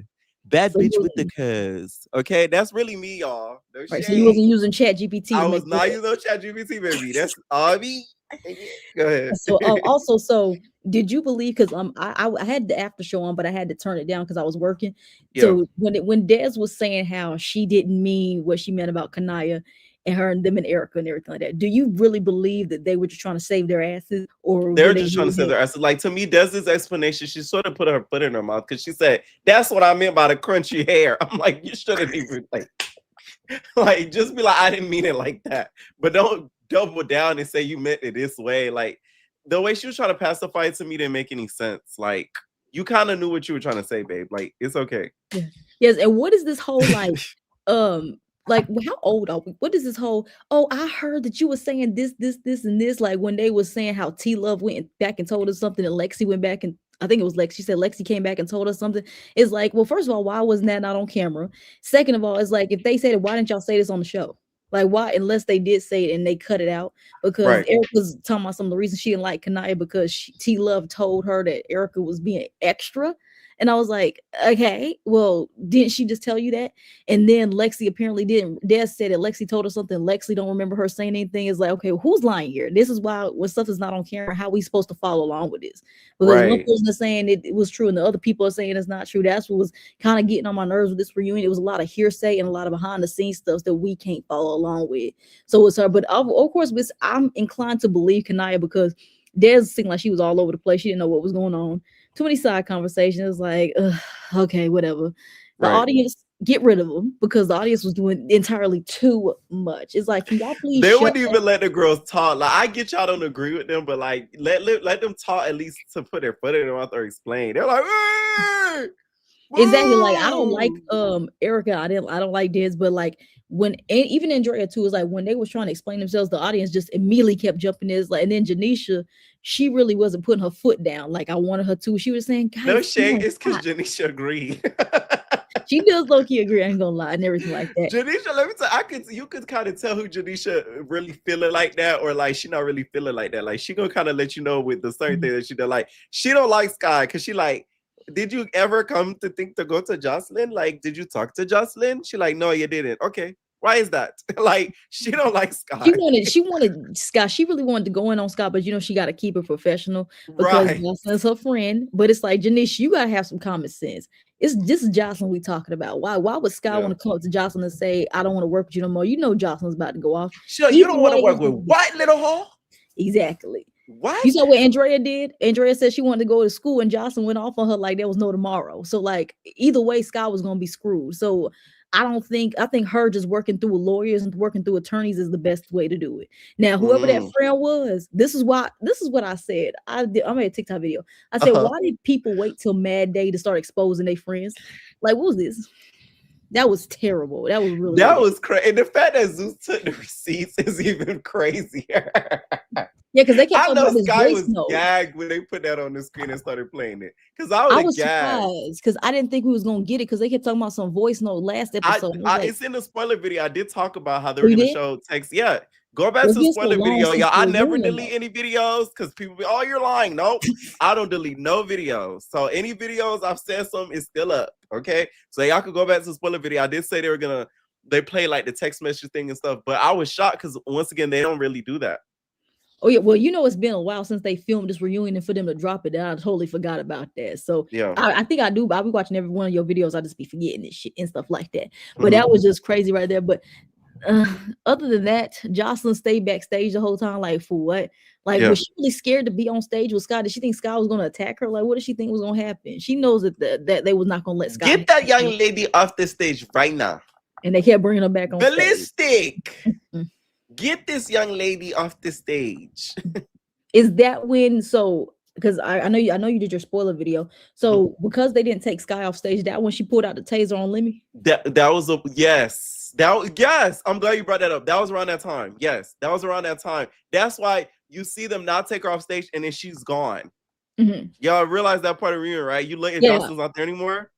Speaker 2: bad bitch with the cuz. Okay, that's really me, y'all. No
Speaker 8: right, so you wasn't using ChatGPT.
Speaker 2: I was not using ChatGPT, baby. That's all me. Go ahead.
Speaker 8: So also, did you believe? Because I had the Aftershow on, but I had to turn it down because I was working.
Speaker 2: Yeah.
Speaker 8: So when Des was saying how she didn't mean what she meant about Kanaya and her and them and Erica and everything like that, do you really believe that they were just trying to save their asses, or
Speaker 2: they're just trying to save their asses? Like, to me, Des's explanation, she sort of put her foot in her mouth because she said, "That's what I meant by the crunchy hair." I'm like, you shouldn't even like just be like, I didn't mean it like that, but don't double down and say you meant it this way. Like, the way she was trying to pacify it to me didn't make any sense. Like, you kind of knew what you were trying to say, babe. Like, it's okay.
Speaker 8: Yeah. Yes. And what is this whole like how old are we? What is this whole, oh, I heard that you were saying this and this, like when they was saying how T Love went back and told us something and Lexi went back and I think it was Lexi. She said Lexi came back and told us something. It's like, well, first of all, why wasn't that not on camera? Second of all, it's like, if they said it, why didn't y'all say this on the show? Like, why, unless they did say it and they cut it out? Because Erica's talking about some of the reasons she didn't like Kanaya because T Love told her that Erica was being extra. And I was like, okay, well, didn't she just tell you that? And then Lexi apparently didn't. Des said that Lexi told her something. Lexi don't remember her saying anything. It's like, okay, well, who's lying here? This is why when stuff is not on camera, how are we supposed to follow along with this? Because one person is saying it was true and the other people are saying it's not true. That's what was kind of getting on my nerves with this reunion. It was a lot of hearsay and a lot of behind the scenes stuff that we can't follow along with. So it's her. But of course, I'm inclined to believe Kanaya because Des seemed like she was all over the place. She didn't know what was going on. too many side conversations. Like, okay, whatever. The
Speaker 2: Right.
Speaker 8: audience, get rid of them because the audience was doing entirely too much. It's like, can y'all please
Speaker 2: They
Speaker 8: shut
Speaker 2: wouldn't even
Speaker 8: up?
Speaker 2: let the girls talk. Like, I get y'all don't agree with them, but like let them talk at least to put their foot in their mouth or explain. They're like, "Hey,
Speaker 8: Exactly. Like, I don't like
Speaker 2: woo!"
Speaker 8: Erica. I don't like Diz, but like when and even Andrea too is like when they was trying to explain themselves, the audience just immediately kept jumping in. Like, and then Janisha, she really wasn't putting her foot down like I wanted her to. She was saying,
Speaker 2: No
Speaker 8: guys, come
Speaker 2: shade.
Speaker 8: on,
Speaker 2: It's because
Speaker 8: stop.
Speaker 2: Janisha agreed.
Speaker 8: She does low key agree, I ain't gonna lie, and everything like that.
Speaker 2: Janisha, let me tell you could kind of tell who Janisha really feeling like that, or like she not really feeling like that. Like she gonna kind of let you know with the certain thing that she don't like. She don't like Sky because she like, did you ever come to think to go to Joseline? Like, did you talk to Joseline? She like, no, you didn't. Okay. Why is that? Like, she don't like Sky.
Speaker 8: She wanted Scott. She really wanted to go in on Scott, but she got to keep it professional because
Speaker 2: Right.
Speaker 8: Jocelyn's her friend. But it's like, Janice, you gotta have some common sense. It's just Jocelyn we talking about. Why would Scott want to come up to Jocelyn and say, I don't want to work with you no more? You know Jocelyn's about to go off.
Speaker 2: Sure, you don't want to work with what, little hoe?
Speaker 8: Exactly.
Speaker 2: What?
Speaker 8: You saw what Andrea did? Andrea said she wanted to go to school and Jocelyn went off on her like there was no tomorrow. So like either way, Scott was gonna be screwed. So I think her just working through lawyers and working through attorneys is the best way to do it. Now, whoever that friend was, this is what I said. I made a TikTok video. I said, why did people wait till Mad Day to start exposing their friends? Like, what was this? That was terrible. That was really
Speaker 2: was crazy. And the fact that Zeus took the receipts is even crazier.
Speaker 8: Yeah, because they kept
Speaker 2: I
Speaker 8: talking
Speaker 2: know
Speaker 8: about this
Speaker 2: Sky
Speaker 8: voice
Speaker 2: was
Speaker 8: note.
Speaker 2: gagged when they put that on the screen and started playing it. Because
Speaker 8: I was
Speaker 2: gagged.
Speaker 8: surprised because I didn't think we was gonna get it because they kept talking about some voice note last episode.
Speaker 2: It's in the spoiler video. I did talk about how they were gonna show text. Yeah. Go back to the spoiler video, y'all. I never delete any videos because people be, oh, you're lying. Nope. I don't delete no videos. So any videos I've said something is still up. Okay. So y'all could go back to the spoiler video. I did say they play like the text message thing and stuff, but I was shocked because once again, they don't really do that.
Speaker 8: Oh yeah, well, it's been a while since they filmed this reunion, and for them to drop it, I totally forgot about that. So
Speaker 2: yeah,
Speaker 8: I think I do. I'll be watching every one of your videos. I just be forgetting this shit and stuff like that. But that was just crazy right there. But other than that, Joseline stayed backstage the whole time. Like for what? Like was she really scared to be on stage with Scott? Did she think Scott was going to attack her? Like what did she think was going to happen? She knows that they was not going to let Scott
Speaker 2: get that young lady off the stage right now.
Speaker 8: And they kept bringing her back on
Speaker 2: ballistic. Get this young lady off the stage.
Speaker 8: Is that when? So because I know you did your spoiler video. So because they didn't take Sky off stage, that when she pulled out the taser on Lemmy.
Speaker 2: That was yes. I'm glad you brought that up. That was around that time. Yes, that was around that time. That's why you see them not take her off stage and then she's gone. Y'all realize that part of the reunion, right? You look at Johnson's not there anymore.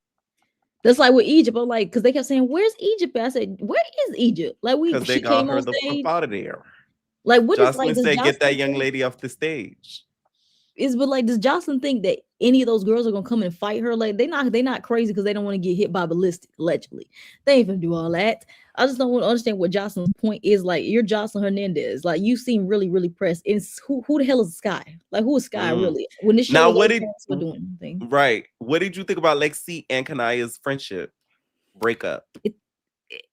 Speaker 8: That's like with Egypt. I'm like, because they kept saying, "Where's Egypt?" I said, "Where is Egypt?" Like
Speaker 2: because they got her the fuck out of there.
Speaker 8: Like what
Speaker 2: Joseline
Speaker 8: is like?
Speaker 2: said, "Get that young lady off the stage."
Speaker 8: But like, does Joseline think that any of those girls are gonna come and fight her? Like they not crazy because they don't want to get hit by ballistic. Allegedly, they ain't gonna do all that. I just don't want to understand what Joseline's point is. Like you're Joseline Hernandez. Like you seem really really pressed. And who the hell is Sky? Like who is Sky really? When this show
Speaker 2: now,
Speaker 8: what did doing thing.
Speaker 2: Right? What did you think about Lexi and Kanaya's friendship breakup?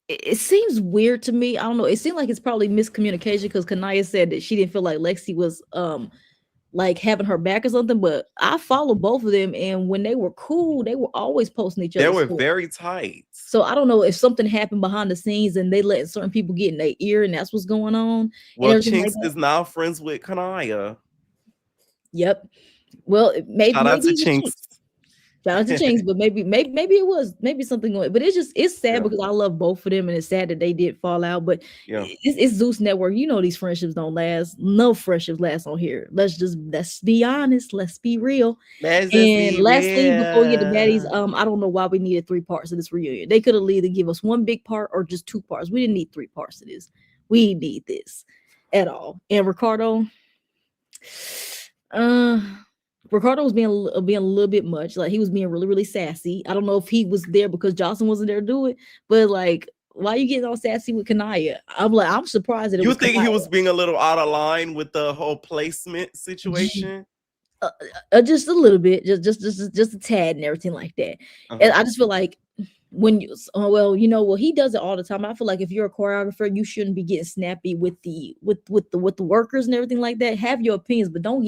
Speaker 8: It seems weird to me. I don't know. It seemed like it's probably miscommunication because Kanaya said that she didn't feel like Lexi was like having her back or something. But I follow both of them, and when they were cool, they were always posting each other.
Speaker 2: They were very tight.
Speaker 8: So I don't know if something happened behind the scenes and they let certain people get in their ear, and that's what's going on.
Speaker 2: Well, Chinks is now friends with Kanaya.
Speaker 8: Yep. Well, maybe
Speaker 2: shout out to Chinks.
Speaker 8: Shout out to Chinks, but maybe it was something going. But it's sad because I love both of them, and it's sad that they did fall out. But it's Zeus Network. You know these friendships don't last. No friendships last on here. Let's be honest. Let's be real. And lastly, before we get to Baddies, I don't know why we needed 3 parts of this reunion. They could have either give us 1 big part or just 2 parts. We didn't need 3 parts of this. We need this at all. And Ricardo, Ricardo was being a little bit much. Like he was being really, really sassy. I don't know if he was there because Joseline wasn't there to do it, but like, why are you getting all sassy with Kanaya? I'm surprised that
Speaker 2: you think Kanaya. He was being a little out of line with the whole placement situation.
Speaker 8: Just a little bit, just a tad and everything like that. And I just feel like when you well, he does it all the time. I feel like if you're a choreographer, you shouldn't be getting snappy with the workers and everything like that. Have your opinions, but don't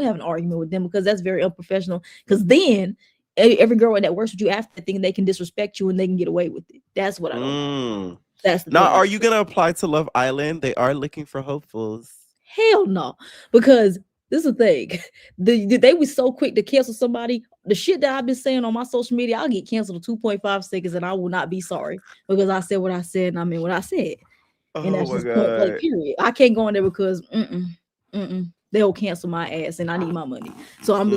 Speaker 8: have an argument with them, because that's very unprofessional. Because then every girl that works with you after thinking they can disrespect you and they can get away with it. That's what I don't. That's the
Speaker 2: Now,
Speaker 8: thing.
Speaker 2: are you gonna apply to Love Island? They are looking for hopefuls.
Speaker 8: Hell no, because this is the thing. They was so quick to cancel somebody. The shit that I've been saying on my social media, I'll get canceled in 2.5 seconds, and I will not be sorry, because I said what I said and I mean what I said. And that's just point blank, period. I can't go in there because they'll cancel my ass, and I need my money. So I'm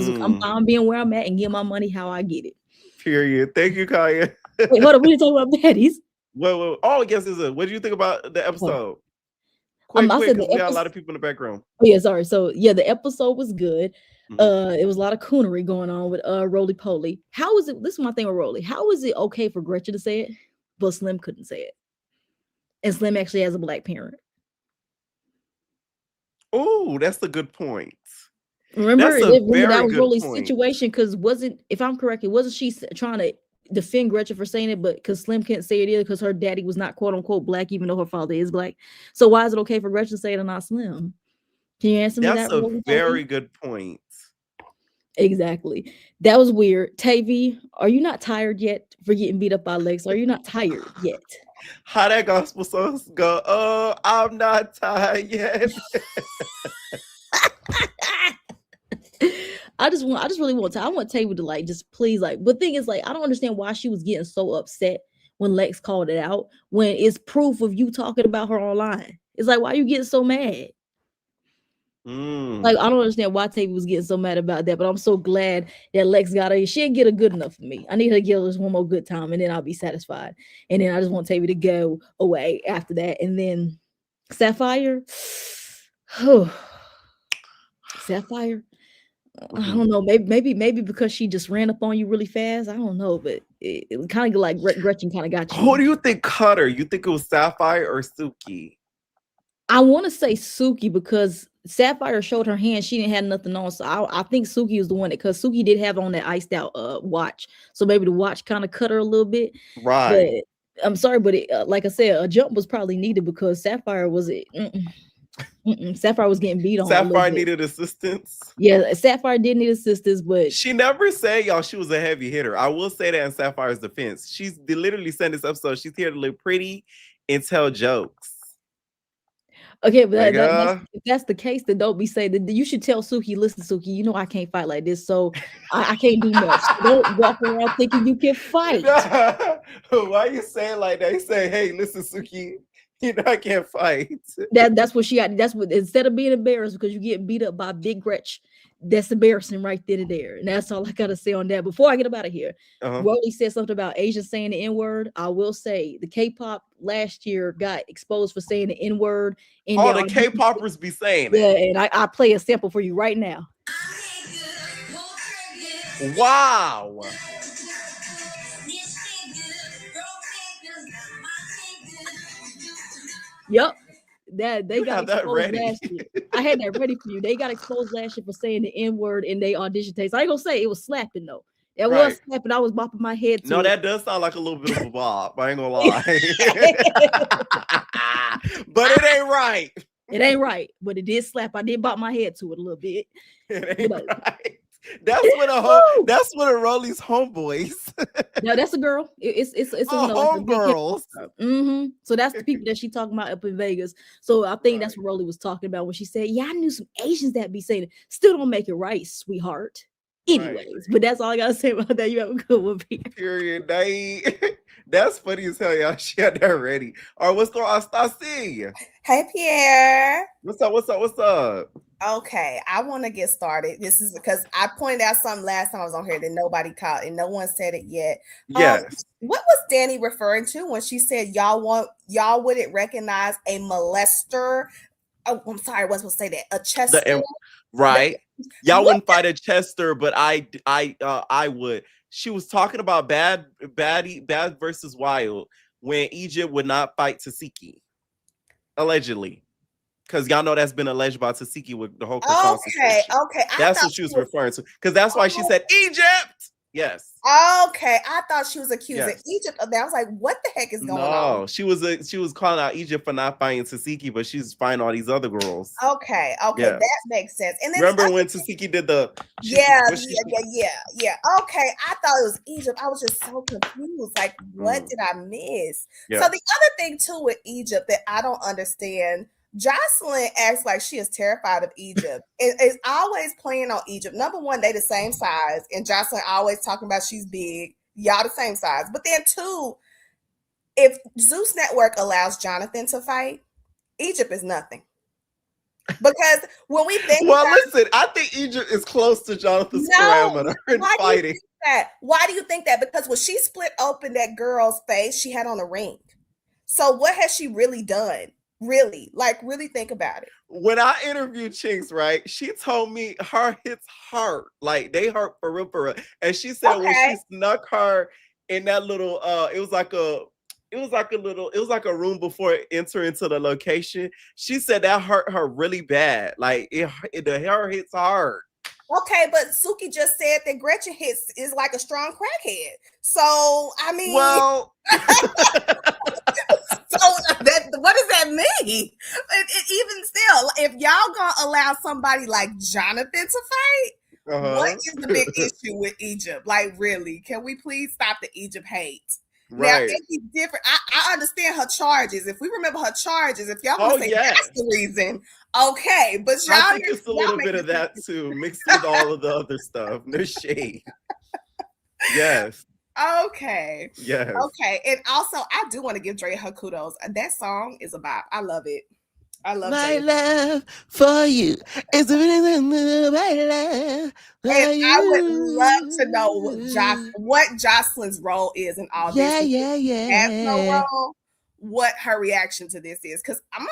Speaker 8: being where I'm at and get my money how I get it.
Speaker 2: Period. Thank you, Kaya.
Speaker 8: Wait, hold on. We talking about Baddies.
Speaker 2: Well, oh, yes, what do you think about the episode?
Speaker 8: I
Speaker 2: Quick,
Speaker 8: said
Speaker 2: because we got a lot of people in the background.
Speaker 8: Oh yeah, sorry. So yeah, the episode was good. It was a lot of coonery going on with Roly Poly. How is it? This is my thing with Roly. How is it okay for Gretchen to say it, but Slim couldn't say it? And Slim actually has a black parent.
Speaker 2: Oh, that's a good point.
Speaker 8: Remember that was Roly's
Speaker 2: point.
Speaker 8: situation, because if I'm correct, wasn't she trying to defend Gretchen for saying it, but because Slim can't say it either because her daddy was not quote unquote black, even though her father is black. So why is it okay for Gretchen to say it and not Slim? Can you answer me that?
Speaker 2: That's a very good point.
Speaker 8: Exactly. That was weird. Tavy, are you not tired yet for getting beat up by Lex? Are you not tired yet?
Speaker 2: How that gospel songs go? Oh, I'm not tired yet.
Speaker 8: I want Tavy to like just please like. But the thing is, like, I don't understand why she was getting so upset when Lex called it out, when it's proof of you talking about her online. It's like, why are you getting so mad? Like, I don't understand why Tavy was getting so mad about that, but I'm so glad that Lex got her. She didn't get a good enough for me. I need her to get just one more good time, and then I'll be satisfied. And then I just want Tavy to go away after that. And then Sapphire, Sapphire. I don't know. Maybe because she just ran up on you really fast. I don't know, but it kind of like Gretchen kind of got you.
Speaker 2: Who do you think cut her? You think it was Sapphire or Suki?
Speaker 8: I want to say Suki, because Sapphire showed her hand. She didn't have nothing on. So I think Suki was the one because Suki did have on that iced out watch. So maybe the watch kind of cut her a little bit.
Speaker 2: Right.
Speaker 8: But I'm sorry, but like I said, a jump was probably needed because Sapphire was Sapphire was getting beat on.
Speaker 2: Sapphire needed assistance.
Speaker 8: Yeah, Sapphire did need assistance, but
Speaker 2: she never said, y'all, she was a heavy hitter. I will say that in Sapphire's defense. She's literally said this episode, she's here to look pretty and tell jokes.
Speaker 8: Okay, but if that's the case, then don't be saying that. You should tell Suki, listen, Suki, you know I can't fight like this, so I can't do much. Don't walk around thinking you can fight.
Speaker 2: Why you saying like that? You say, hey, listen, Suki, you know I can't fight.
Speaker 8: That's what she got. That's what, instead of being embarrassed because you get beat up by Big Gretch, that's embarrassing right then and there. And that's all I gotta say on that. Before I get up out of here, Rolly said something about Asians saying the N-word. I will say the K-pop last year got exposed for saying the N-word.
Speaker 2: Oh, the K-poppers be saying
Speaker 8: it. Yeah, and I play a sample for you right now.
Speaker 2: Wow.
Speaker 8: Yep. That they got exposed last year. I had that ready for you. They got exposed last year for saying the N-word in their audition tapes. I ain't gonna say it was slapping though. It was slapping. I was bopping my head to
Speaker 2: No,
Speaker 8: it.
Speaker 2: that does sound like a little bit of a bop. I ain't gonna lie. But it ain't right.
Speaker 8: It ain't right. But it did slap. I did bop my head to it a little bit.
Speaker 2: It ain't right. That's one of Rolly's homeboys.
Speaker 8: No, that's a girl. It's
Speaker 2: homegirls.
Speaker 8: So that's the people that she talking about up in Vegas. So I think that's what Rolly was talking about when she said, "Yeah, I knew some Asians that be saying it." Still don't make it right, sweetheart. Anyways, but that's all I gotta say about that. You have a good one, Peter.
Speaker 2: Period. That's funny as hell, y'all. She had that ready. All right, what's going on, Stassi?
Speaker 9: Hey, Pierre.
Speaker 2: What's up?
Speaker 9: Okay, I want to get started. This is because I pointed out something last time I was on here that nobody caught and no one said it yet.
Speaker 2: Yes.
Speaker 9: What was Danny referring to when she said y'all wouldn't recognize a molester? Oh, I'm sorry, I wasn't supposed to say that. A Chester.
Speaker 2: Right. Y'all wouldn't fight a Chester, but I would. She was talking about bad versus wild when Egypt would not fight Tasiki. Allegedly. Because y'all know that's been alleged about Tasiki with the whole
Speaker 9: Okay.
Speaker 2: That's what she was referring to. Because that's why she said Egypt. Yes.
Speaker 9: Okay, I thought she was accusing Egypt of that. I was like, what the heck is going on?
Speaker 2: No, she was calling out Egypt for not finding Tasiki, but she's finding all these other girls.
Speaker 9: Okay,
Speaker 2: Yeah.
Speaker 9: that makes sense. And then
Speaker 2: remember when Tasiki did the
Speaker 9: yeah. Okay, I thought it was Egypt. I was just so confused. Like, what did I miss?
Speaker 2: Yeah.
Speaker 9: So the other thing too with Egypt that I don't understand, Joseline acts like she is terrified of Egypt. Is always playing on Egypt. Number one, they the same size, and Joseline always talking about she's big. Y'all the same size. But then two, if Zeus Network allows Jonathan to fight, Egypt is nothing. Because when we think
Speaker 2: listen, I think Egypt is close to Jonathan's parameter in fighting.
Speaker 9: Why do you think that? Because when she split open that girl's face, she had on a ring. So what has she really done? Really think about it.
Speaker 2: When I interviewed Chinks, right, she told me her hits hurt. Like they hurt for real. And she said when she snuck her in that little it was like a room before entering into the location. She said that hurt her really bad. Like her hits hard.
Speaker 9: Okay, but Suki just said that Gretchen hits is like a strong crackhead. So I mean,
Speaker 2: well,
Speaker 9: so what does that mean? Even still, if y'all gonna allow somebody like Jonathan to fight, what is the big issue with Egypt? Like, really, can we please stop the Egypt hate? Right. Now, it's different. I understand her charges. If we remember her charges, if y'all want to say that's the reason, okay. But y'all,
Speaker 2: I think it's a little bit of that too, mixed with all of the other stuff. No shade. Yes.
Speaker 9: Okay.
Speaker 2: Yes.
Speaker 9: Okay. And also, I do want to give Dre her kudos. That song is a bop. I love it. I love
Speaker 3: my
Speaker 9: Dre.
Speaker 3: love for you is my love.
Speaker 9: And I would love to know what Joseline's role is in all this.
Speaker 3: Yeah.
Speaker 9: Has no role. What her reaction to this is, because I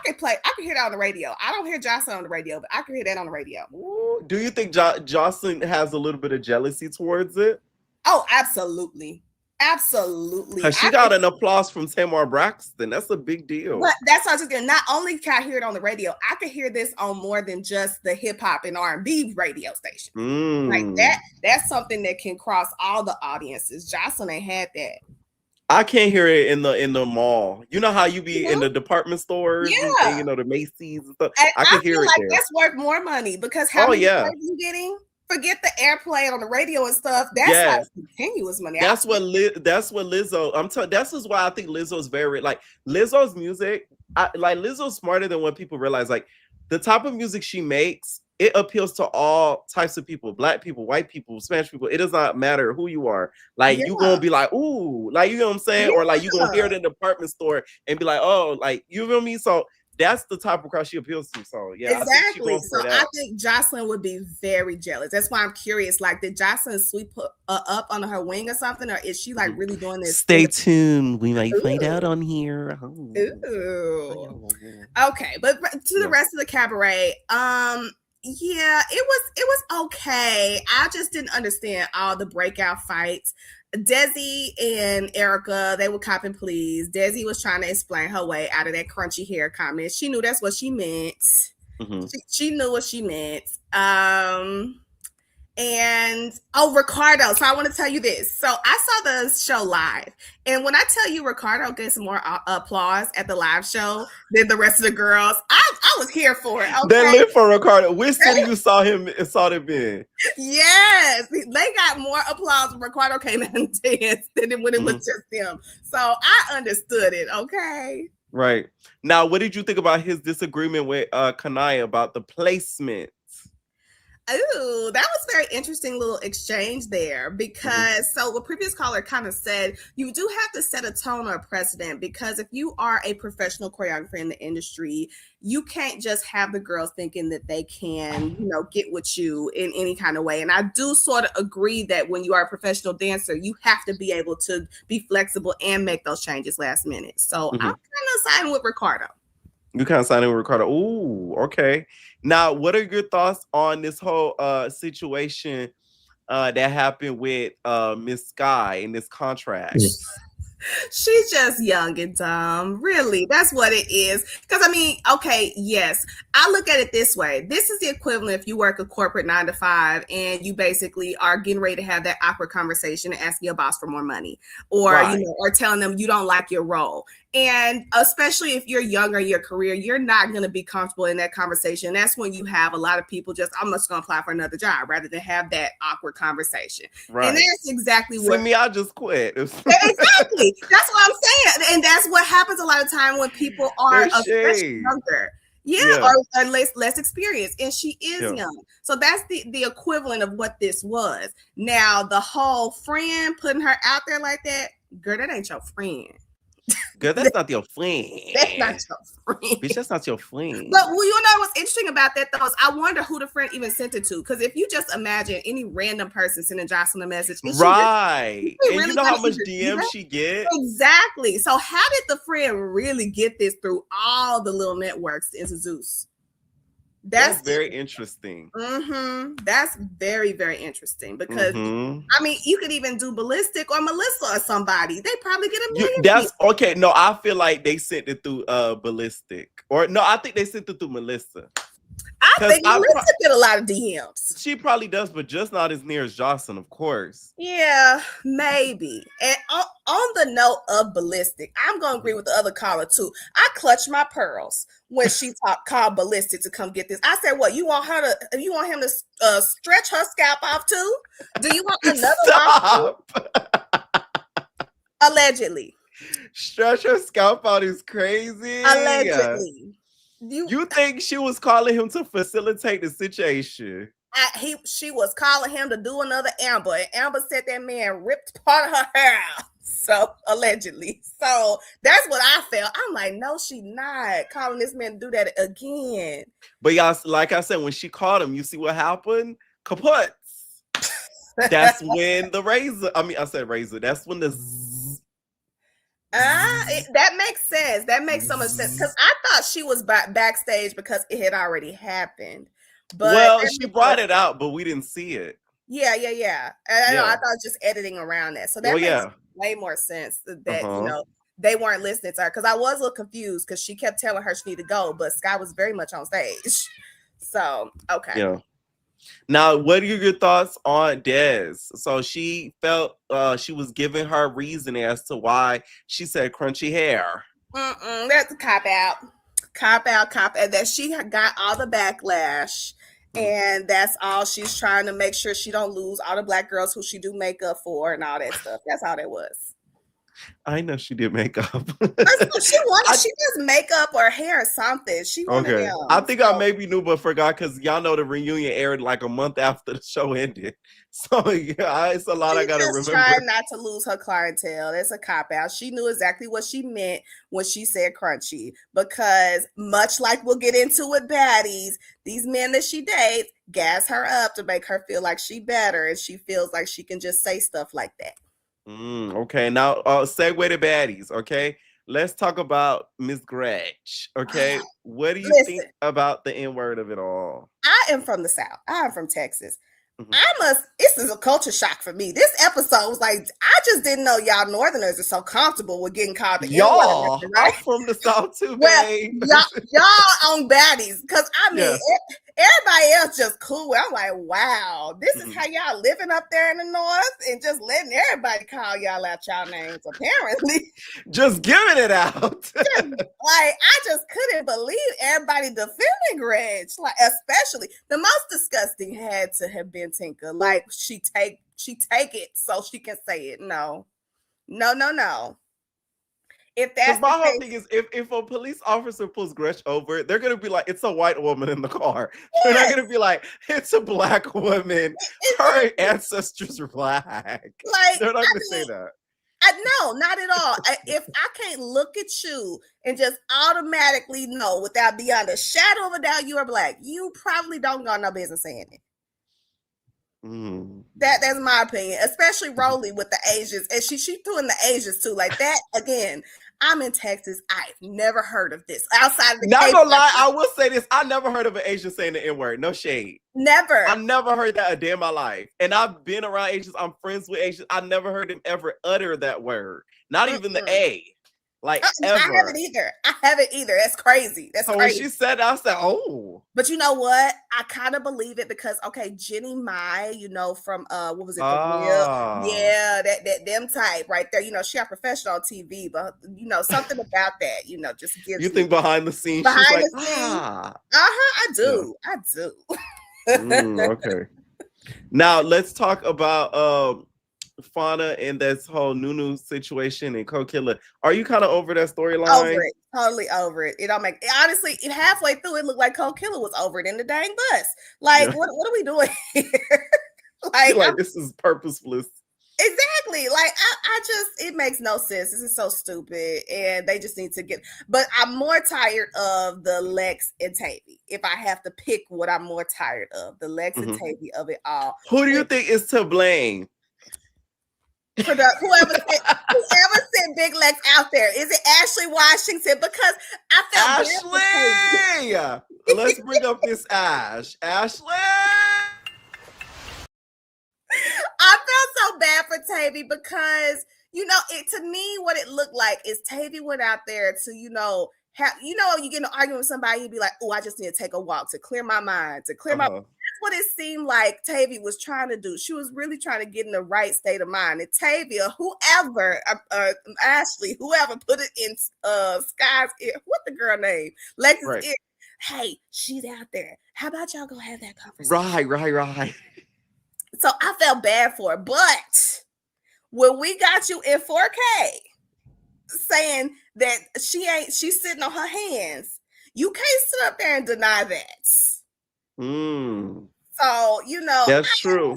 Speaker 9: can hear that on the radio. I don't hear Joseline on the radio, but I can hear that on the radio.
Speaker 2: Ooh, do you think Joseline has a little bit of jealousy towards it?
Speaker 9: Oh, absolutely. Absolutely.
Speaker 2: Because she got an applause from Tamar Braxton. That's a big deal.
Speaker 9: But that's what I was just getting. Not only can I hear it on the radio, I could hear this on more than just the hip hop and R&B radio station. Like that's something that can cross all the audiences. Joseline ain't had that.
Speaker 2: I can't hear it in the mall. You know how you be in the department stores and the Macy's and stuff.
Speaker 9: And
Speaker 2: I can hear it there.
Speaker 9: That's worth more money because how many are you getting? Forget the airplay on the radio and stuff. That's like continuous money.
Speaker 2: That's what Lizzo. I'm telling. This is why I think Lizzo's very like Lizzo's music. Lizzo's smarter than what people realize. Like the type of music she makes, it appeals to all types of people: Black people, white people, Spanish people. It does not matter who you are. Like you gonna be like, ooh, like you know what I'm saying, or like you gonna hear it in the department store and be like, oh, like you feel me? So. That's the type of crowd she appeals to. So yeah,
Speaker 9: exactly. I think Joseline would be very jealous. That's why I'm curious. Like, did Joseline sweep up under her wing or something, or is she like really doing this?
Speaker 3: Stay tuned. We might find out on here.
Speaker 9: Ooh. Okay, but to the rest of the cabaret, yeah, it was okay. I just didn't understand all the breakout fights. Desi and Erica, they were copping pleas. Desi was trying to explain her way out of that crunchy hair comment. She knew that's what she meant. She knew what she meant. And Ricardo. So I want to tell you this. So I saw the show live. And when I tell you Ricardo gets more applause at the live show than the rest of the girls, I was here for it. Okay?
Speaker 2: They live for Ricardo. Which city you saw them in?
Speaker 9: Yes. They got more applause when Ricardo came in and danced than when it was just them. So I understood it. Okay.
Speaker 2: Right. Now, what did you think about his disagreement with Kanaya about the placement?
Speaker 9: Ooh, that was a very interesting little exchange there because so the previous caller kind of said you do have to set a tone or a precedent because if you are a professional choreographer in the industry, you can't just have the girls thinking that they can, get with you in any kind of way. And I do sort of agree that when you are a professional dancer, you have to be able to be flexible and make those changes last minute. So I'm kind of siding with Ricardo.
Speaker 2: You kind of siding with Ricardo. Ooh, okay. Now, what are your thoughts on this whole situation that happened with Miss Sky in this contract?
Speaker 9: She's just young and dumb. Really, that's what it is. Because I mean, okay, yes, I look at it this way. This is the equivalent if you work a corporate 9 to 5 and you basically are getting ready to have that awkward conversation and asking your boss for more money, or
Speaker 2: Right.
Speaker 9: or telling them you don't like your role. And especially if you're younger in your career, you're not going to be comfortable in that conversation. That's when you have a lot of people just, I'm just going to apply for another job rather than have that awkward conversation.
Speaker 2: Right.
Speaker 9: And that's exactly
Speaker 2: See
Speaker 9: what.
Speaker 2: me, I just quit.
Speaker 9: Exactly. That's what I'm saying. And that's what happens a lot of time when people are
Speaker 2: There's
Speaker 9: especially
Speaker 2: shade.
Speaker 9: younger. Yeah,
Speaker 2: Yeah.
Speaker 9: or less experienced. And she is
Speaker 2: Yeah.
Speaker 9: young. So that's the equivalent of what this was. Now, the whole friend putting her out there like that, girl, that ain't your friend.
Speaker 2: Girl, that's not your friend.
Speaker 9: That's not your friend.
Speaker 2: Bitch, that's not your friend.
Speaker 9: But well, you know what's interesting about that though is I wonder who the friend even sent it to. Because if you just imagine any random person sending Joseline a message, is she
Speaker 2: Right.
Speaker 9: she
Speaker 2: And
Speaker 9: really
Speaker 2: you know how
Speaker 9: gonna
Speaker 2: much
Speaker 9: even do
Speaker 2: DMs
Speaker 9: that?
Speaker 2: she get?
Speaker 9: Exactly. So how did the friend really get this through all the little networks into Zeus?
Speaker 2: That's very interesting.
Speaker 9: That's very, very interesting because
Speaker 2: Mhm.
Speaker 9: I mean, you could even do Ballistic or Melissa or somebody. They probably get a million.
Speaker 2: That's okay. No, I feel like they sent it through Ballistic. Or no, I think they sent it through Melissa.
Speaker 9: I think Melissa get a lot of DMs.
Speaker 2: She probably does, but just not as near as Jocelyn, of course.
Speaker 9: Yeah, maybe. And on the note of Ballistic, I'm gonna agree with the other caller too. I clutched my pearls when she called Ballistic to come get this. I said, "What you want him to stretch her scalp off too? Do you want another
Speaker 2: Stop.
Speaker 9: Allegedly.
Speaker 2: Stretch her scalp out is crazy.
Speaker 9: Allegedly.
Speaker 2: You think she was calling him to facilitate the situation?
Speaker 9: She was calling him to do another Amber, and Amber said that man ripped part of her hair out. So allegedly. So that's what I felt. I'm like, no, she not calling this man to do that again.
Speaker 2: But y'all, like I said, when she called him, you see what happened? Kaput. That's when the razor. I said razor. That's when the.
Speaker 9: That makes sense. That makes so much sense because I thought she was backstage because it had already happened. But
Speaker 2: well, she brought it out, but we didn't see it.
Speaker 9: Yeah. I know. I thought just editing around that. So that makes way more sense that they weren't listening to her because I was a little confused because she kept telling her she needed to go, but Sky was very much on stage. So okay.
Speaker 2: Yeah. Now, what are your thoughts on Des? So she felt she was giving her reasoning as to why she said crunchy hair.
Speaker 9: That's a cop out. That she got all the backlash, and that's all she's trying to make sure she don't lose all the black girls who she do makeup for and all that stuff. That's all that was.
Speaker 2: I know she did makeup.
Speaker 9: She does makeup or hair or something. She wanted them.
Speaker 2: I think I maybe knew but forgot because y'all know the reunion aired like a month after the show ended. So yeah, it's a lot I gotta remember.
Speaker 9: Trying not to lose her clientele. That's a cop out. She knew exactly what she meant when she said crunchy, because much like we'll get into with Baddies, these men that she dates gas her up to make her feel like she better, and she feels like she can just say stuff like that.
Speaker 2: Okay, now segue to Baddies. Okay, let's talk about Miss Gretch. Okay, what do you think about the N-word of it all?
Speaker 9: I am from the South. I am from Texas. This is a culture shock for me. This episode was like, I just didn't know y'all Northerners are so comfortable with getting called the
Speaker 2: Y'all,
Speaker 9: N-word, right?
Speaker 2: I'm from the South too,
Speaker 9: well,
Speaker 2: babe.
Speaker 9: y'all on Baddies, because I mean, everybody else just cool. I'm like, wow, this is how y'all living up there in the North and just letting everybody call y'all out y'all names, apparently.
Speaker 2: Just giving it out.
Speaker 9: I just couldn't believe everybody defending Gretch. Like, especially the most disgusting had to have been Tinka. Like, she take it so she can say it. No. If that's
Speaker 2: my whole thing is, if a police officer pulls Gretch over, they're gonna be like, it's a white woman in the car. Yes. They're not gonna be like, it's a black woman. Her ancestors are black. Like, they're not gonna say that.
Speaker 9: No, not at all. If I can't look at you and just automatically know without beyond a shadow of a doubt you are black, you probably don't got no business saying it. That's my opinion, especially Rolly with the Asians, and she threw in the Asians too. Like that again, I'm in Texas. I've never heard of this outside of the
Speaker 2: Not
Speaker 9: K
Speaker 2: gonna lie,
Speaker 9: factor.
Speaker 2: I will say this. I never heard of an Asian saying the N-word. No shade.
Speaker 9: Never.
Speaker 2: I never heard that a day in my life. And I've been around Asians. I'm friends with Asians. I never heard them ever utter that word. Not even the A. Like,
Speaker 9: I
Speaker 2: ever.
Speaker 9: haven't either. That's crazy. That's
Speaker 2: So when
Speaker 9: crazy.
Speaker 2: she said that, I said, oh.
Speaker 9: But you know what? I kind of believe it because Jenny Mai, from what was it, The Real? Yeah, that them type right there. She a professional on TV, but something about that, just gives
Speaker 2: You think behind the scenes
Speaker 9: behind
Speaker 2: she's like,
Speaker 9: the scenes.
Speaker 2: ah.
Speaker 9: I do. Yeah. I do.
Speaker 2: Okay. Now let's talk about Fauna and this whole Nunu situation and Cold Killer. Are you kind of over that storyline?
Speaker 9: Over it. Totally over it. It don't make honestly, halfway through it looked like Cold Killer was over it in the dang bus. Like, what are we doing here? like
Speaker 2: this is purposeless.
Speaker 9: Exactly. Like I just, it makes no sense. This is so stupid. And they just need to but I'm more tired of the Lex and Tavy. If I have to pick what I'm more tired of, the Lex and Tavy of it all.
Speaker 2: Who do you think is to blame?
Speaker 9: For whoever sent Big Lex out there. Is it Ashley Washington? Because I felt
Speaker 2: Ashley. Let's bring up this Ash. Ashley.
Speaker 9: I felt so bad for Tavy because to me what it looked like is Tavy went out there to you get in an argument with somebody, you'd be like, oh, I just need to take a walk to clear my mind, to clear my. That's what it seemed like Tavy was trying to do. She was really trying to get in the right state of mind. And Tavia, whoever, Ashley, whoever put it in Sky's ear, what the girl name? Lex's ear. Hey, she's out there. How about y'all go have that conversation?
Speaker 2: Right.
Speaker 9: So I felt bad for her. But when we got you in 4K saying that she's sitting on her hands, you can't sit up there and deny that. So,
Speaker 2: that's true.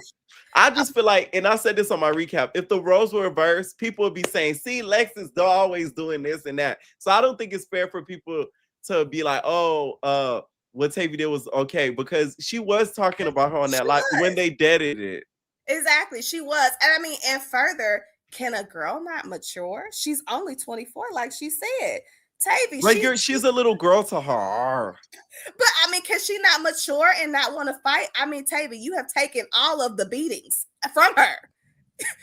Speaker 2: I just feel like, and I said this on my recap, if the roles were reversed, people would be saying, see, Lex is always doing this and that. So I don't think it's fair for people to be like, oh, what Tavy did was okay, because she was talking about her on that, like when they deaded it.
Speaker 9: Exactly, she was. And I mean, and further, can a girl not mature? She's only 24, like she said. Tavy,
Speaker 2: she's a little girl to her.
Speaker 9: But I mean, can she not mature and not want to fight? I mean, Tavy, you have taken all of the beatings from her.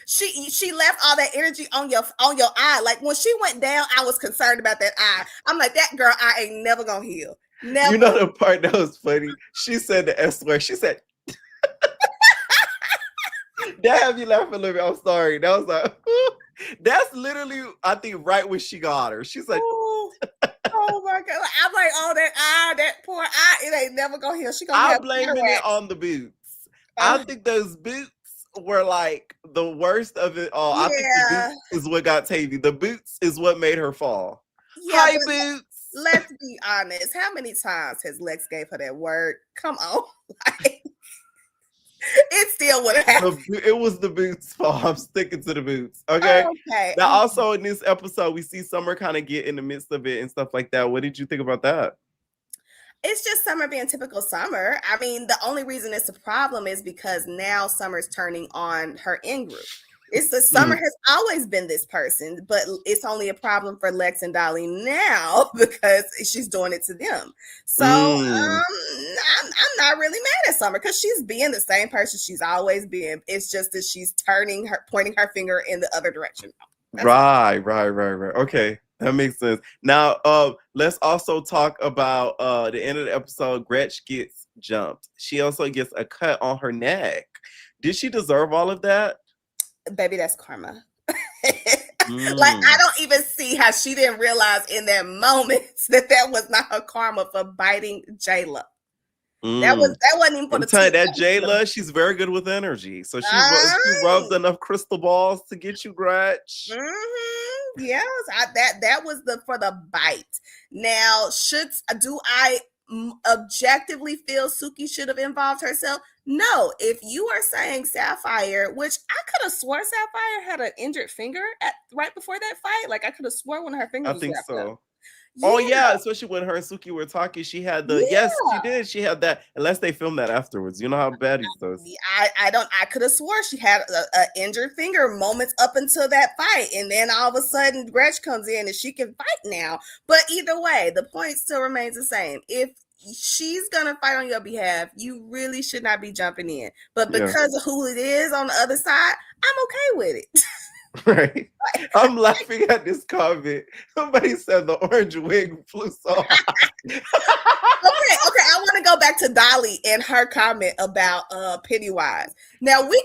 Speaker 9: She left all that energy on your eye. Like when she went down, I was concerned about that eye. I'm like, that girl eye ain't never gonna heal. Never.
Speaker 2: You know the part that was funny? She said the S word. She said, that had me laughing a little bit. I'm sorry. That was like, that's literally, I think, right when she got her. She's like,
Speaker 9: oh my God. I'm like, oh, that poor eye, it ain't never gonna heal. She gonna
Speaker 2: I'm blaming it on the boots. I think those boots were like the worst of it all. I think the boots is what got Tavy. The boots is what made her fall.
Speaker 9: Yeah,
Speaker 2: hi, boots.
Speaker 9: Let's be honest. How many times has Lex gave her that word? Come on. Like, it still would have happened.
Speaker 2: It was the boots' fault. I'm sticking to the boots. Okay. Now, also in this episode, we see Summer kind of get in the midst of it and stuff like that. What did you think about that?
Speaker 9: It's just Summer being typical Summer. I mean, the only reason it's a problem is because now Summer's turning on her in-group. It's the Summer has always been this person, but it's only a problem for Lex and Dolly now because she's doing it to them. So I'm not really mad at Summer because she's being the same person she's always been. It's just that she's pointing her finger in the other direction.
Speaker 2: Right. Okay, that makes sense. Now, let's also talk about the end of the episode. Gretch gets jumped. She also gets a cut on her neck. Did she deserve all of that?
Speaker 9: Baby, that's karma. Like, I don't even see how she didn't realize in that moment that was not her karma for biting Jayla. That wasn't even for the
Speaker 2: time. That Jayla, she's very good with energy. So she rubbed enough crystal balls to get you, Gretch.
Speaker 9: Yes, that was for the bite. Now, do I objectively feel Suki should have involved herself? No. If you are saying Sapphire, which I could have swore Sapphire had an injured finger right before that fight, like I could have swore one of her fingers.
Speaker 2: I think so. Oh
Speaker 9: Yeah,
Speaker 2: yeah, especially when her and Suki were talking, she had the yes, she
Speaker 9: yeah.
Speaker 2: did. She had that. Unless they filmed that afterwards, you know how Baddies does.
Speaker 9: I could have swore she had a injured finger moments up until that fight, and then all of a sudden Gretch comes in and she can fight now. But either way, the point still remains the same. If she's gonna fight on your behalf, you really should not be jumping in. But
Speaker 2: Yeah.
Speaker 9: because of who it is on the other side, I'm okay with it.
Speaker 2: Right. I'm laughing at this comment. Somebody said the orange wig flew so high.
Speaker 9: Okay, I want to go back to Dolly and her comment about Pennywise. Now we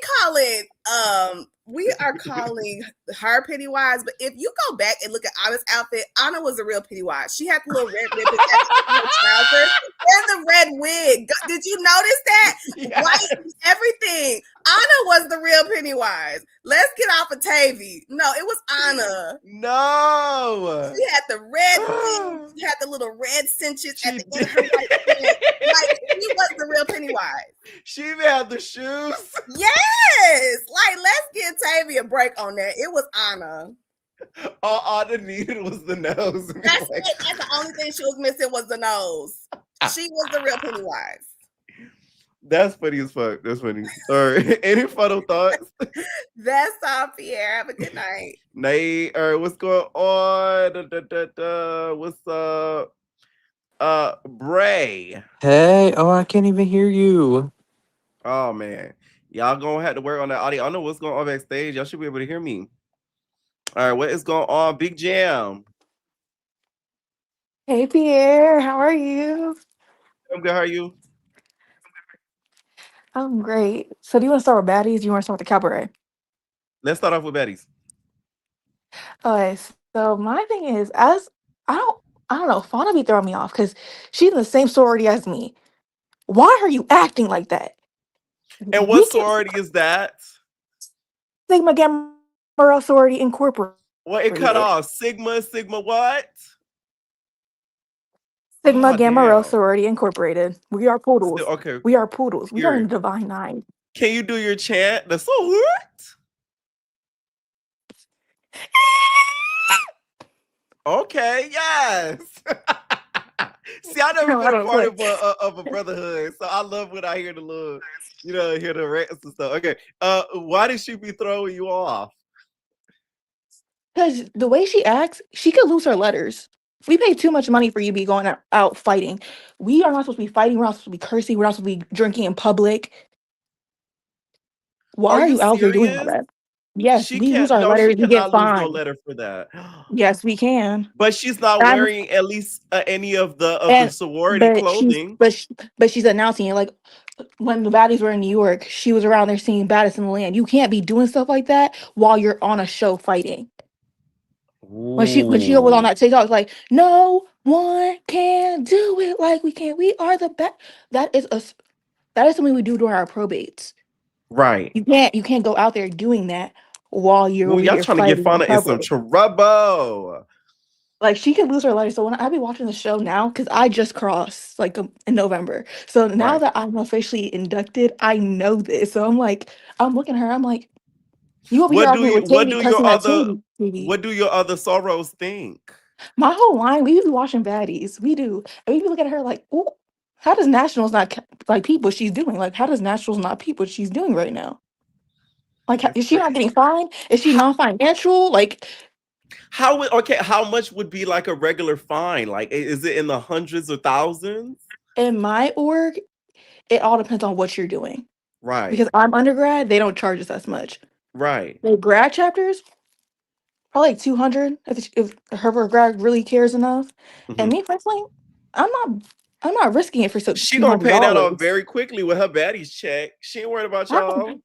Speaker 9: are calling her Pennywise, but if you go back and look at Anna's outfit, Anna was a real Pennywise. She had the little red ribbons at the end of her trousers and the red wig. Did you notice that?
Speaker 2: Yes.
Speaker 9: White, everything. Anna was the real Pennywise. Let's get off of Tavy. No, it was Anna.
Speaker 2: No.
Speaker 9: She had the red wig. She had the little red cinches
Speaker 2: She
Speaker 9: at the end of her white pants. Like, she was the real Pennywise.
Speaker 2: She even had the shoes.
Speaker 9: Yes. Like, let's give Tavy a break on that. It was Anna.
Speaker 2: All Anna needed was the nose.
Speaker 9: That's it. That's the only thing she was missing was the nose. She was the real Pennywise.
Speaker 2: That's funny as fuck. That's funny. All right. Any final thoughts?
Speaker 9: That's all, Pierre. Have a good night.
Speaker 2: Nate, all right, what's going on? What's up? Bray.
Speaker 10: Hey, oh, I can't even hear you.
Speaker 2: Oh man. Y'all gonna have to work on that audio. I don't know what's going on backstage. Y'all should be able to hear me. All right, what is going on? Big Jam.
Speaker 11: Hey Pierre, how are you?
Speaker 2: I'm good. How are you?
Speaker 11: I'm great. So do you want to start with baddies? Do you want to start with the cabaret?
Speaker 2: Let's start off with Baddies.
Speaker 11: Okay, so my thing is, as I don't, I don't know, Fauna be throwing me off because she's in the same sorority as me. Why are you acting like that?
Speaker 2: And
Speaker 11: We
Speaker 2: what
Speaker 11: can
Speaker 2: sorority is that?
Speaker 11: Sigma Gamma Rho sorority incorporated.
Speaker 2: Well, it cut off. Sigma what?
Speaker 11: Sigma
Speaker 2: Oh
Speaker 11: Gamma Rho
Speaker 2: damn.
Speaker 11: sorority incorporated. We are poodles.
Speaker 2: Okay.
Speaker 11: We are poodles. We are in
Speaker 2: Period.
Speaker 11: the divine nine.
Speaker 2: Can you do your chant? The so what? Okay, yes. See, I never
Speaker 11: No, I
Speaker 2: been a
Speaker 11: don't
Speaker 2: part
Speaker 11: play.
Speaker 2: of a brotherhood, so I love when I hear the little, hear the rants and stuff. Okay, why did she be throwing you off?
Speaker 11: Because the way she acts, she could lose her letters. We pay too much money for you to be going out fighting. We are not supposed to be fighting. We're not supposed to be cursing. We're not supposed to be drinking in public. Why
Speaker 2: Are
Speaker 11: are
Speaker 2: you
Speaker 11: you out here doing all
Speaker 2: serious?
Speaker 11: that? Yes,
Speaker 2: She
Speaker 11: we lose
Speaker 2: can't.
Speaker 11: our
Speaker 2: No, she
Speaker 11: letters. We get
Speaker 2: cannot lose no
Speaker 11: fined.
Speaker 2: letter for that.
Speaker 11: Yes, we can.
Speaker 2: But she's not
Speaker 11: And I'm
Speaker 2: wearing at least any of the
Speaker 11: and
Speaker 2: sorority clothing.
Speaker 11: but she's announcing it like when the baddies were in New York, she was around there singing "Baddest in the Land." You can't be doing stuff like that while you're on a show fighting. When she was on
Speaker 2: Ooh,
Speaker 11: that TikTok, like no one can do it like we can. We are the best. That is that is something we do during our probates.
Speaker 2: right.
Speaker 11: You can't go out there doing that while you're
Speaker 2: Well,
Speaker 11: over
Speaker 2: y'all
Speaker 11: here
Speaker 2: trying to get
Speaker 11: fighting in
Speaker 2: Fauna in some
Speaker 11: public.
Speaker 2: trouble.
Speaker 11: Like she could lose her life. So when I be watching the show now, because I just crossed like in November. So now
Speaker 2: Right.
Speaker 11: that I'm officially inducted, I know this. So I'm like, I'm looking at her. I'm like, you over here
Speaker 2: What do
Speaker 11: arguing
Speaker 2: you?
Speaker 11: with Tavy, cussing at Tavy.
Speaker 2: What do your other sorrows think?
Speaker 11: My whole line, we be watching baddies. We do. And we be looking at her like, ooh, how does Nationals not like peep what she's doing? Like, how does Nationals not peep what she's doing right now? Like,
Speaker 2: It's
Speaker 11: is she
Speaker 2: crazy.
Speaker 11: not getting fined? Is she
Speaker 2: How,
Speaker 11: non-financial? Like,
Speaker 2: okay, how much would be like a regular fine? Like, is it in the hundreds or thousands?
Speaker 11: in my org, it all depends on what you're doing.
Speaker 2: Right.
Speaker 11: Because I'm undergrad, they don't charge us as much.
Speaker 2: Right.
Speaker 11: The grad chapters, probably like 200 if her grad really cares enough. And
Speaker 2: Mhm.
Speaker 11: me personally, I'm not I'm not risking it for so
Speaker 2: She gonna
Speaker 11: $200.
Speaker 2: pay that off very quickly with her baddies check. She ain't worried about y'all.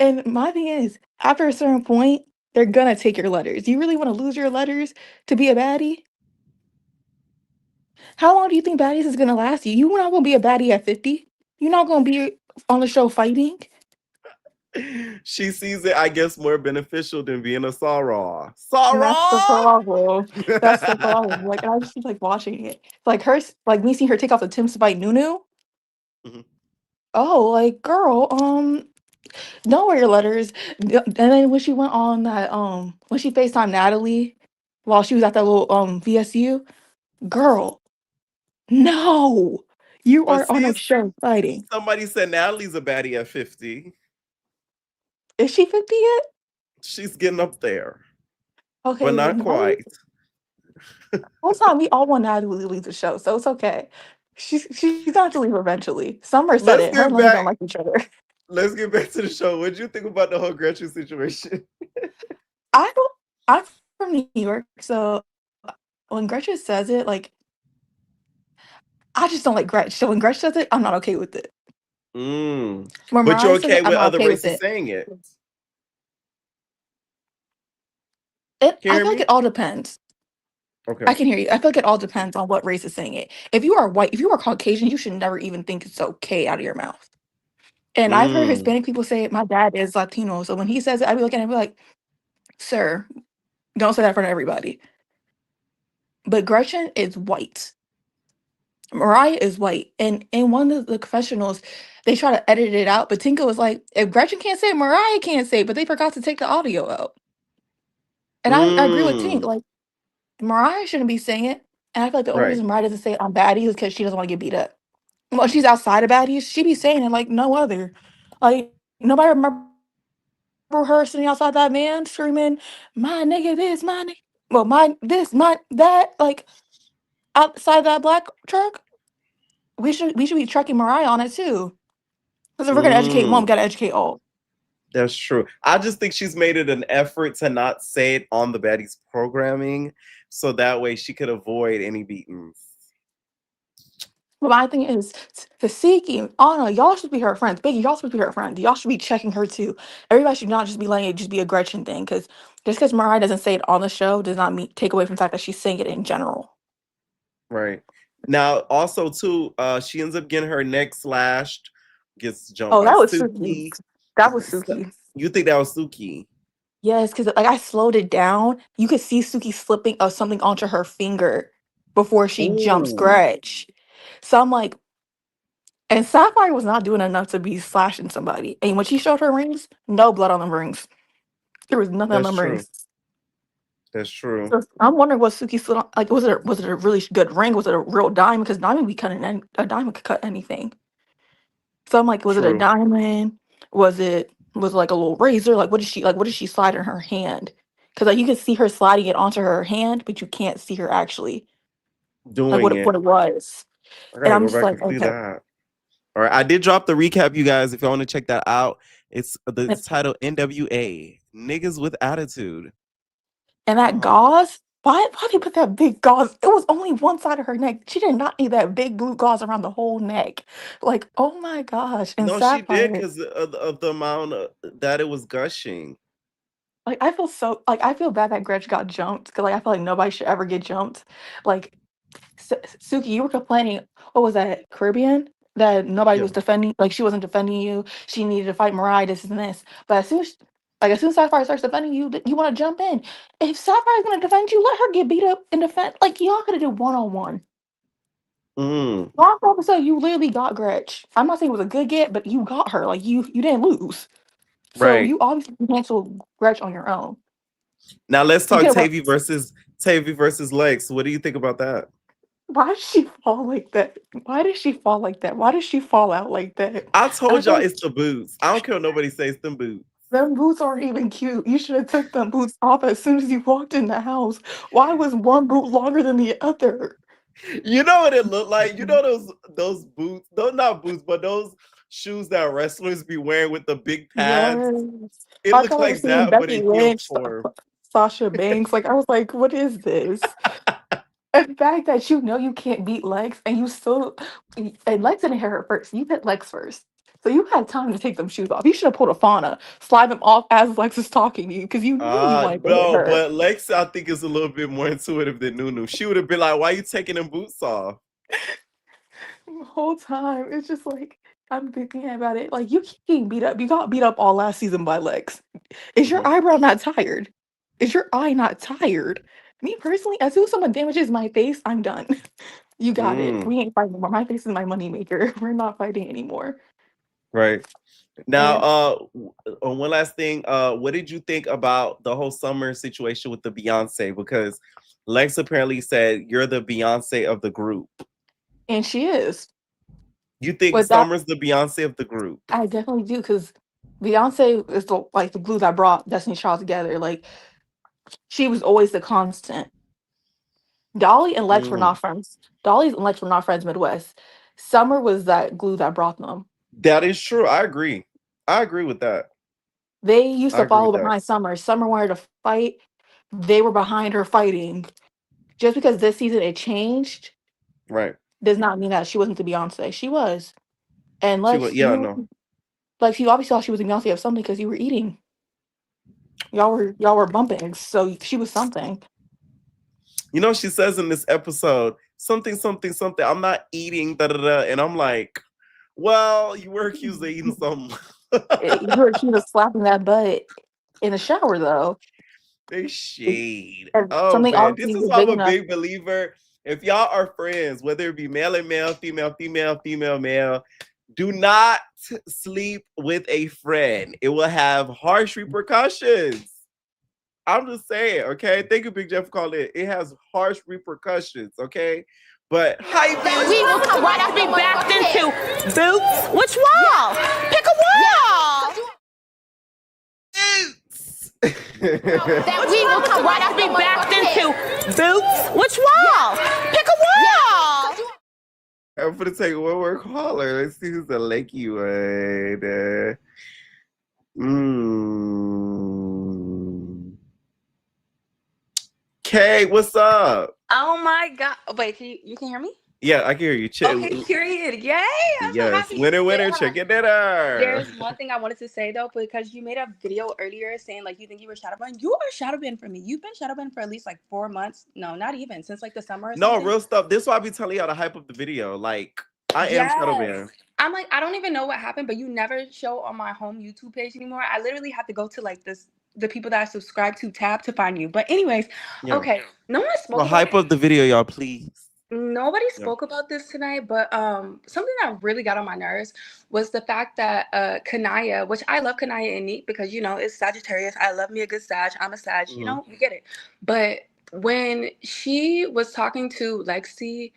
Speaker 11: And my thing is, after a certain point, they're gonna take your letters. You really want to lose your letters to be a baddie? How long do you think baddies is gonna last you? You're not gonna be a baddie at 50. You're not gonna be on the show fighting.
Speaker 2: She sees it, I guess, more beneficial than being a sorrow.
Speaker 11: And that's the
Speaker 2: Sorrow.
Speaker 11: problem. That's the problem. Like I just like watching it. Like her, like me seeing her take off the Tim's fight Nunu.
Speaker 2: Mhm.
Speaker 11: Oh, like girl, don't wear your letters. And then when she went on that, when she FaceTimed Natalie while she was at that little VSU, Girl, no. You
Speaker 2: But
Speaker 11: are on
Speaker 2: see,
Speaker 11: a show fighting.
Speaker 2: somebody said Natalie's a baddie at 50.
Speaker 11: Is she 50 yet?
Speaker 2: She's getting up there, but
Speaker 11: Okay, well,
Speaker 2: not quite.
Speaker 11: whole time we all want Natalie to leave the show, so it's okay. She's going to leave eventually. Summer said
Speaker 2: Let's
Speaker 11: it. Her and
Speaker 2: get
Speaker 11: Lenny
Speaker 2: back.
Speaker 11: don't like each other.
Speaker 2: Let's get back to the show. What do you think about the whole Gretchen situation?
Speaker 11: I don't. I'm from New York, so when Gretchen says it, like I just don't like Gretchen. So when Gretchen says it, I'm not okay with it.
Speaker 2: Mm.
Speaker 11: When
Speaker 2: But you're
Speaker 11: Mariah says
Speaker 2: okay
Speaker 11: it, I'm
Speaker 2: with
Speaker 11: not
Speaker 2: other
Speaker 11: okay with
Speaker 2: races
Speaker 11: it.
Speaker 2: saying it. Can you
Speaker 11: I
Speaker 2: hear
Speaker 11: feel like
Speaker 2: me?
Speaker 11: it all depends.
Speaker 2: Okay.
Speaker 11: I can hear you. I feel like it all depends on what race is saying it. If you are white, if you are Caucasian, you should never even think it's okay out of your mouth. And I've heard
Speaker 2: Mm.
Speaker 11: Hispanic people say it. My dad is Latino, so when he says it, I be looking at him like, "Sir, don't say that in front of everybody." But Gretchen is white. Mariah is white. And in one of the confessionals, they try to edit it out, but Tinka was like, if Gretchen can't say it, Mariah can't say it, but they forgot to take the audio out. And I agree with Tink.
Speaker 2: Mm.
Speaker 11: Like, Mariah shouldn't be saying it. And I feel like the only
Speaker 2: Right.
Speaker 11: reason Mariah doesn't say it on Baddies is because she doesn't want to get beat up. Well, she's outside of Baddies, she be saying it like no other. Like, nobody remember her sitting outside that van screaming, my nigga this, my nigga. Well, my this, my that, like outside that black truck. We should be trucking Mariah on it too. Because if we're gonna educate one, we
Speaker 2: Mm.
Speaker 11: gotta educate all.
Speaker 2: That's true. I just think she's made it an effort to not say it on the Baddies programming, so that way she could avoid any beatings.
Speaker 11: But my thing is, Tasiki, Anna, y'all should be her friends. Biggie, y'all should be her friends. Y'all should be checking her too. Everybody should not just be letting it just be a Gretchen thing. Because just because Mariah doesn't say it on the show does not mean take away from the fact that she's saying it in general.
Speaker 2: Right. Now, also too, she ends up getting her neck slashed, gets jumped
Speaker 11: Oh,
Speaker 2: by
Speaker 11: that was Suki.
Speaker 2: Suki.
Speaker 11: That was Suki.
Speaker 2: You think that was Suki?
Speaker 11: Yes, because like I slowed it down. You could see Suki slipping of something onto her finger before she jumps
Speaker 2: Ooh,
Speaker 11: Gretch. So I'm like, and Sapphire was not doing enough to be slashing somebody. And when she showed her rings, no blood on the rings. There was nothing on
Speaker 2: that's
Speaker 11: them
Speaker 2: true.
Speaker 11: rings.
Speaker 2: That's true.
Speaker 11: So I'm wondering what Suki slid on. Like, was it a really good ring? Was it a real diamond? Because diamond be cutting a diamond could cut anything. So I'm like, was it a
Speaker 2: True.
Speaker 11: diamond? Was it like a little razor? Like, what did she slide in her hand? Because like you can see her sliding it onto her hand, but you can't see her actually like
Speaker 2: Doing
Speaker 11: what
Speaker 2: it.
Speaker 11: it was.
Speaker 2: I
Speaker 11: And
Speaker 2: gotta
Speaker 11: I'm
Speaker 2: go
Speaker 11: just
Speaker 2: back
Speaker 11: like,
Speaker 2: and see
Speaker 11: okay.
Speaker 2: that. All right, I did drop the recap, you guys. If y'all want to check that out,
Speaker 11: And,
Speaker 2: it's titled NWA Niggas with Attitude.
Speaker 11: and that
Speaker 2: Um,
Speaker 11: gauze. Why they put that big gauze? It was only one side of her neck. She did not need that big blue gauze around the whole neck. Like, oh my gosh. And
Speaker 2: no, she did
Speaker 11: Sapphire.
Speaker 2: because of the amount that it was gushing.
Speaker 11: Like I feel bad that Gretch got jumped because like I feel like nobody should ever get jumped. Like Suki, you were complaining. What was that, Caribbean? That nobody
Speaker 2: Yeah.
Speaker 11: was defending. Like she wasn't defending you. She needed to fight Mariah. This and this. But as soon as Sapphire starts defending you, you want to jump in. If Sapphire's gonna defend you, let her get beat up and defend. Like y'all could have did 1-on-1.
Speaker 2: Mm,
Speaker 11: Last episode, you literally got Gretch. I'm not saying it was a good get, but you got her. Like you didn't lose. So
Speaker 2: right.
Speaker 11: you obviously canceled Gretch on your own.
Speaker 2: Now let's
Speaker 11: You
Speaker 2: talk
Speaker 11: could have.
Speaker 2: Tavy versus Lex. What do you think about that?
Speaker 11: Why did she fall like that? Why did she fall like that? Why did she fall out like that?
Speaker 2: I
Speaker 11: I
Speaker 2: told
Speaker 11: feel
Speaker 2: y'all
Speaker 11: like
Speaker 2: it's the boots. I don't care what nobody says them boots.
Speaker 11: them boots aren't even cute. You should have took them boots off as soon as you walked in the house. Why was one boot longer than the other?
Speaker 2: You know what it looked like? You know those boots, those not boots, but those shoes that wrestlers be wearing with the big pads.
Speaker 11: Yes.
Speaker 2: It
Speaker 11: I
Speaker 2: looks
Speaker 11: thought I
Speaker 2: like
Speaker 11: was seeing
Speaker 2: that, but
Speaker 11: Becky
Speaker 2: in heel
Speaker 11: Lynch,
Speaker 2: form.
Speaker 11: Sasha Banks. Like I was like, what is this? And the fact that you know you can't beat Lex and you still and Lex didn't hit her first. You hit Lex first. So you had time to take them shoes off. You should have pulled a fauna, slide them off as Lex is talking to you because you knew you wanted to hit
Speaker 2: No,
Speaker 11: her.
Speaker 2: but Lex, I think, is a little bit more intuitive than Nunu. She would have been like, "Why you taking them boots off?"
Speaker 11: The whole time, it's just like I'm thinking about it. Like you keep getting beat up. You got beat up all last season by Lex. Is your
Speaker 2: Mhm.
Speaker 11: eyebrow not tired? Is your eye not tired? Me personally, as soon as someone damages my face, I'm done. You got it.
Speaker 2: Mm,
Speaker 11: We ain't fighting anymore. My face is my moneymaker. We're not fighting anymore.
Speaker 2: right. Now,
Speaker 11: And
Speaker 2: one last thing. What did you think about the whole summer situation with the Beyonce? Because Lex apparently said, "You're the Beyonce of the group."
Speaker 11: And she is.
Speaker 2: You think
Speaker 11: But that
Speaker 2: Summer's the Beyonce of the group?
Speaker 11: I definitely do, because Beyonce is the glue that brought Destiny's Child together. Like, she was always the constant. Dolly and Lex were
Speaker 2: Mm.
Speaker 11: not friends. Dolly and Lex were not friends Midwest. Summer was that glue that brought them.
Speaker 2: That is true. I agree. I agree with that.
Speaker 11: They used
Speaker 2: I
Speaker 11: to
Speaker 2: agree
Speaker 11: follow
Speaker 2: with that.
Speaker 11: behind Summer. Summer wanted to fight. They were behind her fighting. Just because this season it changed
Speaker 2: Right.
Speaker 11: does not mean that she wasn't the Beyonce. She was. And
Speaker 2: She was.
Speaker 11: Lex,
Speaker 2: Yeah. No.
Speaker 11: Lex, you obviously thought she was the Beyonce of something because you were eating. Y'all were bumping, so she was something.
Speaker 2: You know, she says in this episode something, something, something. I'm not eating, da da da, and I'm like, well, you were accused of eating something.
Speaker 11: You were accused of slapping that butt in the shower, though.
Speaker 2: They shade.
Speaker 11: And
Speaker 2: Oh
Speaker 11: something
Speaker 2: man, this
Speaker 11: obviously
Speaker 2: is
Speaker 11: was
Speaker 2: why I'm
Speaker 11: big
Speaker 2: a
Speaker 11: enough.
Speaker 2: big believer. If y'all are friends, whether it be male and male, female, female, female, male, do not sleep with a friend. It will have harsh repercussions. I'm just saying, okay? Thank you, Big Jeff, for calling it. It has harsh repercussions, okay? But hype is
Speaker 12: We will come right up be backed into boots. Which wall? Pick a wall. That we will come right up be backed into boots. Which wall? Pick a wall.
Speaker 2: I'm gonna take one more caller. Let's see who's the lakey one. Kay, what's up?
Speaker 13: Oh my God. Wait, you can hear me?
Speaker 2: Yeah, I can hear you.
Speaker 13: Okay, period. Yay. I'm so
Speaker 2: Yes,
Speaker 13: happy.
Speaker 2: winner,
Speaker 13: Yeah.
Speaker 2: chicken dinner.
Speaker 13: There's one thing I wanted to say though, because you made a video earlier saying like you think you were shadow banned. You are shadow banned for me. You've been shadow banned for at least like 4 months. No, not even since like the summer or
Speaker 2: No,
Speaker 13: something.
Speaker 2: real stuff. This is why I be telling y'all to hype up the video. Like, I am shadow banned.
Speaker 13: I'm like, I don't even know what happened, but you never show on my home YouTube page anymore. I literally have to go to like the people that I subscribe to tab to find you. But anyways, okay. No one spoke about
Speaker 2: hype up the video, y'all, please.
Speaker 13: Nobody spoke about this tonight, but something that really got on my nerves was the fact that Kanaya, which I love Kanaya and Neat because you know it's Sagittarius. I love me a good Sag. I'm a Sag. You know, we get it. But when she was talking to Lexi,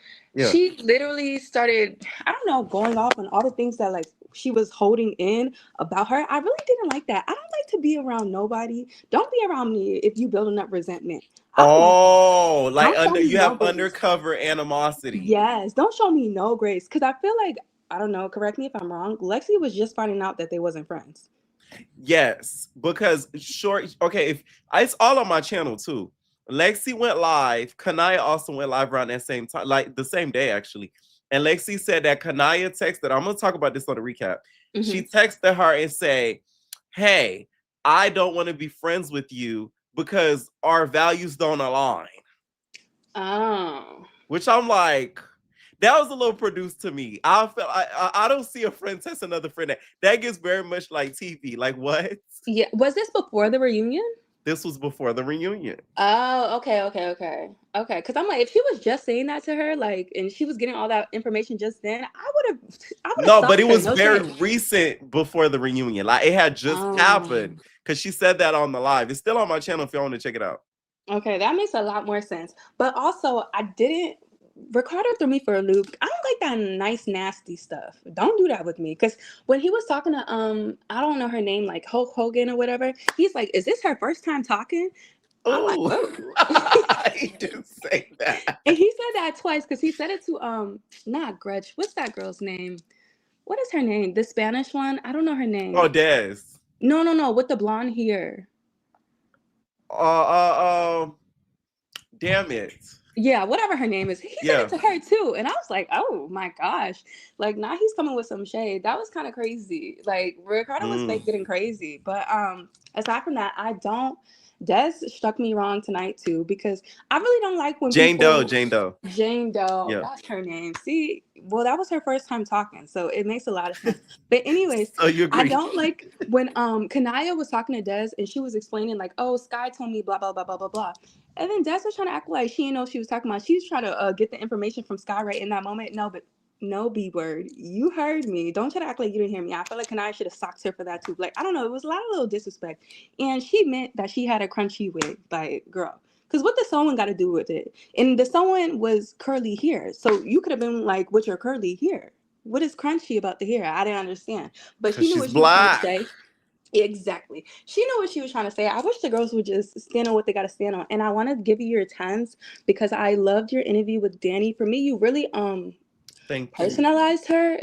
Speaker 13: she literally started, I don't know, going off on all the things that like she was holding in about her. I really didn't like that. I don't like to be around nobody. Don't be around me if you building up resentment.
Speaker 2: Oh, like you have
Speaker 13: no
Speaker 2: undercover animosity.
Speaker 13: Yes, don't show me no grace because I feel like, I don't know, correct me if I'm wrong, Lexi was just finding out that they wasn't friends.
Speaker 2: Yes, because okay, if it's all on my channel too. Lexi went live. Kanaya also went live around that same time, like the same day actually. And Lexi said that Kanaya texted. I'm gonna talk about this on the recap. She texted her and say, "Hey, I don't want to be friends with you because our values don't align."
Speaker 13: Oh.
Speaker 2: Which I'm like, that was a little produced to me. I don't see a friend text another friend. That gets very much like TV. Like what?
Speaker 13: Yeah. Was this before the reunion?
Speaker 2: This was before the reunion.
Speaker 13: Oh, okay. Because I'm like, if she was just saying that to her, like, and she was getting all that information just then, I would have.
Speaker 2: No, but it was very recent before the reunion. Like it had just happened because she said that on the live. It's still on my channel if y'all want to check it out.
Speaker 13: Okay, that makes a lot more sense. But also, Ricardo threw me for a loop. I don't like that nice, nasty stuff. Don't do that with me. Because when he was talking to, I don't know her name, like Hulk Hogan or whatever, he's like, is this her first time talking? I'm like, whoa.
Speaker 2: He didn't say that.
Speaker 13: And he said that twice because he said it to, not Gretch. What's that girl's name? What is her name? The Spanish one? I don't know her name.
Speaker 2: Oh, Des.
Speaker 13: No, with the blonde hair.
Speaker 2: Damn it.
Speaker 13: Yeah, whatever her name is. He said it to her too. And I was like, oh my gosh. Like now he's coming with some shade. That was kind of crazy. Like Ricardo was fake getting crazy. But aside from that, Des struck me wrong tonight too, because I really don't like when
Speaker 2: Jane Doe.
Speaker 13: Yeah. That's her name. See, well, that was her first time talking, so it makes a lot of sense. But anyways,
Speaker 2: you agree.
Speaker 13: I don't like when Kanaya was talking to Des and she was explaining like, oh, Sky told me blah blah blah blah blah blah. And then Des was trying to act like she didn't know what she was talking about. She was trying to get the information from Sky right in that moment. No B word. You heard me. Don't try to act like you didn't hear me. I feel like Kanaya should have socked her for that too. Like, I don't know. It was a lot of little disrespect. And she meant that she had a crunchy wig. Like, girl, Because what does someone got to do with it? And the someone was curly hair. So you could have been like, with your curly hair. What is crunchy about the hair? I didn't understand. But
Speaker 2: Because
Speaker 13: she knew
Speaker 2: she's
Speaker 13: what she was trying to
Speaker 2: black.
Speaker 13: say. Exactly. She knew what she was trying to say. I wish the girls would just stand on what they got to stand on. And I want to give you your 10s because I loved your interview with Danny. For me, you really
Speaker 2: Thank you.
Speaker 13: personalized her.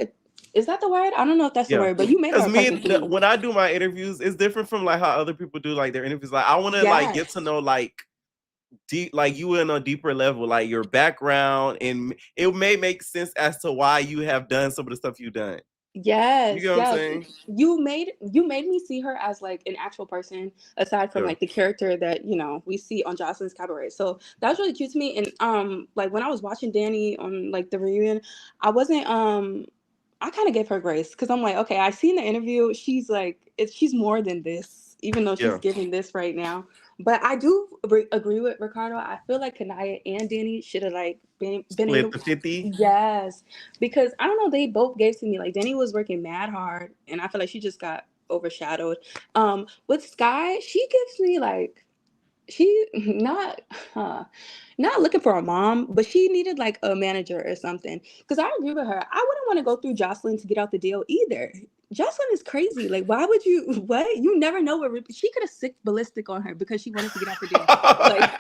Speaker 13: Is that the word? I don't know if that's the
Speaker 2: Yeah.
Speaker 13: word, but you made her
Speaker 2: Because
Speaker 13: a perfect queen.
Speaker 2: when I do my interviews, it's different from like how other people do like their interviews. Like I want to like get to
Speaker 13: Yes.
Speaker 2: know like deep, like you in a deeper level, like your background, and it may make sense as to why you have done some of the stuff you've done. You
Speaker 13: Yes,
Speaker 2: get what I'm
Speaker 13: yes.
Speaker 2: saying?
Speaker 13: You made me see her as like an actual person aside from
Speaker 2: Yeah.
Speaker 13: like the character that, we see on Joseline's Cabaret. So that was really cute to me. And like when I was watching Danny on like the reunion, I wasn't I kind of gave her grace because I'm like, okay, I seen the interview. She's like, she's more than this, even though she's
Speaker 2: Yeah.
Speaker 13: giving this right now. But I do agree with Ricardo. I feel like Kanaya and Danny should have like been
Speaker 2: Split
Speaker 13: able.
Speaker 2: the 50.
Speaker 13: Yes, because I don't know. They both gave to me like Danny was working mad hard, and I feel like she just got overshadowed. With Sky, she gives me like she not looking for a mom, but she needed like a manager or something. Because I agree with her. I wouldn't want to go through Joseline to get out the deal either. Joseline is crazy. Like, why would you? What? You never know what she could have sick ballistic on her because she wanted to get out the deal. Like,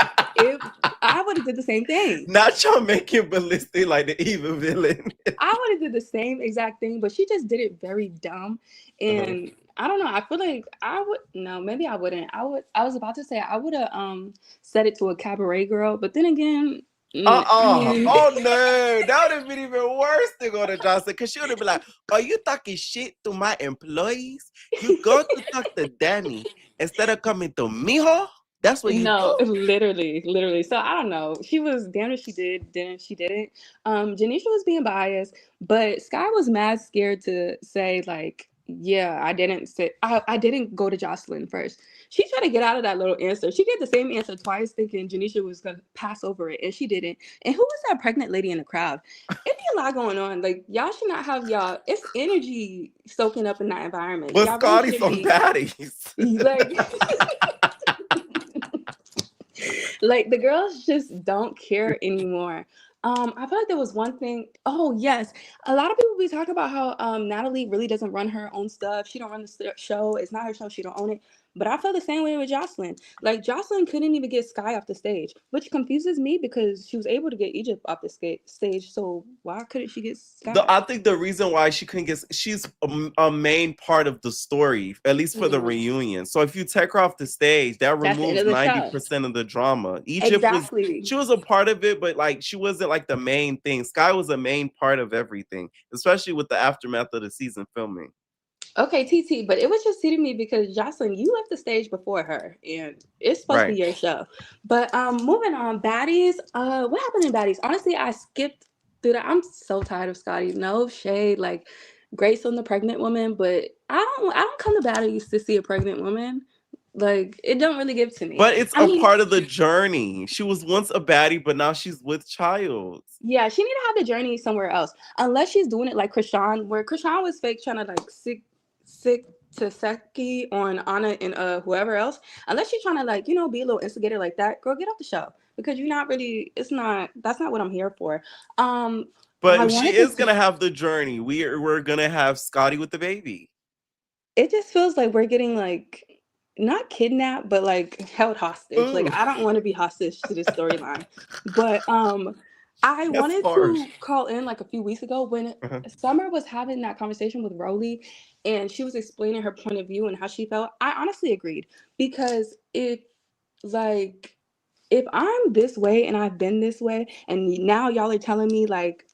Speaker 13: I would have did the same thing.
Speaker 2: Not y'all making ballistic like the evil villain.
Speaker 13: I would have did the same exact thing, but she just did it very dumb. And I don't know. I feel like I would no, maybe I wouldn't. I was about to say I would have said it to a cabaret girl, but then again,
Speaker 2: Oh no, that would have been even worse to go to Johnson because she would have been like, "Are you talking shit to my employees? You go to talk to Danny instead of coming to Mijo. That's what you
Speaker 13: No,
Speaker 2: do."
Speaker 13: literally. So I don't know. She was damn if she did, damn if she didn't. Janisha was being biased, but Sky was mad scared to say like, yeah, I didn't go to Jocelyn first. She tried to get out of that little answer. She gave the same answer twice, thinking Janisha was gonna pass over it, and she didn't. And who was that pregnant lady in the crowd? It be a lot going on. Like y'all should not have it's energy soaking up in that environment.
Speaker 2: But
Speaker 13: Y'all really
Speaker 2: Scotty's
Speaker 13: should
Speaker 2: on
Speaker 13: be
Speaker 2: Baddies.
Speaker 13: like like the girls just don't care anymore. I feel like there was one thing. Oh yes, a lot of people be talking about how Natalie really doesn't run her own stuff. She don't run the show. It's not her show. She don't own it. But I feel the same way with Jocelyn. Like Jocelyn couldn't even get Sky off the stage, which confuses me because she was able to get Egypt off the stage. So why couldn't she get Sky?
Speaker 2: I think the reason why she couldn't get, she's a main part of the story, at least for the reunion. So if you take her off the stage, that
Speaker 13: That's the end
Speaker 2: removes
Speaker 13: of the show.
Speaker 2: 90% of the drama. Egypt
Speaker 13: Exactly.
Speaker 2: she was a part of it, but like she wasn't like the main thing. Sky was a main part of everything, especially with the aftermath of the season filming.
Speaker 13: Okay, TT, but it was just hitting me because Jocelyn, you left the stage before her, and it's supposed to be your show. But moving on, Baddies. What happened in Baddies? Honestly, I skipped through that. I'm so tired of Scotty. No shade, like Grace on the pregnant woman, but I don't come to Baddies to see a pregnant woman. Like it don't really give to me.
Speaker 2: But it's part of the journey. She was once a baddie, but now she's with child.
Speaker 13: Yeah, she need to have the journey somewhere else. Unless she's doing it like Krishan, where Krishan was fake trying to like sick to Seki on Anna and whoever else. Unless you're trying to like, be a little instigator like that, girl, get off the show. Because you're not really, that's not what I'm here for.
Speaker 2: But she is gonna have the journey. We're gonna have Scotty with the baby.
Speaker 13: It just feels like we're getting like not kidnapped, but like held hostage. Ooh. Like I don't want to be hostage to this storyline. But I wanted to call in like a few weeks ago when Summer was having that conversation with Rolly and she was explaining her point of view and how she felt. I honestly agreed because if I'm this way and I've been this way and now y'all are telling me like,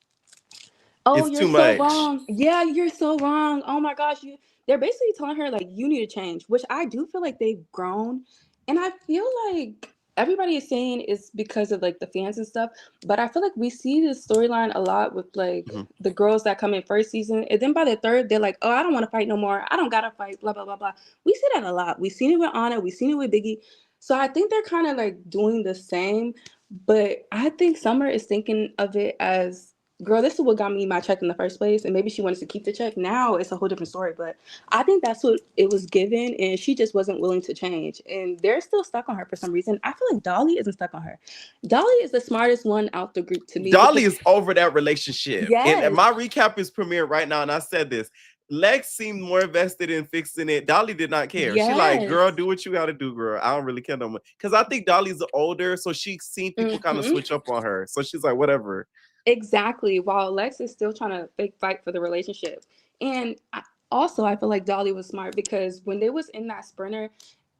Speaker 13: oh, you're so wrong. Yeah, you're so wrong. Oh my gosh, they're basically telling her like you need to change, which I do feel like they've grown. And I feel like everybody is saying it's because of like the fans and stuff, but I feel like we see this storyline a lot with like the girls that come in first season, and then by the third they're like, oh, I don't want to fight no more, I don't gotta fight, blah blah blah blah. We see that a lot. We've seen it with Anna, we've seen it with Biggie. So I think they're kind of like doing the same, but I think Summer is thinking of it as girl, this is what got me my check in the first place. And maybe she wanted to keep the check. Now it's a whole different story. But I think that's what it was given. And she just wasn't willing to change. And they're still stuck on her for some reason. I feel like Dolly isn't stuck on her. Dolly is the smartest one out the group to me.
Speaker 2: Dolly is over that relationship.
Speaker 13: Yes.
Speaker 2: And my recap is premiered right now. And I said this. Lex seemed more invested in fixing it. Dolly did not care.
Speaker 13: Yes.
Speaker 2: She like, girl, do what you got to do, girl. I don't really care no more. Because I think Dolly's older. So she's seen people kind of switch up on her. So she's like, whatever.
Speaker 13: Exactly. While Lex is still trying to fake fight for the relationship. And I feel like Dolly was smart because when they was in that sprinter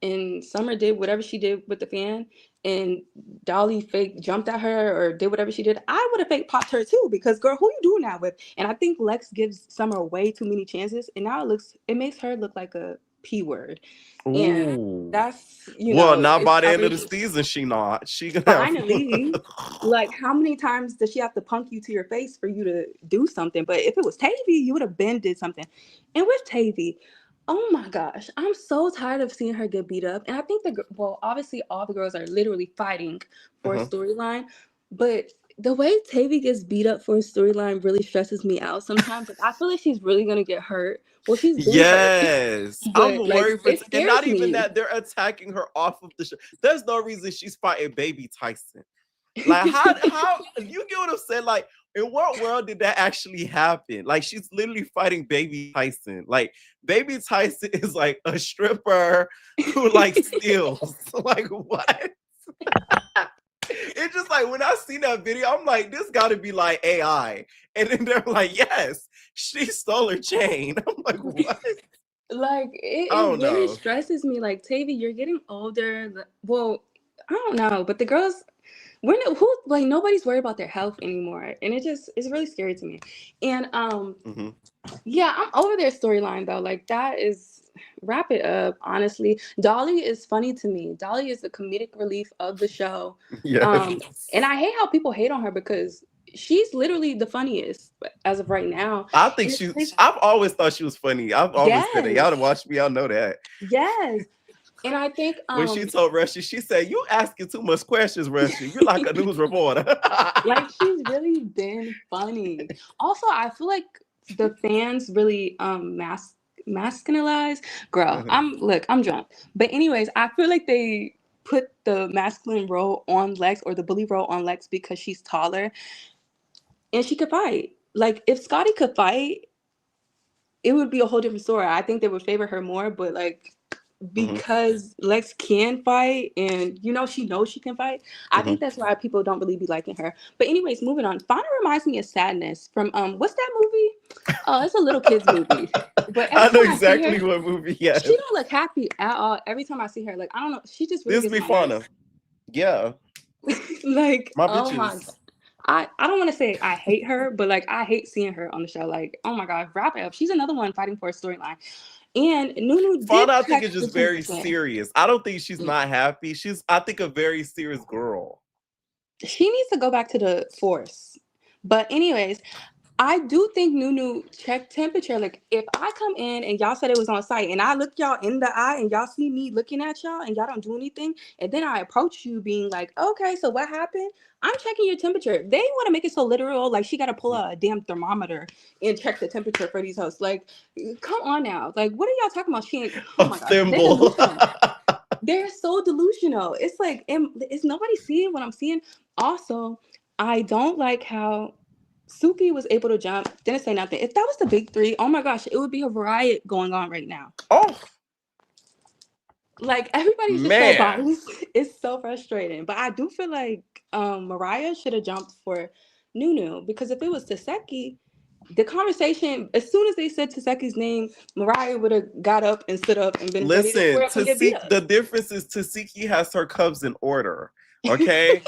Speaker 13: and Summer did whatever she did with the fan and Dolly fake jumped at her or did whatever she did, I would have fake popped her too because girl, who you doing that with? And I think Lex gives Summer way too many chances and now it makes her look like a P word.
Speaker 2: Ooh.
Speaker 13: And that's,
Speaker 2: well, not by the end of the season, she not. She gonna
Speaker 13: finally. Like, how many times does she have to punk you to your face for you to do something? But if it was Tavy, you would have been did something. And with Tavy, oh my gosh, I'm so tired of seeing her get beat up. And I think obviously all the girls are literally fighting for a storyline, but the way Tavy gets beat up for a storyline really stresses me out sometimes. Like, I feel like she's really gonna get hurt. Well, she's been hurt.
Speaker 2: I'm worried for and not even
Speaker 13: me.
Speaker 2: that they're attacking her off of the show. There's no reason she's fighting Baby Tyson. Like how you get what I'm saying? Like, in what world did that actually happen? Like, she's literally fighting Baby Tyson. Like, Baby Tyson is like a stripper who like steals. Like, what? It's just like when I see that video, I'm like, this gotta be like AI. And then they're like, yes, she stole her chain. I'm like, what?
Speaker 13: Like, it really stresses me. Like, Tavy, you're getting older. Well, I don't know, but the girls, nobody's worried about their health anymore. And it's really scary to me. And yeah, I'm over their storyline though. Like, that is, wrap it up, honestly. Dolly is funny to me. Dolly is the comedic relief of the show.
Speaker 2: Yes.
Speaker 13: And I hate how people hate on her because she's literally the funniest as of right now.
Speaker 2: I think I've always thought she was funny. I've always said it. Y'all to watch me, y'all know that.
Speaker 13: Yes. And I think
Speaker 2: when she told Rushy, she said, "You asking too much questions, Rushy. You're like a news reporter."
Speaker 13: Like, she's really been funny. Also, I feel like the fans really masculinize. Girl, I'm drunk. But anyways, I feel like they put the masculine role on Lex or the bully role on Lex because she's taller and she could fight. Like, if Scotty could fight, it would be a whole different story. I think they would favor her more, but like, because Lex can fight and she knows she can fight, I think that's why people don't really be liking her. But anyways, moving on. Fauna reminds me of Sadness from what's that movie? Oh, it's a little kids movie. But
Speaker 2: I know exactly what movie. Yeah,
Speaker 13: she don't look happy at all. Every time I see her, like, I don't know, she just really
Speaker 2: this be Fauna. Yeah,
Speaker 13: like,
Speaker 2: my
Speaker 13: oh
Speaker 2: bitches.
Speaker 13: my God. I don't want to say I hate her, but like, I hate seeing her on the show. Like, oh my God, wrap it up. She's another one fighting for a storyline. And Nunu
Speaker 2: Fauna, I think, is just very serious. I don't think she's not happy. She's, I think, a very serious girl.
Speaker 13: She needs to go back to the force. But anyways, I do think Nunu checked temperature. Like, if I come in and y'all said it was on site and I look y'all in the eye and y'all see me looking at y'all and y'all don't do anything, and then I approach you being like, okay, so what happened? I'm checking your temperature. They want to make it so literal, like she got to pull a damn thermometer and check the temperature for these hosts. Like, come on now. Like, what are y'all talking about? She ain't, oh my God. They're delusional. They're so delusional. It's like, is nobody seeing what I'm seeing? Also, I don't like how Suki was able to jump, didn't say nothing. If that was the big three, oh my gosh, it would be a riot going on right now.
Speaker 2: Oh.
Speaker 13: Like, everybody's just so biased. It's so frustrating. But I do feel like Mariah should have jumped for Nunu, because if it was Taseki, the conversation, as soon as they said Taseki's name, Mariah would have got up and stood up and been ready to square up and get beat up.
Speaker 2: The difference is Taseki has her cubs in order. Okay?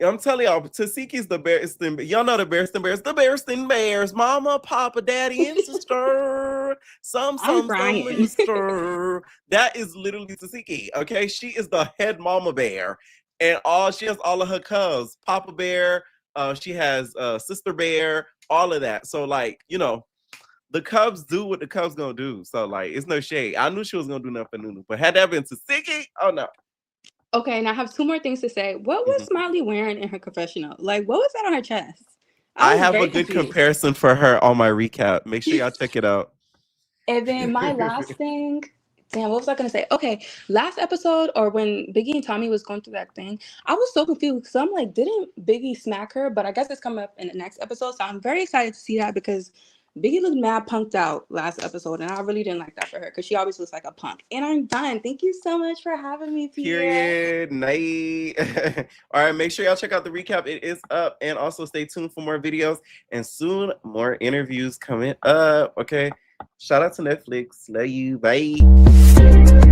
Speaker 2: I'm telling y'all, Taseki's the Bearston. Y'all know the Bearston Bears. The Bearston Bears. Mama, Papa, Daddy, and sister. Some sister. That is literally Taseki. Okay? She is the head mama bear. And she has all of her cubs. Papa Bear. She has Sister Bear. All of that. So, like, the Cubs do what the Cubs gonna do. So, like, it's no shade. I knew she was gonna do nothing for Nunu. But had that been Taseki, oh no.
Speaker 13: Okay, and I have two more things to say. What was Smiley wearing in her confessional? Like, what was that on her chest?
Speaker 2: I
Speaker 13: was
Speaker 2: have
Speaker 13: very
Speaker 2: a good
Speaker 13: confused.
Speaker 2: comparison for her on my recap. Make sure y'all check it out.
Speaker 13: And then my last thing, damn, what was I gonna say? Okay, last episode or when Biggie and Tommy was going through that thing, I was so confused because I'm like, didn't Biggie smack her? But I guess it's coming up in the next episode, so I'm very excited to see that because Biggie looked mad punked out last episode, and I really didn't like that for her because she always looks like a punk. And I'm done. Thank you so much for having me, Pierre.
Speaker 2: Period. Night. All right, make sure y'all check out the recap. It is up, and also stay tuned for more videos and soon more interviews coming up. Okay. Shout out to Netflix. Love you. Bye.